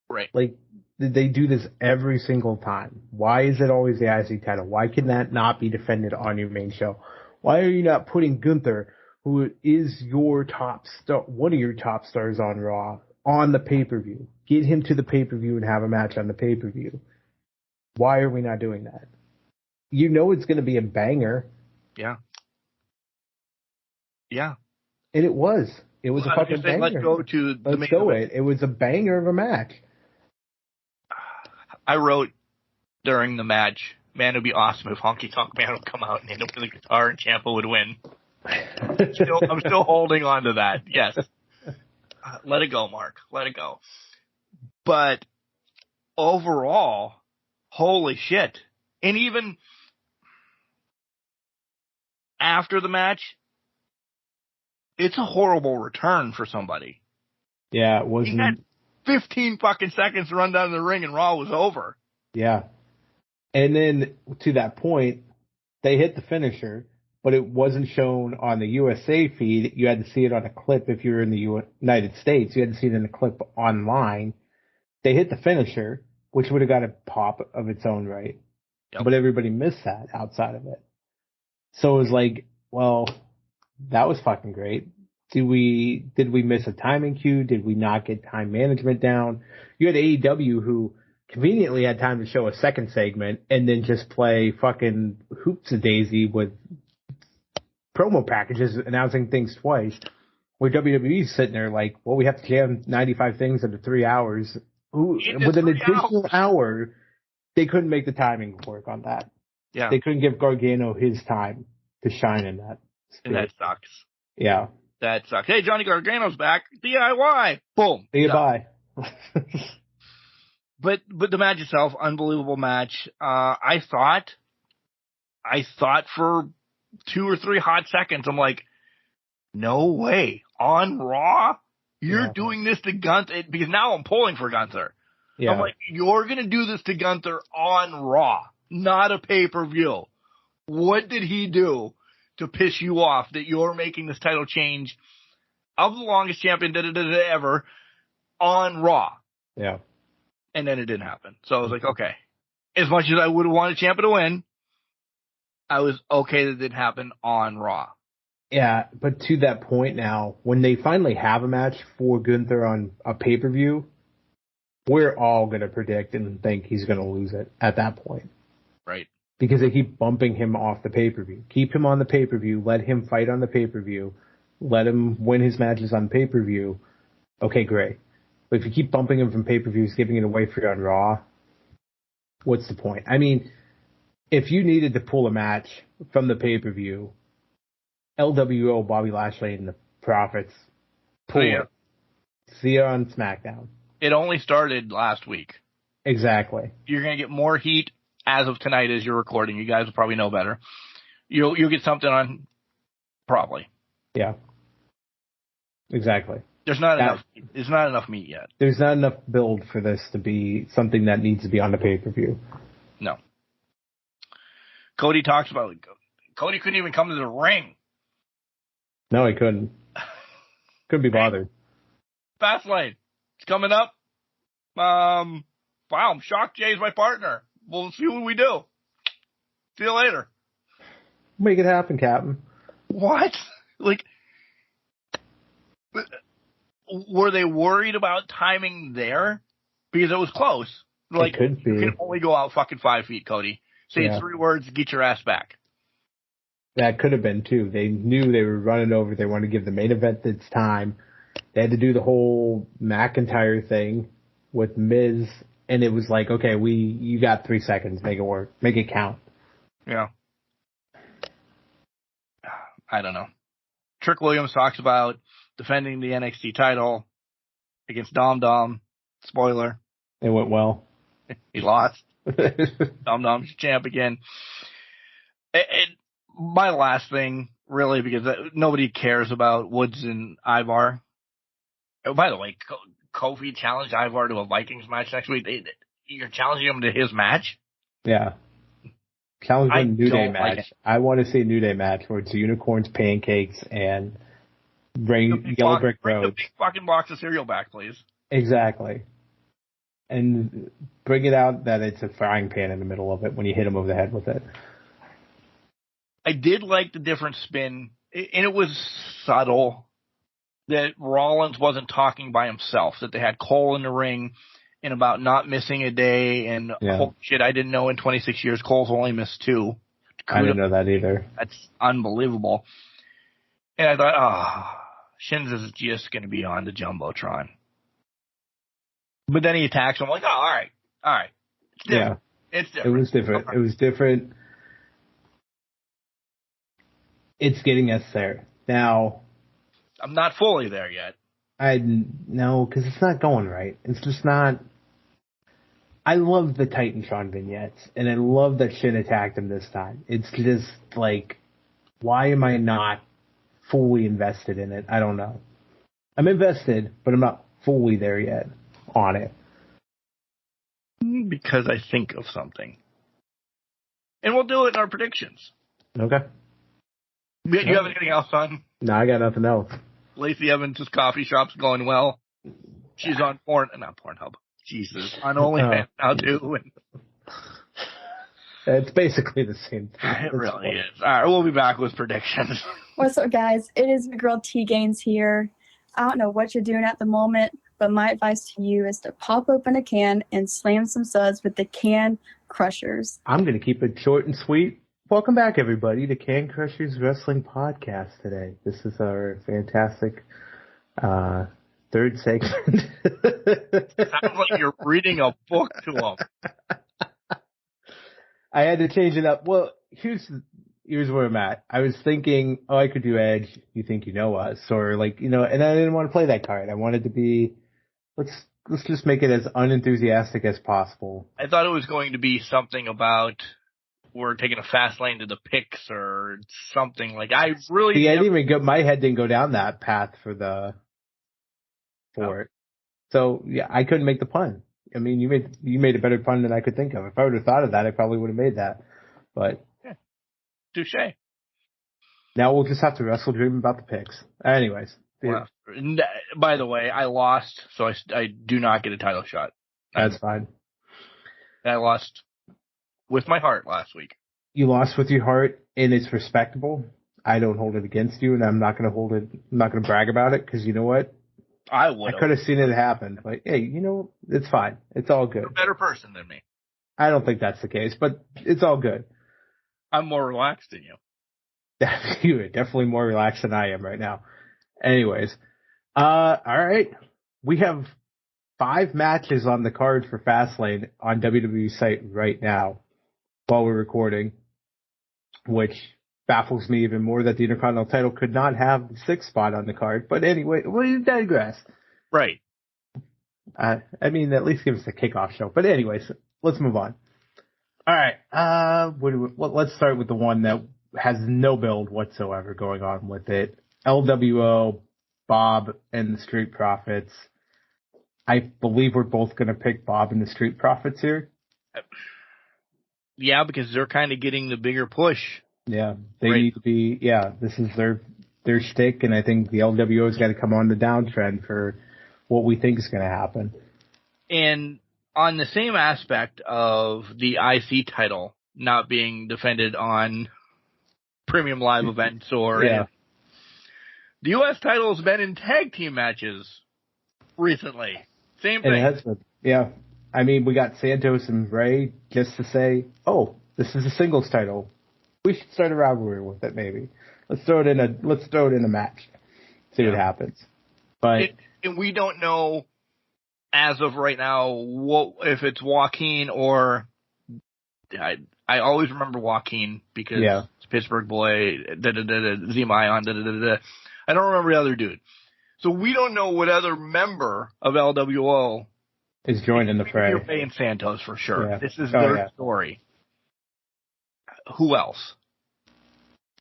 Right. Like, they do this every single time. Why is it always the IC title? Why can that not be defended on your main show? Why are you not putting Gunther, who is your top star, one of your top stars on Raw, on the pay-per-view? Get him to the pay-per-view and have a match on the pay-per-view. Why are we not doing that? It's going to be a banger. Yeah. Yeah. And it was. It was a fucking banger. Let's go to the main event. It was a banger of a match. I wrote during the match, man, it would be awesome if Honky Tonk Man would come out and hit him with a guitar and Ciampa would win. I'm still holding on to that. Yes. Let it go, Mark. Let it go. But overall, holy shit. And even after the match, it's a horrible return for somebody. Yeah, it wasn't. He had 15 fucking seconds to run down the ring and Raw was over. Yeah. And then to that point, they hit the finisher, but it wasn't shown on the USA feed. You had to see it on a clip if you were in the United States. You had to see it in a clip online. They hit the finisher, which would have got a pop of its own right. Yep. But everybody missed that outside of it. So it was like, well, that was fucking great. Did we miss a timing cue? Did we not get time management down? You had AEW who conveniently had time to show a second segment and then just play fucking hoops a daisy with promo packages announcing things twice. Where WWE's sitting there like, well, we have to jam 95 things into 3 hours. With an additional hour, they couldn't make the timing work on that. Yeah. They couldn't give Gargano his time to shine in that. And that sucks. Yeah. That sucks. Hey, Johnny Gargano's back. DIY. Boom. See you bye. But the match itself, unbelievable match. I thought for 2 or 3 hot seconds, I'm like, no way. On Raw? You're doing this to Gunther? Because now I'm pulling for Gunther. Yeah. I'm like, you're going to do this to Gunther on Raw, not a pay-per-view. What did he do to piss you off that you're making this title change of the longest champion ever on Raw? Yeah. And then it didn't happen. So I was like, okay. As much as I would have wanted Ciampa to win, I was okay that it didn't happen on Raw. Yeah, but to that point now, when they finally have a match for Gunther on a pay-per-view, we're all going to predict and think he's going to lose it at that point. Right. Because they keep bumping him off the pay-per-view. Keep him on the pay-per-view. Let him fight on the pay-per-view. Let him win his matches on pay-per-view. Okay, great. But if you keep bumping him from pay-per-views, giving it away for you on Raw, what's the point? I mean, if you needed to pull a match from the pay-per-view, LWO, Bobby Lashley, and the Profits, pull it. See you on SmackDown. It only started last week. Exactly. You're going to get more heat as of tonight as you're recording. You guys will probably know better. You'll get something on, probably. Yeah. Exactly. There's not enough meat yet. There's not enough build for this to be something that needs to be on the pay-per-view. No. Cody talks about it. Cody couldn't even come to the ring. No, he couldn't. Couldn't be bothered. Fastlane. It's coming up. Wow, I'm shocked Jay's my partner. We'll see what we do. See you later. Make it happen, Captain. What? Like, were they worried about timing there? Because it was close. Like, it could be. You can only go out fucking 5 feet, Cody. Say 3 words, get your ass back. That could have been, too. They knew they were running over. They wanted to give the main event its time. They had to do the whole McIntyre thing with Miz, and it was like, okay, you got 3 seconds. Make it work. Make it count. Yeah. I don't know. Trick Williams talks about defending the NXT title against Dom Dom. Spoiler. It went well. He lost. Dom Dom's champ again. And my last thing, really, because nobody cares about Woods and Ivar. Oh, by the way, Kofi challenged Ivar to a Vikings match next week. You're challenging him to his match? Yeah. Challenge a New Day match. Like I want to see a New Day match where it's unicorns, pancakes, and Yellow Brick Road. Bring the big fucking box of cereal back, please. Exactly. And bring it out that it's a frying pan in the middle of it when you hit him over the head with it. I did like the different spin, and it was subtle, that Rollins wasn't talking by himself, that they had Cole in the ring and about not missing a day, and holy shit, I didn't know in 26 years Cole's only missed 2. I didn't know that either. That's unbelievable. And I thought, Shins is just going to be on the Jumbotron. But then he attacks him. I'm like, all right. It's different. Yeah. It's different. It was different. Okay. It was different. It's getting us there. Now, I'm not fully there yet. No, because it's not going right. It's just not. I love the Titantron vignettes, and I love that Shin attacked him this time. It's just like, why am I not fully invested in it? I don't know. I'm invested, but I'm not fully there yet on it. Because I think of something. And we'll do it in our predictions. Okay. You have anything else on? No, I got nothing else. Lacey Evans' coffee shop's going well. She's on not Pornhub. Jesus. On OnlyFans now, too. It's basically the same thing. It really is. All right, we'll be back with predictions. What's up, guys? It is your girl T-Gains here. I don't know what you're doing at the moment, but my advice to you is to pop open a can and slam some suds with the can crushers. I'm going to keep it short and sweet. Welcome back, everybody, to Can Crushers Wrestling Podcast today. This is our fantastic third segment. Sounds like you're reading a book to them. I had to change it up. Well, here's where I'm at. I was thinking, I could do Edge, You Think You Know Us, or and I didn't want to play that card. I wanted to be, let's just make it as unenthusiastic as possible. I thought it was going to be something about we're taking a fast lane to the picks or something like. I didn't even go. My head didn't go down that path for it. So yeah, I couldn't make the pun. I mean, you made a better pun than I could think of. If I would have thought of that, I probably would have made that. But yeah. Touché. Now we'll just have to WrestleDream about the picks. Anyways. Well, by the way, I lost, so I do not get a title shot. That's fine. I lost with my heart last week. You lost with your heart, and it's respectable. I don't hold it against you, and I'm not going to brag about it, because you know what? I would. I could have seen it happen. But hey, it's fine. It's all good. You're a better person than me. I don't think that's the case, but it's all good. I'm more relaxed than you. You're definitely more relaxed than I am right now. Anyways, all right. We have 5 matches on the card for Fastlane on WWE site right now while we're recording, which baffles me even more that the Intercontinental title could not have the 6th spot on the card. But anyway, we digress. Right. I mean, at least give us a kickoff show. But anyways, let's move on. All right. Let's start with the one that has no build whatsoever going on with it. LWO, Bob, and the Street Profits. I believe we're both going to pick Bob and the Street Profits here. Yeah, because they're kind of getting the bigger push. Yeah, they need to be. Yeah, this is their shtick, and I think the LWO's got to come on the downtrend for what we think is going to happen. And on the same aspect of the IC title not being defended on premium live events or the U.S. title has been in tag team matches recently. Same thing. And it has been. Yeah. I mean, we got Santos and Ray just to say, this is a singles title. We should start a rivalry with it, maybe. Let's throw it in a match. See what happens. But and we don't know as of right now if it's Joaquin or I always remember Joaquin because it's Pittsburgh boy, Z-Ion, I don't remember the other dude. So we don't know what other member of LWO is joining the fray. Ray and Santos for sure. Yeah. This is their story. Who else?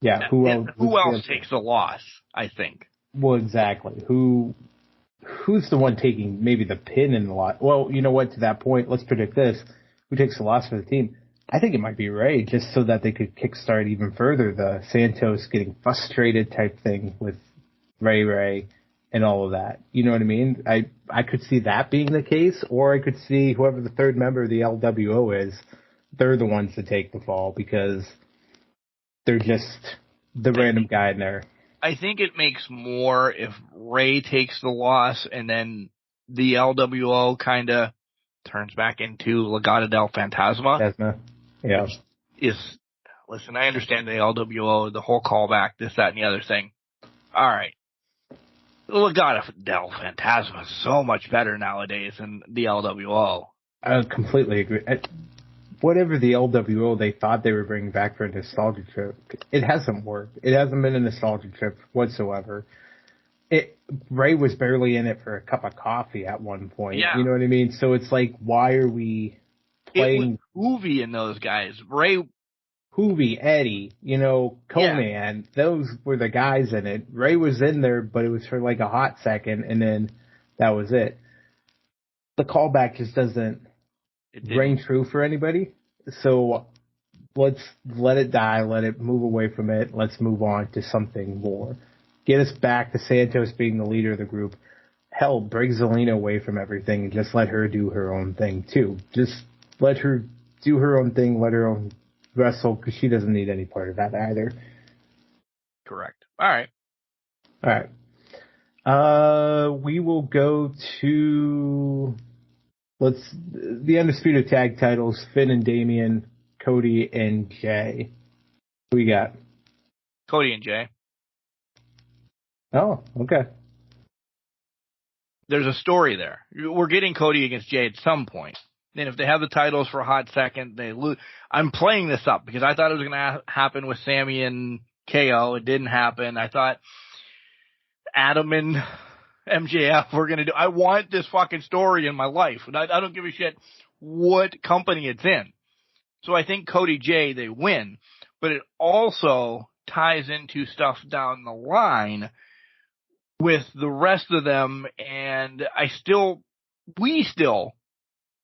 Yeah, who else takes a loss, I think. Well, exactly. Who's the one taking maybe the pin in the loss? Well, you know what, to that point, let's predict this. Who takes the loss for the team? I think it might be Ray, just so that they could kickstart even further the Santos getting frustrated type thing with Ray and all of that. You know what I mean? I could see that being the case, or I could see whoever the third member of the LWO is, they're the ones to take the fall because they're just the random guy in there. I think it makes more if Ray takes the loss and then the LWO kind of turns back into Legado del Fantasma. Yeah. Listen, I understand the LWO, the whole callback, this, that, and the other thing. All right. Legado del Fantasma is so much better nowadays than the LWO. I completely agree. Whatever the LWO they thought they were bringing back for a nostalgia trip, it hasn't worked. It hasn't been a nostalgia trip whatsoever. Ray was barely in it for a cup of coffee at one point. Yeah. You know what I mean? So it's like, why are we playing? It was Hoovy and those guys. Hoovy, Eddie, Conan, those were the guys in it. Ray was in there, but it was for like a hot second, and then that was it. The callback just doesn't ring true for anybody. So let's let it die. Let it move away from it. Let's move on to something more. Get us back to Santos being the leader of the group. Hell, break Zelina away from everything and just let her do her own thing too. Just let her do her own thing. Let her own wrestle because she doesn't need any part of that either. Correct. All right. We will go to the Undisputed Tag Titles, Finn and Damian, Cody and Jay. Who you got? Cody and Jay. Oh, okay. There's a story there. We're getting Cody against Jay at some point. And if they have the titles for a hot second, they lose. I'm playing this up because I thought it was going to happen with Sammy and KO. It didn't happen. I thought Adam and MJF were going to do. I want this fucking story in my life. And I don't give a shit what company it's in. So I think Cody Jay, they win. But it also ties into stuff down the line with the rest of them, and we still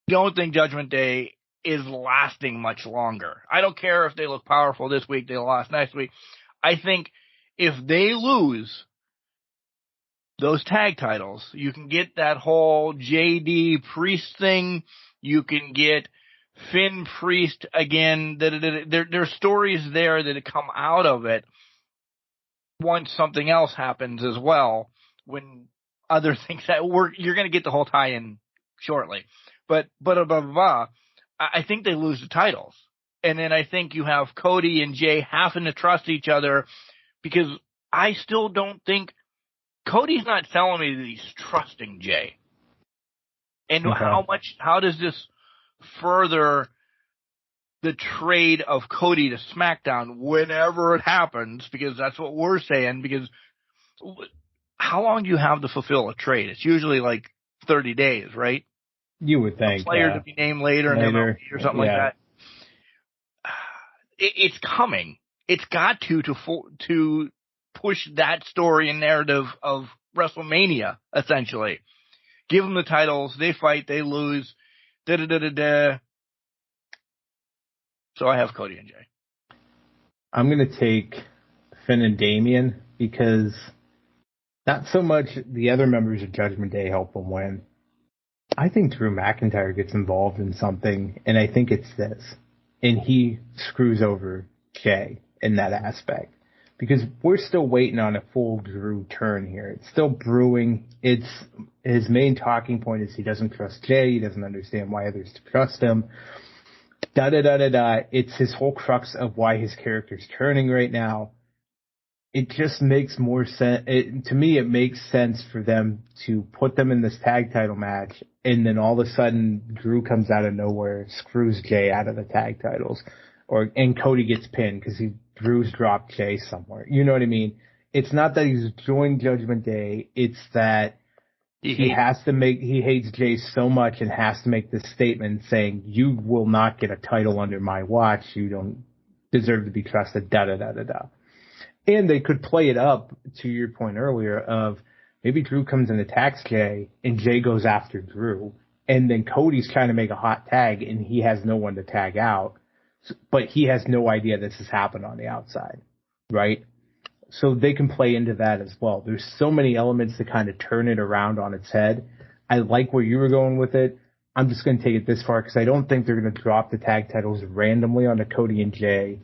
don't think Judgment Day is lasting much longer. I don't care if they look powerful this week, they lost next week. I think if they lose those tag titles, you can get that whole JD Priest thing, you can get Finn Priest again. There's stories there that come out of it once something else happens as well, when other things you're going to get the whole tie-in shortly. But I think they lose the titles. And then I think you have Cody and Jay having to trust each other, because I still don't think Cody's not telling me that he's trusting Jay. And how does this further the trade of Cody to SmackDown whenever it happens, because that's what we're saying, because how long do you have to fulfill a trade? It's usually like 30 days, right? You would think. A player to be named later. And or something like that. It's coming. It's got to push that story and narrative of WrestleMania, essentially. Give them the titles, they fight, they lose, da-da-da-da-da. So I have Cody and Jay. I'm going to take Finn and Damian, because not so much the other members of Judgment Day help them win. I think Drew McIntyre gets involved in something, and I think it's this. And he screws over Jay in that aspect. Because we're still waiting on a full Drew turn here. It's still brewing. His main talking point is he doesn't trust Jay. He doesn't understand why others trust him. Da-da-da-da-da. It's his whole crux of why his character's turning right now. It just makes more sense. To me, it makes sense for them to put them in this tag title match, and then all of a sudden Drew comes out of nowhere, screws Jay out of the tag titles, and Cody gets pinned because Drew's dropped Jay somewhere. You know what I mean? It's not that he's joined Judgment Day. It's that he hates Jay so much and has to make this statement saying, you will not get a title under my watch. You don't deserve to be trusted, da-da-da-da-da. And they could play it up, to your point earlier, of maybe Drew comes and attacks Jay, and Jay goes after Drew, and then Cody's trying to make a hot tag, and he has no one to tag out, but he has no idea this has happened on the outside, right? So they can play into that as well. There's so many elements to kind of turn it around on its head. I like where you were going with it. I'm just going to take it this far because I don't think they're going to drop the tag titles randomly onto Cody and Jay.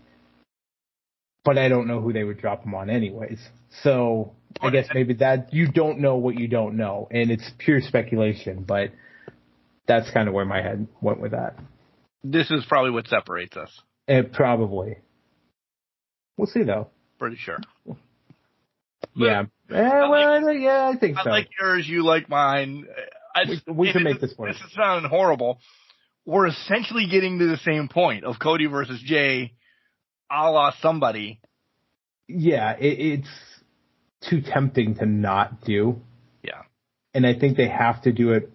But I don't know who they would drop them on anyways. So I guess maybe that you don't know what you don't know. And it's pure speculation, but that's kind of where my head went with that. This is probably what separates us. Probably. We'll see, though. Pretty sure. Yeah. I think so. I like yours, you like mine. We can make this work. This is sounding horrible. We're essentially getting to the same point of Cody versus Jay, a la somebody. Yeah, it's too tempting to not do. Yeah. And I think they have to do it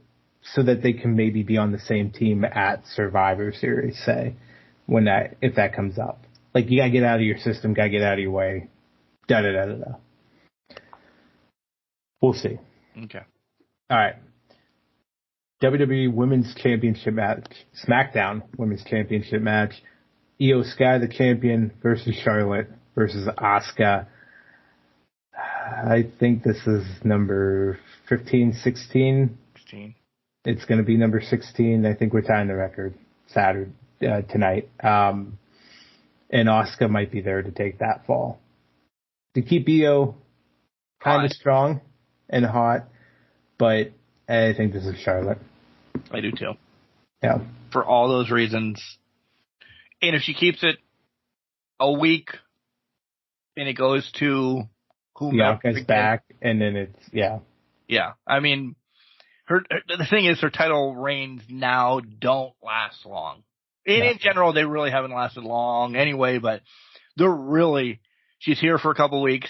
so that they can maybe be on the same team at Survivor Series, say, if that comes up. Like, you gotta get out of your system, gotta get out of your way, da-da-da-da-da. We'll see. Okay. All right. WWE Women's Championship match, SmackDown Women's Championship match, Io Sky, the champion, versus Charlotte versus Asuka. I think this is number 15, 16. 16. It's going to be number 16. I think we're tying the record Saturday tonight. And Asuka might be there to take that fall. To keep Io kind of strong and hot, but I think this is Charlotte. I do too. Yeah. For all those reasons. And if she keeps it a week and it goes to Bianca's back, and then it's, yeah. Yeah. I mean, the thing is, her title reigns now don't last long. In general, they really haven't lasted long anyway, but she's here for a couple weeks.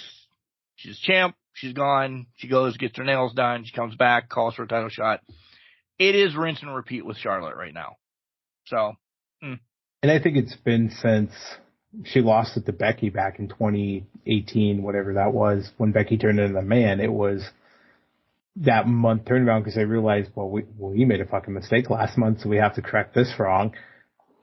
She's champ. She's gone. She goes, gets her nails done. She comes back, calls for a title shot. It is rinse and repeat with Charlotte right now. So. And I think it's been since she lost it to Becky back in 2018, whatever that was, when Becky turned into the man. It was that month turnaround because they realized, we made a fucking mistake last month, so we have to correct this wrong.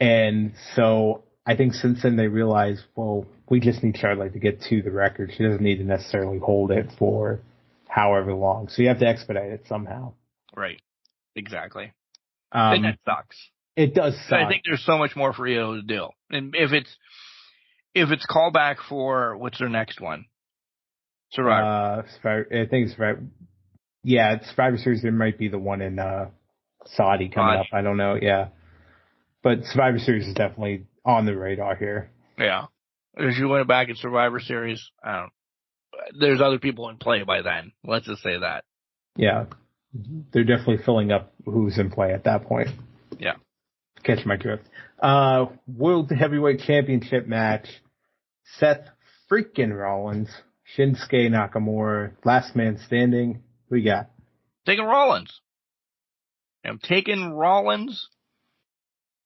And so I think since then they realized, we just need Charlotte to get to the record. She doesn't need to necessarily hold it for however long. So you have to expedite it somehow. Right. Exactly. And that sucks. It does suck. I think there's so much more for Io to do. And if it's callback for, what's their next one? Survivor. I think it's right. Yeah, it's Survivor Series. There might be the one in Saudi coming up. I don't know. Yeah. But Survivor Series is definitely on the radar here. Yeah. If you went back in Survivor Series, there's other people in play by then. Let's just say that. Yeah. They're definitely filling up who's in play at that point. Yeah. Catch my drift. World Heavyweight Championship match. Seth freaking Rollins, Shinsuke Nakamura, last man standing. Who you got? Taking Rollins. I'm taking Rollins.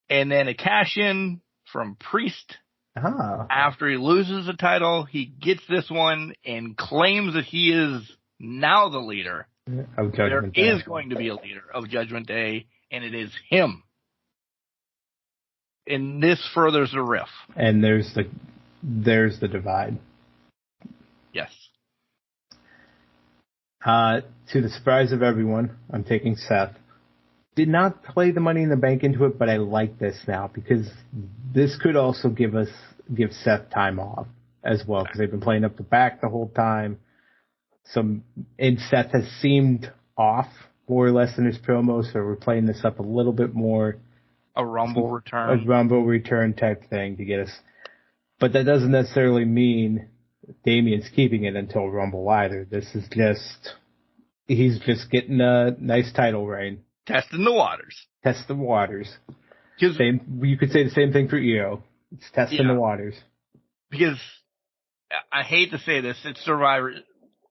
And then a cash-in from Priest. After he loses the title, he gets this one and claims that he is now the leader. Of Judgment Day. There is going to be a leader of Judgment Day, and it is him. And this furthers the riff. And there's the divide. Yes. To the surprise of everyone, I'm taking Seth. Did not play the Money in the Bank into it, but I like this now because this could also give Seth time off as well because they've been playing up the back the whole time. And Seth has seemed off more or less in his promo, so we're playing this up a little bit more. A Rumble return. A Rumble return type thing to get us. But that doesn't necessarily mean Damien's keeping it until Rumble either. He's just getting a nice title reign. Testing the waters. Test the waters. You could say the same thing for Io. It's testing the waters. Because I hate to say this, it's Survivor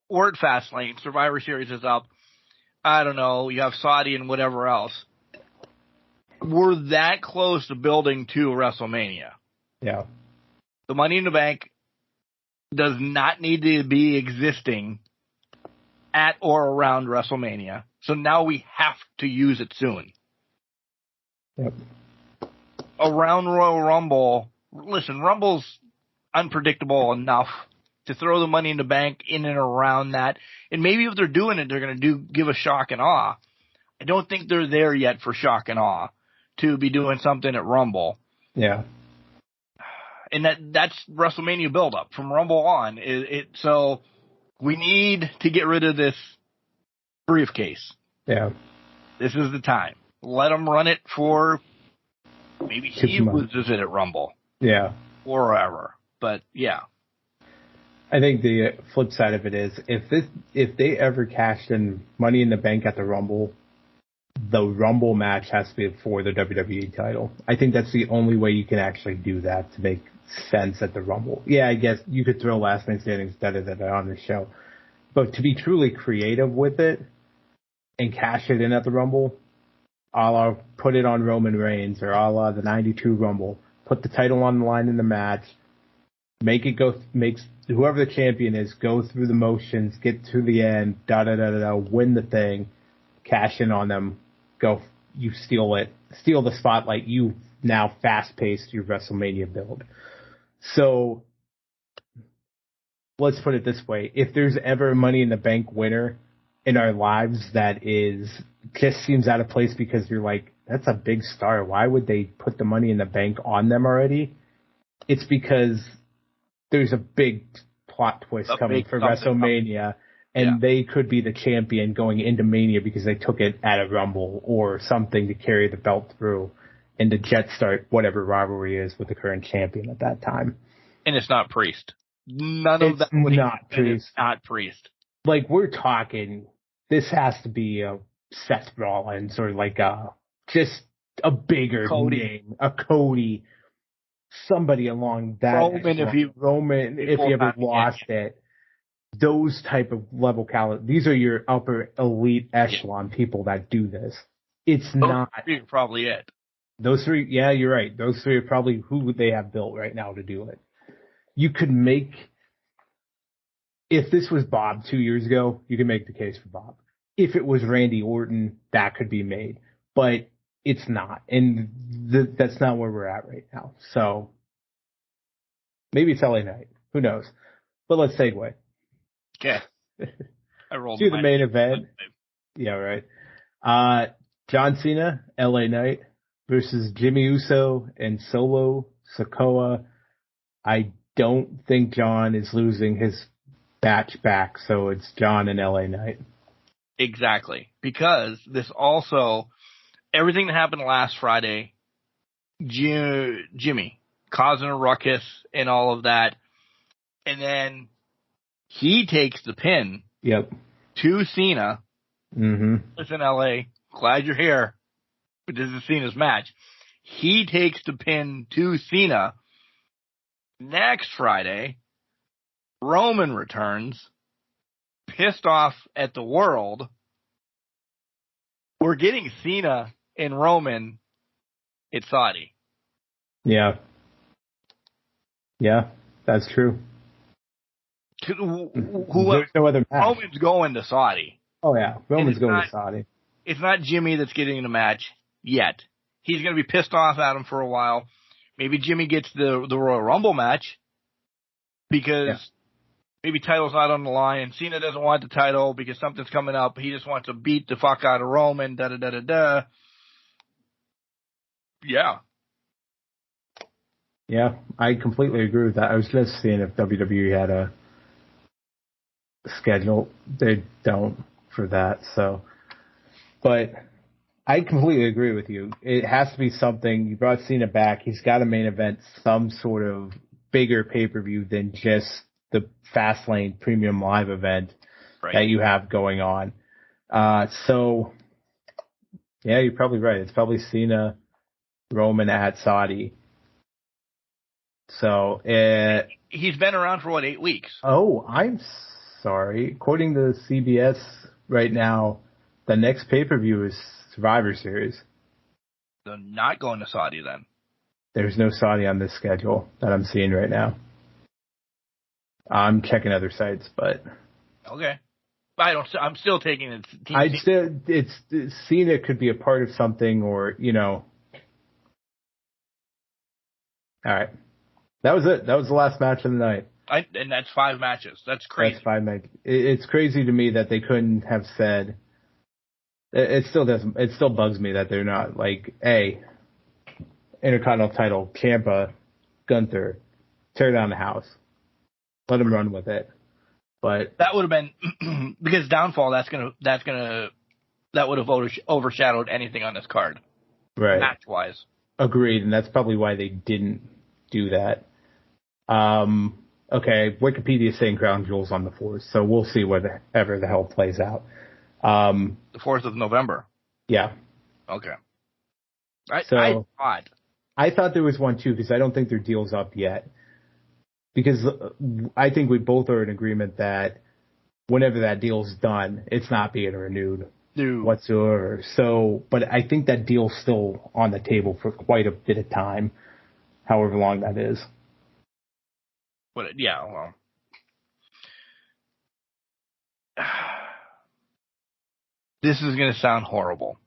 or at Fastlane. Survivor Series is up. I don't know. You have Saudi and whatever else. We're that close to building to WrestleMania. Yeah. The Money in the Bank does not need to be existing at or around WrestleMania. So now we have to use it soon. Yep. Around Royal Rumble, listen, Rumble's unpredictable enough to throw the Money in the Bank in and around that. And maybe if they're doing it, they're going to give a shock and awe. I don't think they're there yet for shock and awe to be doing something at Rumble. Yeah. And that's WrestleMania build-up from Rumble on. So we need to get rid of this briefcase. Yeah. This is the time. Let them run it for maybe he loses it at Rumble. Yeah. Or wherever. But yeah. I think the flip side of it is if they ever cashed in Money in the Bank at the Rumble match has to be for the WWE title. I think that's the only way you can actually do that to make sense at the Rumble. Yeah, I guess you could throw last man standing instead of that on the show. But to be truly creative with it and cash it in at the Rumble, a la put it on Roman Reigns or a la the 92 Rumble, put the title on the line in the match, makes whoever the champion is go through the motions, get to the end, win the thing, cash in on them, go, you steal the spotlight, you now fast-paced your WrestleMania build. So, let's put it this way. If there's ever a Money in the Bank winner in our lives that just seems out of place because you're like, that's a big star. Why would they put the Money in the Bank on them already? It's because there's a big plot twist coming for WrestleMania, and they could be the champion going into Mania because they took it at a Rumble or something to carry the belt through and to jet start whatever rivalry is with the current champion at that time. And it's not Priest. None of that would not happen. Priest. It's not Priest. Like, we're talking, this has to be a Seth Rollins or like just a bigger name, a Cody, somebody along that. Roman, if he ever lost it. Those type of level caliber. These are your upper elite echelon people that do this. It's not. Those three are probably it. Those three, yeah, you're right. Those three are probably who they have built right now to do it. You could make, if this was Bob 2 years ago, you could make the case for Bob. If it was Randy Orton, that could be made. But it's not. And that's not where we're at right now. So maybe it's LA Knight. Who knows? But let's segue. Okay. I rolled to the main event. Yeah, right. John Cena, LA Knight versus Jimmy Uso and Solo Sikoa. I don't think John is losing his batch back, so it's John and LA Knight. Exactly. Because this also, everything that happened last Friday, Jimmy causing a ruckus and all of that, and then he takes the pin to Cena. Mm-hmm. Listen, LA, glad you're here, but this is Cena's match. He takes the pin to Cena. Next Friday, Roman returns, pissed off at the world. We're getting Cena and Roman at Saudi. Yeah. Yeah, that's true. There's no other match. Roman's going to Saudi. Oh, yeah. Roman's going to Saudi. It's not Jimmy that's getting the match yet. He's going to be pissed off at him for a while. Maybe Jimmy gets the Royal Rumble match because maybe title's not on the line. Cena doesn't want the title because something's coming up. He just wants to beat the fuck out of Roman. Da-da-da-da-da. Yeah. Yeah, I completely agree with that. I was just seeing if WWE had a schedule. They don't for that, so. But I completely agree with you. It has to be something. You brought Cena back. He's got a main event, some sort of bigger pay-per-view than just the Fastlane Premium Live event that you have going on. So, yeah, you're probably right. It's probably Cena, Roman at Saudi. So he's been around for 8 weeks? Oh, I'm sorry. According to CBS right now, the next pay-per-view is Survivor Series. They're not going to Saudi then. There's no Saudi on this schedule that I'm seeing right now. I'm checking other sites, but okay. I'm still taking it. Cena could be a part of something, or All right. That was it. That was the last match of the night. And that's 5 matches. That's crazy. That's 5 matches. It's crazy to me that they couldn't have said. It still bugs me that they're not like, Intercontinental title, Ciampa, Gunther, tear down the house, let him run with it. But that would have been because Downfall. That would have overshadowed anything on this card, right? Match wise. Agreed, and that's probably why they didn't do that. Okay, Wikipedia is saying Crown Jewel's on the 4th, so we'll see whatever the hell plays out. The 4th of November. Yeah. Okay. I thought there was one too, because I don't think their deal's up yet. Because I think we both are in agreement that whenever that deal's done, it's not being renewed whatsoever. So, but I think that deal's still on the table for quite a bit of time, however long that is. But yeah, well, this is going to sound horrible.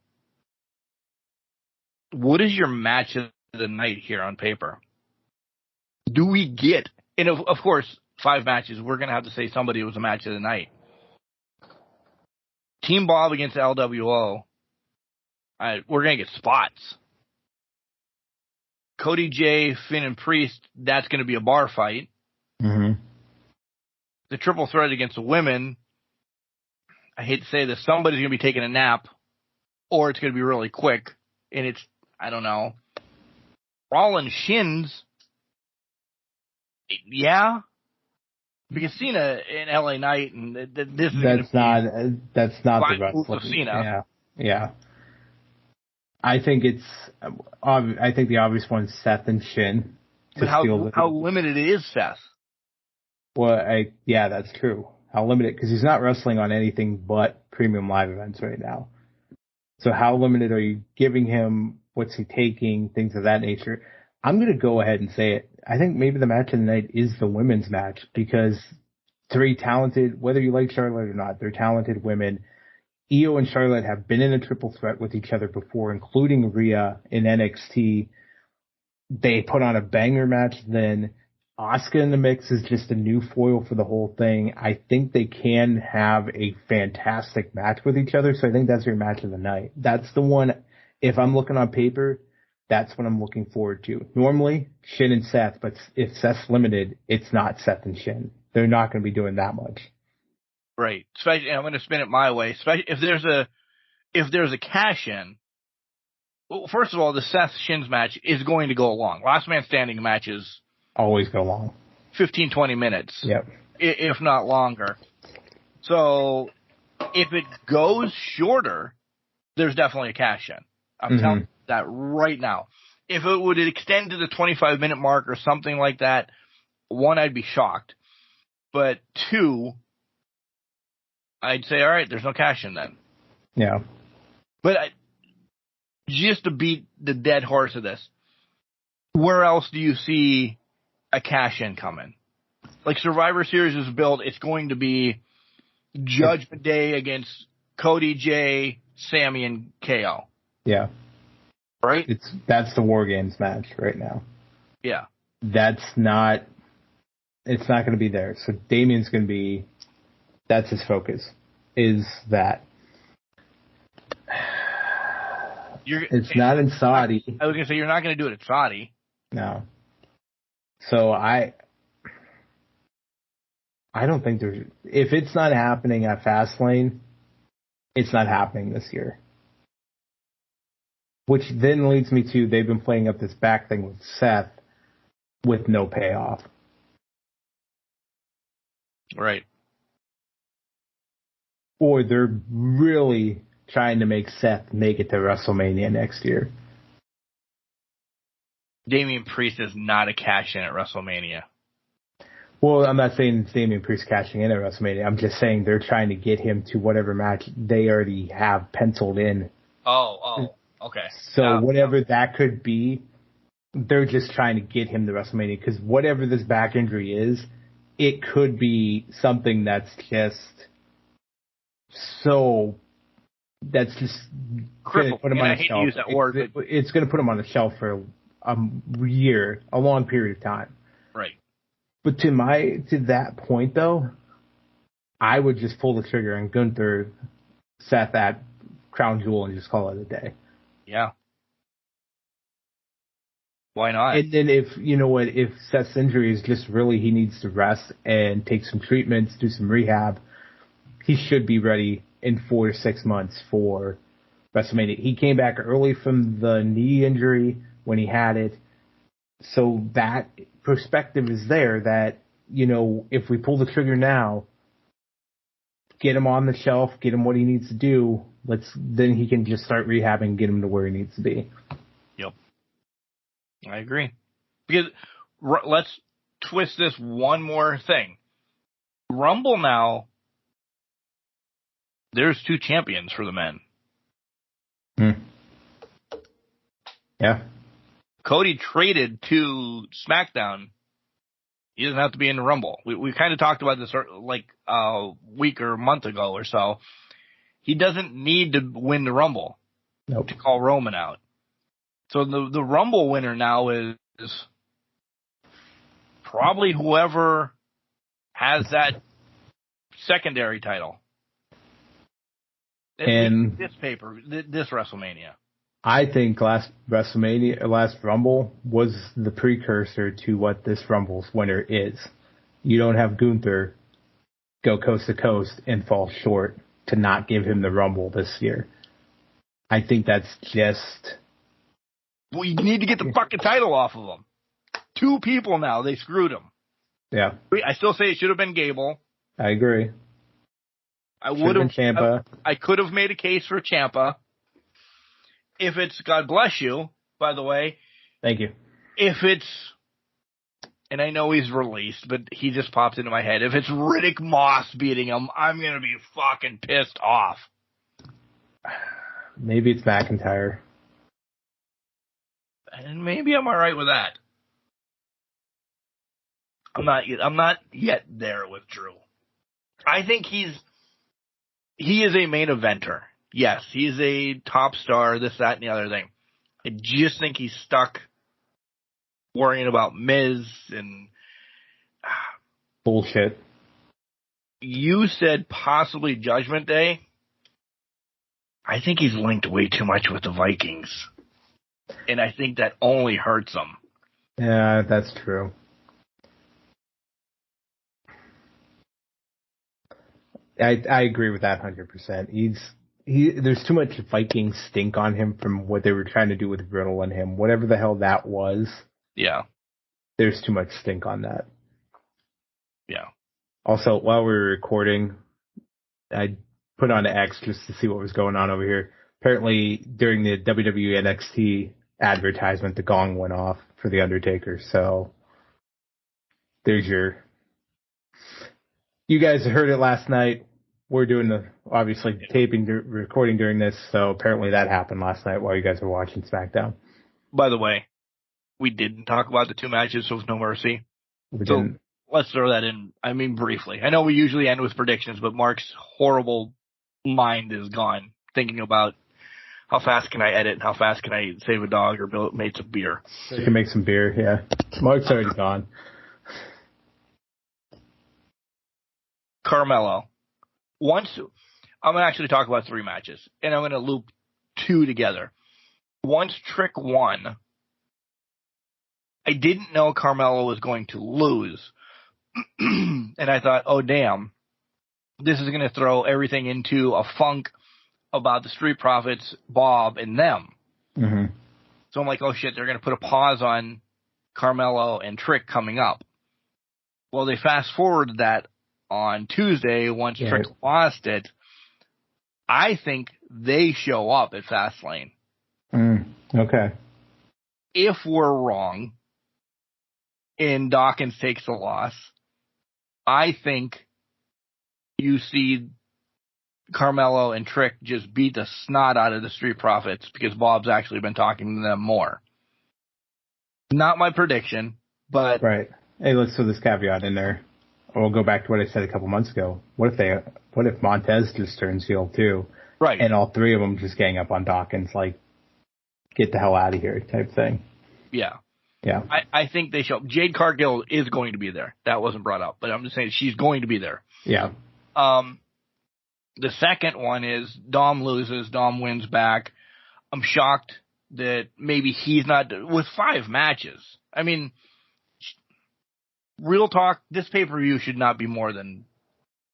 What is your match of the night here on paper? Do we get, and of course, 5 matches, we're going to have to say somebody was a match of the night. Team Bob against LWO. We're going to get spots. Cody J, Finn, and Priest, that's going to be a bar fight. Mm-hmm. The triple threat against the women, I hate to say this, somebody's going to be taking a nap, or it's going to be really quick, and it's, I don't know. Rollins Shins, yeah, Because Cena in LA Knight, and this is that's not the move of wrestling. Cena. Yeah. I think the obvious one's Seth and Shin. But how limited is Seth? Well, that's true. How limited, because he's not wrestling on anything but premium live events right now. So how limited are you giving him? What's he taking? Things of that nature. I'm going to go ahead and say it. I think maybe the match of the night is the women's match, because three talented, whether you like Charlotte or not, they're talented women. Io and Charlotte have been in a triple threat with each other before, including Rhea in NXT. They put on a banger match then. Asuka in the mix is just a new foil for the whole thing. I think they can have a fantastic match with each other, so I think that's your match of the night. That's the one, if I'm looking on paper, that's what I'm looking forward to. Normally, Shin and Seth, but if Seth's limited, it's not Seth and Shin. They're not going to be doing that much. Right. Especially, I'm going to spin it my way. Especially if there's a cash in. Well, first of all, the Seth Shins match is going to go long. Last man standing matches always go long. 15, 20 minutes. Yep. If not longer. So if it goes shorter, there's definitely a cash in. I'm telling you that right now. If it would extend to the 25-minute mark or something like that, one, I'd be shocked. But two, I'd say, all right, there's no cash in then. Yeah. But just to beat the dead horse of this, where else do you see a cash in coming? Like Survivor Series is built, it's going to be Judgment Day against Cody, Jay, Sammy, and KO. Yeah. Right? That's the War Games match right now. Yeah. It's not going to be there. So Damien's going to be, that's his focus, is that. It's not in Saudi. I was going to say, you're not going to do it at Saudi. No. So I don't think if it's not happening at Fastlane, it's not happening this year. Which then leads me to, they've been playing up this back thing with Seth with no payoff. Right. Or they're really trying to make Seth make it to WrestleMania next year. Damian Priest is not a cash-in at WrestleMania. Well, I'm not saying Damian Priest cashing in at WrestleMania. I'm just saying they're trying to get him to whatever match they already have penciled in. Oh, okay. So whatever that could be, they're just trying to get him to WrestleMania, because whatever this back injury is, it could be something that's just so... That's just going to put him on a shelf. It's going to put him on the shelf for a year, a long period of time. Right. But to that point, though, I would just pull the trigger on Gunther, Seth at Crown Jewel, and just call it a day. Yeah. Why not? And then if Seth's injury is just really he needs to rest and take some treatments, do some rehab, he should be ready in 4 to 6 months for WrestleMania. He came back early from the knee injury when he had it. So that perspective is there that, if we pull the trigger now, get him on the shelf, get him what he needs to do, then he can just start rehabbing and get him to where he needs to be. Yep. I agree. Because let's twist this one more thing. Rumble now, there's 2 champions for the men. Yeah. Cody traded to SmackDown. He doesn't have to be in the Rumble. We kind of talked about this like a week or a month ago or so. He doesn't need to win the Rumble to call Roman out. So the Rumble winner now is probably whoever has that secondary title. And this WrestleMania. I think last Rumble was the precursor to what this Rumble's winner is. You don't have Gunther go coast to coast and fall short to not give him the Rumble this year. I think that's just... We need to get the fucking title off of him. 2 people now, they screwed him. Yeah. I still say it should have been Gable. I agree. I would have Ciampa. I could have made a case for Ciampa. If it's God bless you, by the way. Thank you. If it's, and I know he's released, but he just popped into my head. If it's Riddick Moss beating him, I'm gonna be fucking pissed off. Maybe it's McIntyre. And maybe I'm alright with that. I'm not yet there with Drew. I think he is a main eventer. Yes, he's a top star, this, that, and the other thing. I just think he's stuck worrying about Miz and bullshit. You said possibly Judgment Day. I think he's linked way too much with the Vikings. And I think that only hurts him. Yeah, that's true. I agree with that 100%. There's too much Viking stink on him from what they were trying to do with Riddle and him. Whatever the hell that was. Yeah. There's too much stink on that. Yeah. Also, while we were recording, I put on X just to see what was going on over here. Apparently, during the WWE NXT advertisement, the gong went off for The Undertaker. So, there's your... You guys heard it last night. We're doing obviously recording during this, so apparently that happened last night while you guys were watching SmackDown. By the way, we didn't talk about the 2 matches with No Mercy. We didn't. Let's throw that in, briefly. I know we usually end with predictions, but Mark's horrible mind is gone thinking about how fast can I edit and how fast can I save a dog or make some beer. You can make some beer, yeah. Mark's already gone. Carmelo. I'm going to actually talk about 3 matches, and I'm going to loop 2 together. Once Trick won, I didn't know Carmelo was going to lose. And I thought, oh, damn, this is going to throw everything into a funk about the Street Profits, Bob, and them. Mm-hmm. So I'm like, oh, shit, they're going to put a pause on Carmelo and Trick coming up. Well, they fast forwarded that on Tuesday, once Trick lost it. I think they show up at Fastlane. Okay. If we're wrong and Dawkins takes the loss, I think you see Carmelo and Trick just beat the snot out of the Street Profits because Bob's actually been talking to them more. Not my prediction, but... Right. Hey, let's throw this caveat in there. We'll go back to what I said a couple months ago. What if Montez just turns heel too? Right. And all 3 of them just gang up on Dawkins, like, get the hell out of here type thing. Yeah. Yeah. I think they show up. Jade Cargill is going to be there. That wasn't brought up, but I'm just saying she's going to be there. Yeah. The second one is Dom loses, Dom wins back. I'm shocked that maybe he's not, with 5 matches. I mean, real talk, this pay-per-view should not be more than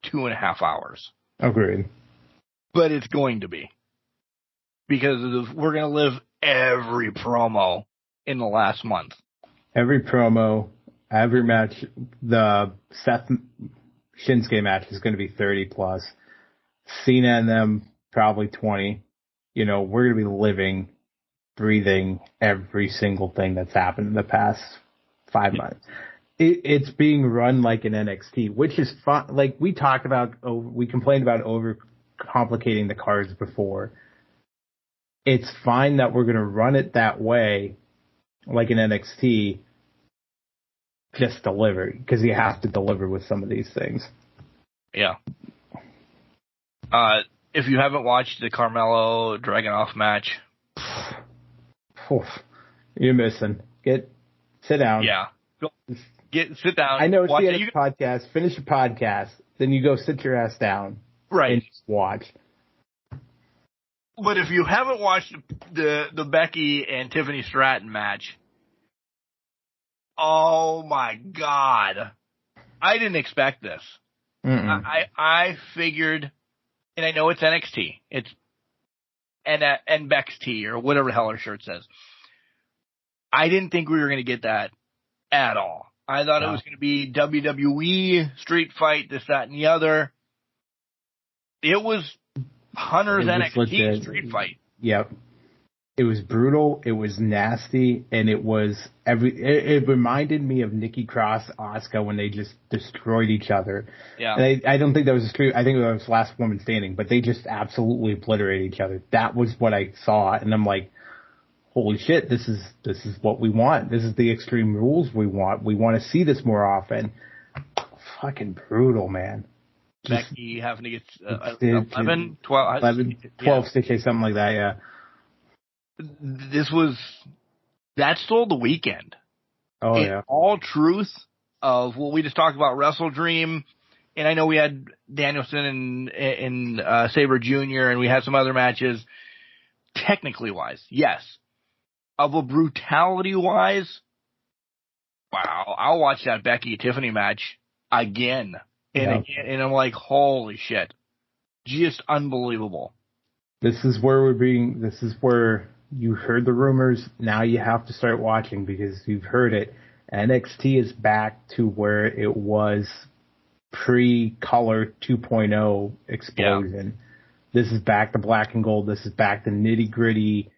2.5 hours. Agreed. But it's going to be. Because we're going to live every promo in the last month. Every promo, every match, the Seth Shinsuke match is going to be 30 plus. Cena and them, probably 20. We're going to be living, breathing every single thing that's happened in the past 5 months. It's being run like an NXT, which is fun. Like we talked about, we complained about overcomplicating the cards before. It's fine that we're going to run it that way, like an NXT, just deliver, because you have to deliver with some of these things. Yeah. If you haven't watched the Carmelo Dragunov match, you're missing. Sit down. Yeah. Sit down. I know it's the end of the podcast. Finish the podcast. Then you go sit your ass down. Right. And just watch. But if you haven't watched the Becky and Tiffany Stratton match, oh my God. I didn't expect this. I figured, and I know it's NXT. It's NBXT or whatever the hell her shirt says. I didn't think we were going to get that at all. I thought it was going to be WWE street fight, this, that, and the other. It was Hunter's NXT legit. street fight. Yep. It was brutal. It was nasty, and it was it reminded me of Nikki Cross, Asuka when they just destroyed each other. Yeah. And I don't think that was a street. I think it was Last Woman Standing, but they just absolutely obliterated each other. That was what I saw, and I'm like, holy shit! This is what we want. This is the Extreme Rules we want. We want to see this more often. Fucking brutal, man. Becky having to get 11, 12 stitches, something like that, yeah. That stole the weekend. Oh, yeah. All truth of what we just talked about, WrestleDream, and I know we had Danielson and Sabre Jr., and we had some other matches. Technically wise, yes. Of a brutality wise, wow, I'll watch that Becky Tiffany match again. And I'm like, holy shit. Just unbelievable. This is where you heard the rumors. Now you have to start watching because you've heard it. NXT is back to where it was pre-Color 2.0 explosion. Yeah. This is back to black and gold. This is back to nitty-gritty,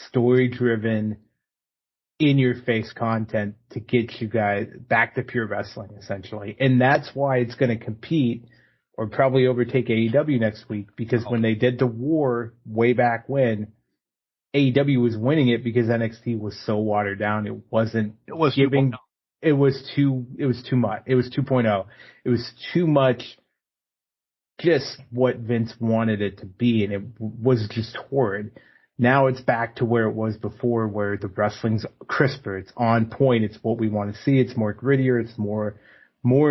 story-driven, in-your-face content to get you guys back to pure wrestling, essentially. And that's why it's going to compete or probably overtake AEW next week, because when they did the war way back when, AEW was winning it because NXT was so watered down. It was too much. It was 2.0. It was too much just what Vince wanted it to be, and it was just horrid. Now it's back to where it was before, where the wrestling's crisper. It's on point. It's what we want to see. It's more grittier. It's more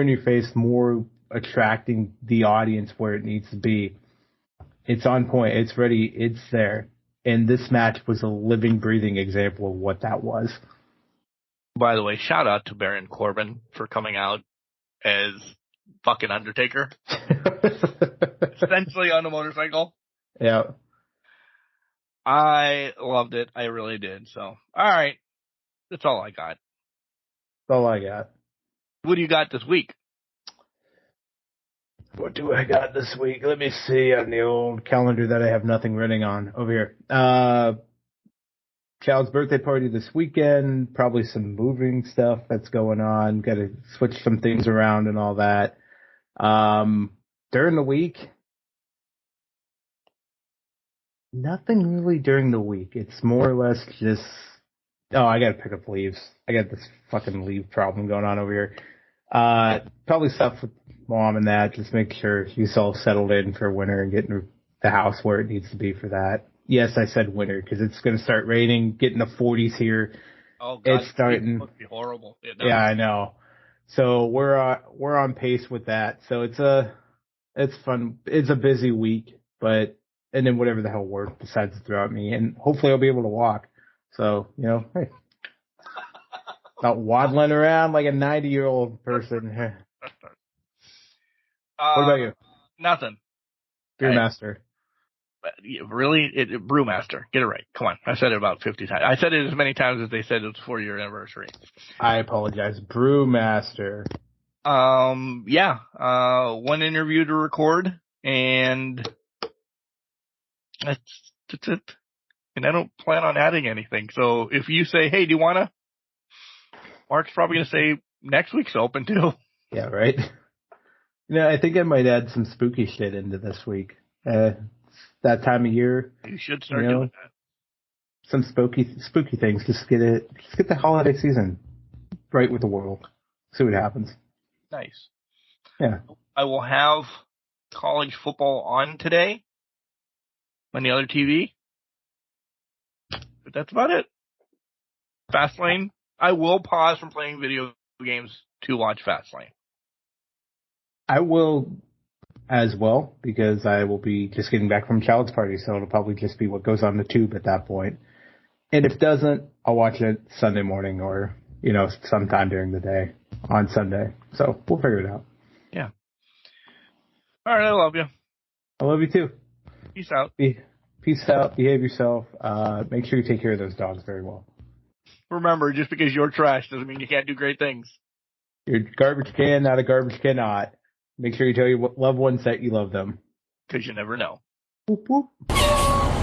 in your face, more attracting the audience where it needs to be. It's on point. It's ready. It's there. And this match was a living, breathing example of what that was. By the way, shout out to Baron Corbin for coming out as fucking Undertaker. Essentially on a motorcycle. Yeah. I loved it. I really did. So, all right. That's all I got. That's all I got. What do you got this week? What do I got this week? Let me see on the old calendar that I have nothing written on over here. Child's birthday party this weekend. Probably some moving stuff that's going on. Got to switch some things around and all that. During the week, nothing really during the week. It's more or less just, I got to pick up leaves. I got this fucking leave problem going on over here. Probably stuff with Mom and that. Just make sure she's all settled in for winter and getting the house where it needs to be for that. Yes, I said winter because it's going to start raining, getting the 40s here. Oh, God, it's starting. It must be horrible. Yeah, I know. So we're on pace with that. So it's fun. It's a busy week, and then whatever the hell work decides to throw at me, and hopefully I'll be able to walk. So, hey, not waddling around like a 90-year-old person. What about you? Nothing. Brewmaster. Really? Brewmaster. Get it right. Come on. I said it about 50 times. I said it as many times as they said it was 4-year anniversary. I apologize. Brewmaster. Yeah. One interview to record, and that's it. And I don't plan on adding anything. So if you say, hey, do you want to? Mark's probably going to say next week's open too. Yeah, right. I think I might add some spooky shit into this week. That time of year. You should start doing that. Some spooky things. Just get the holiday season right with the world. See what happens. Nice. Yeah. I will have college football on today on the other TV. But that's about it. Fastlane. I will pause from playing video games to watch Fastlane. I will as well, because I will be just getting back from Child's party, so it'll probably just be what goes on the tube at that point. And if it doesn't, I'll watch it Sunday morning or, sometime during the day on Sunday. So we'll figure it out. Yeah. All right, I love you. I love you too. Peace out. Peace out. Behave yourself. Make sure you take care of those dogs very well. Remember, just because you're trash doesn't mean you can't do great things. You're garbage can, not a garbage cannot. Make sure you tell your loved ones that you love them. Because you never know. Whoop, whoop.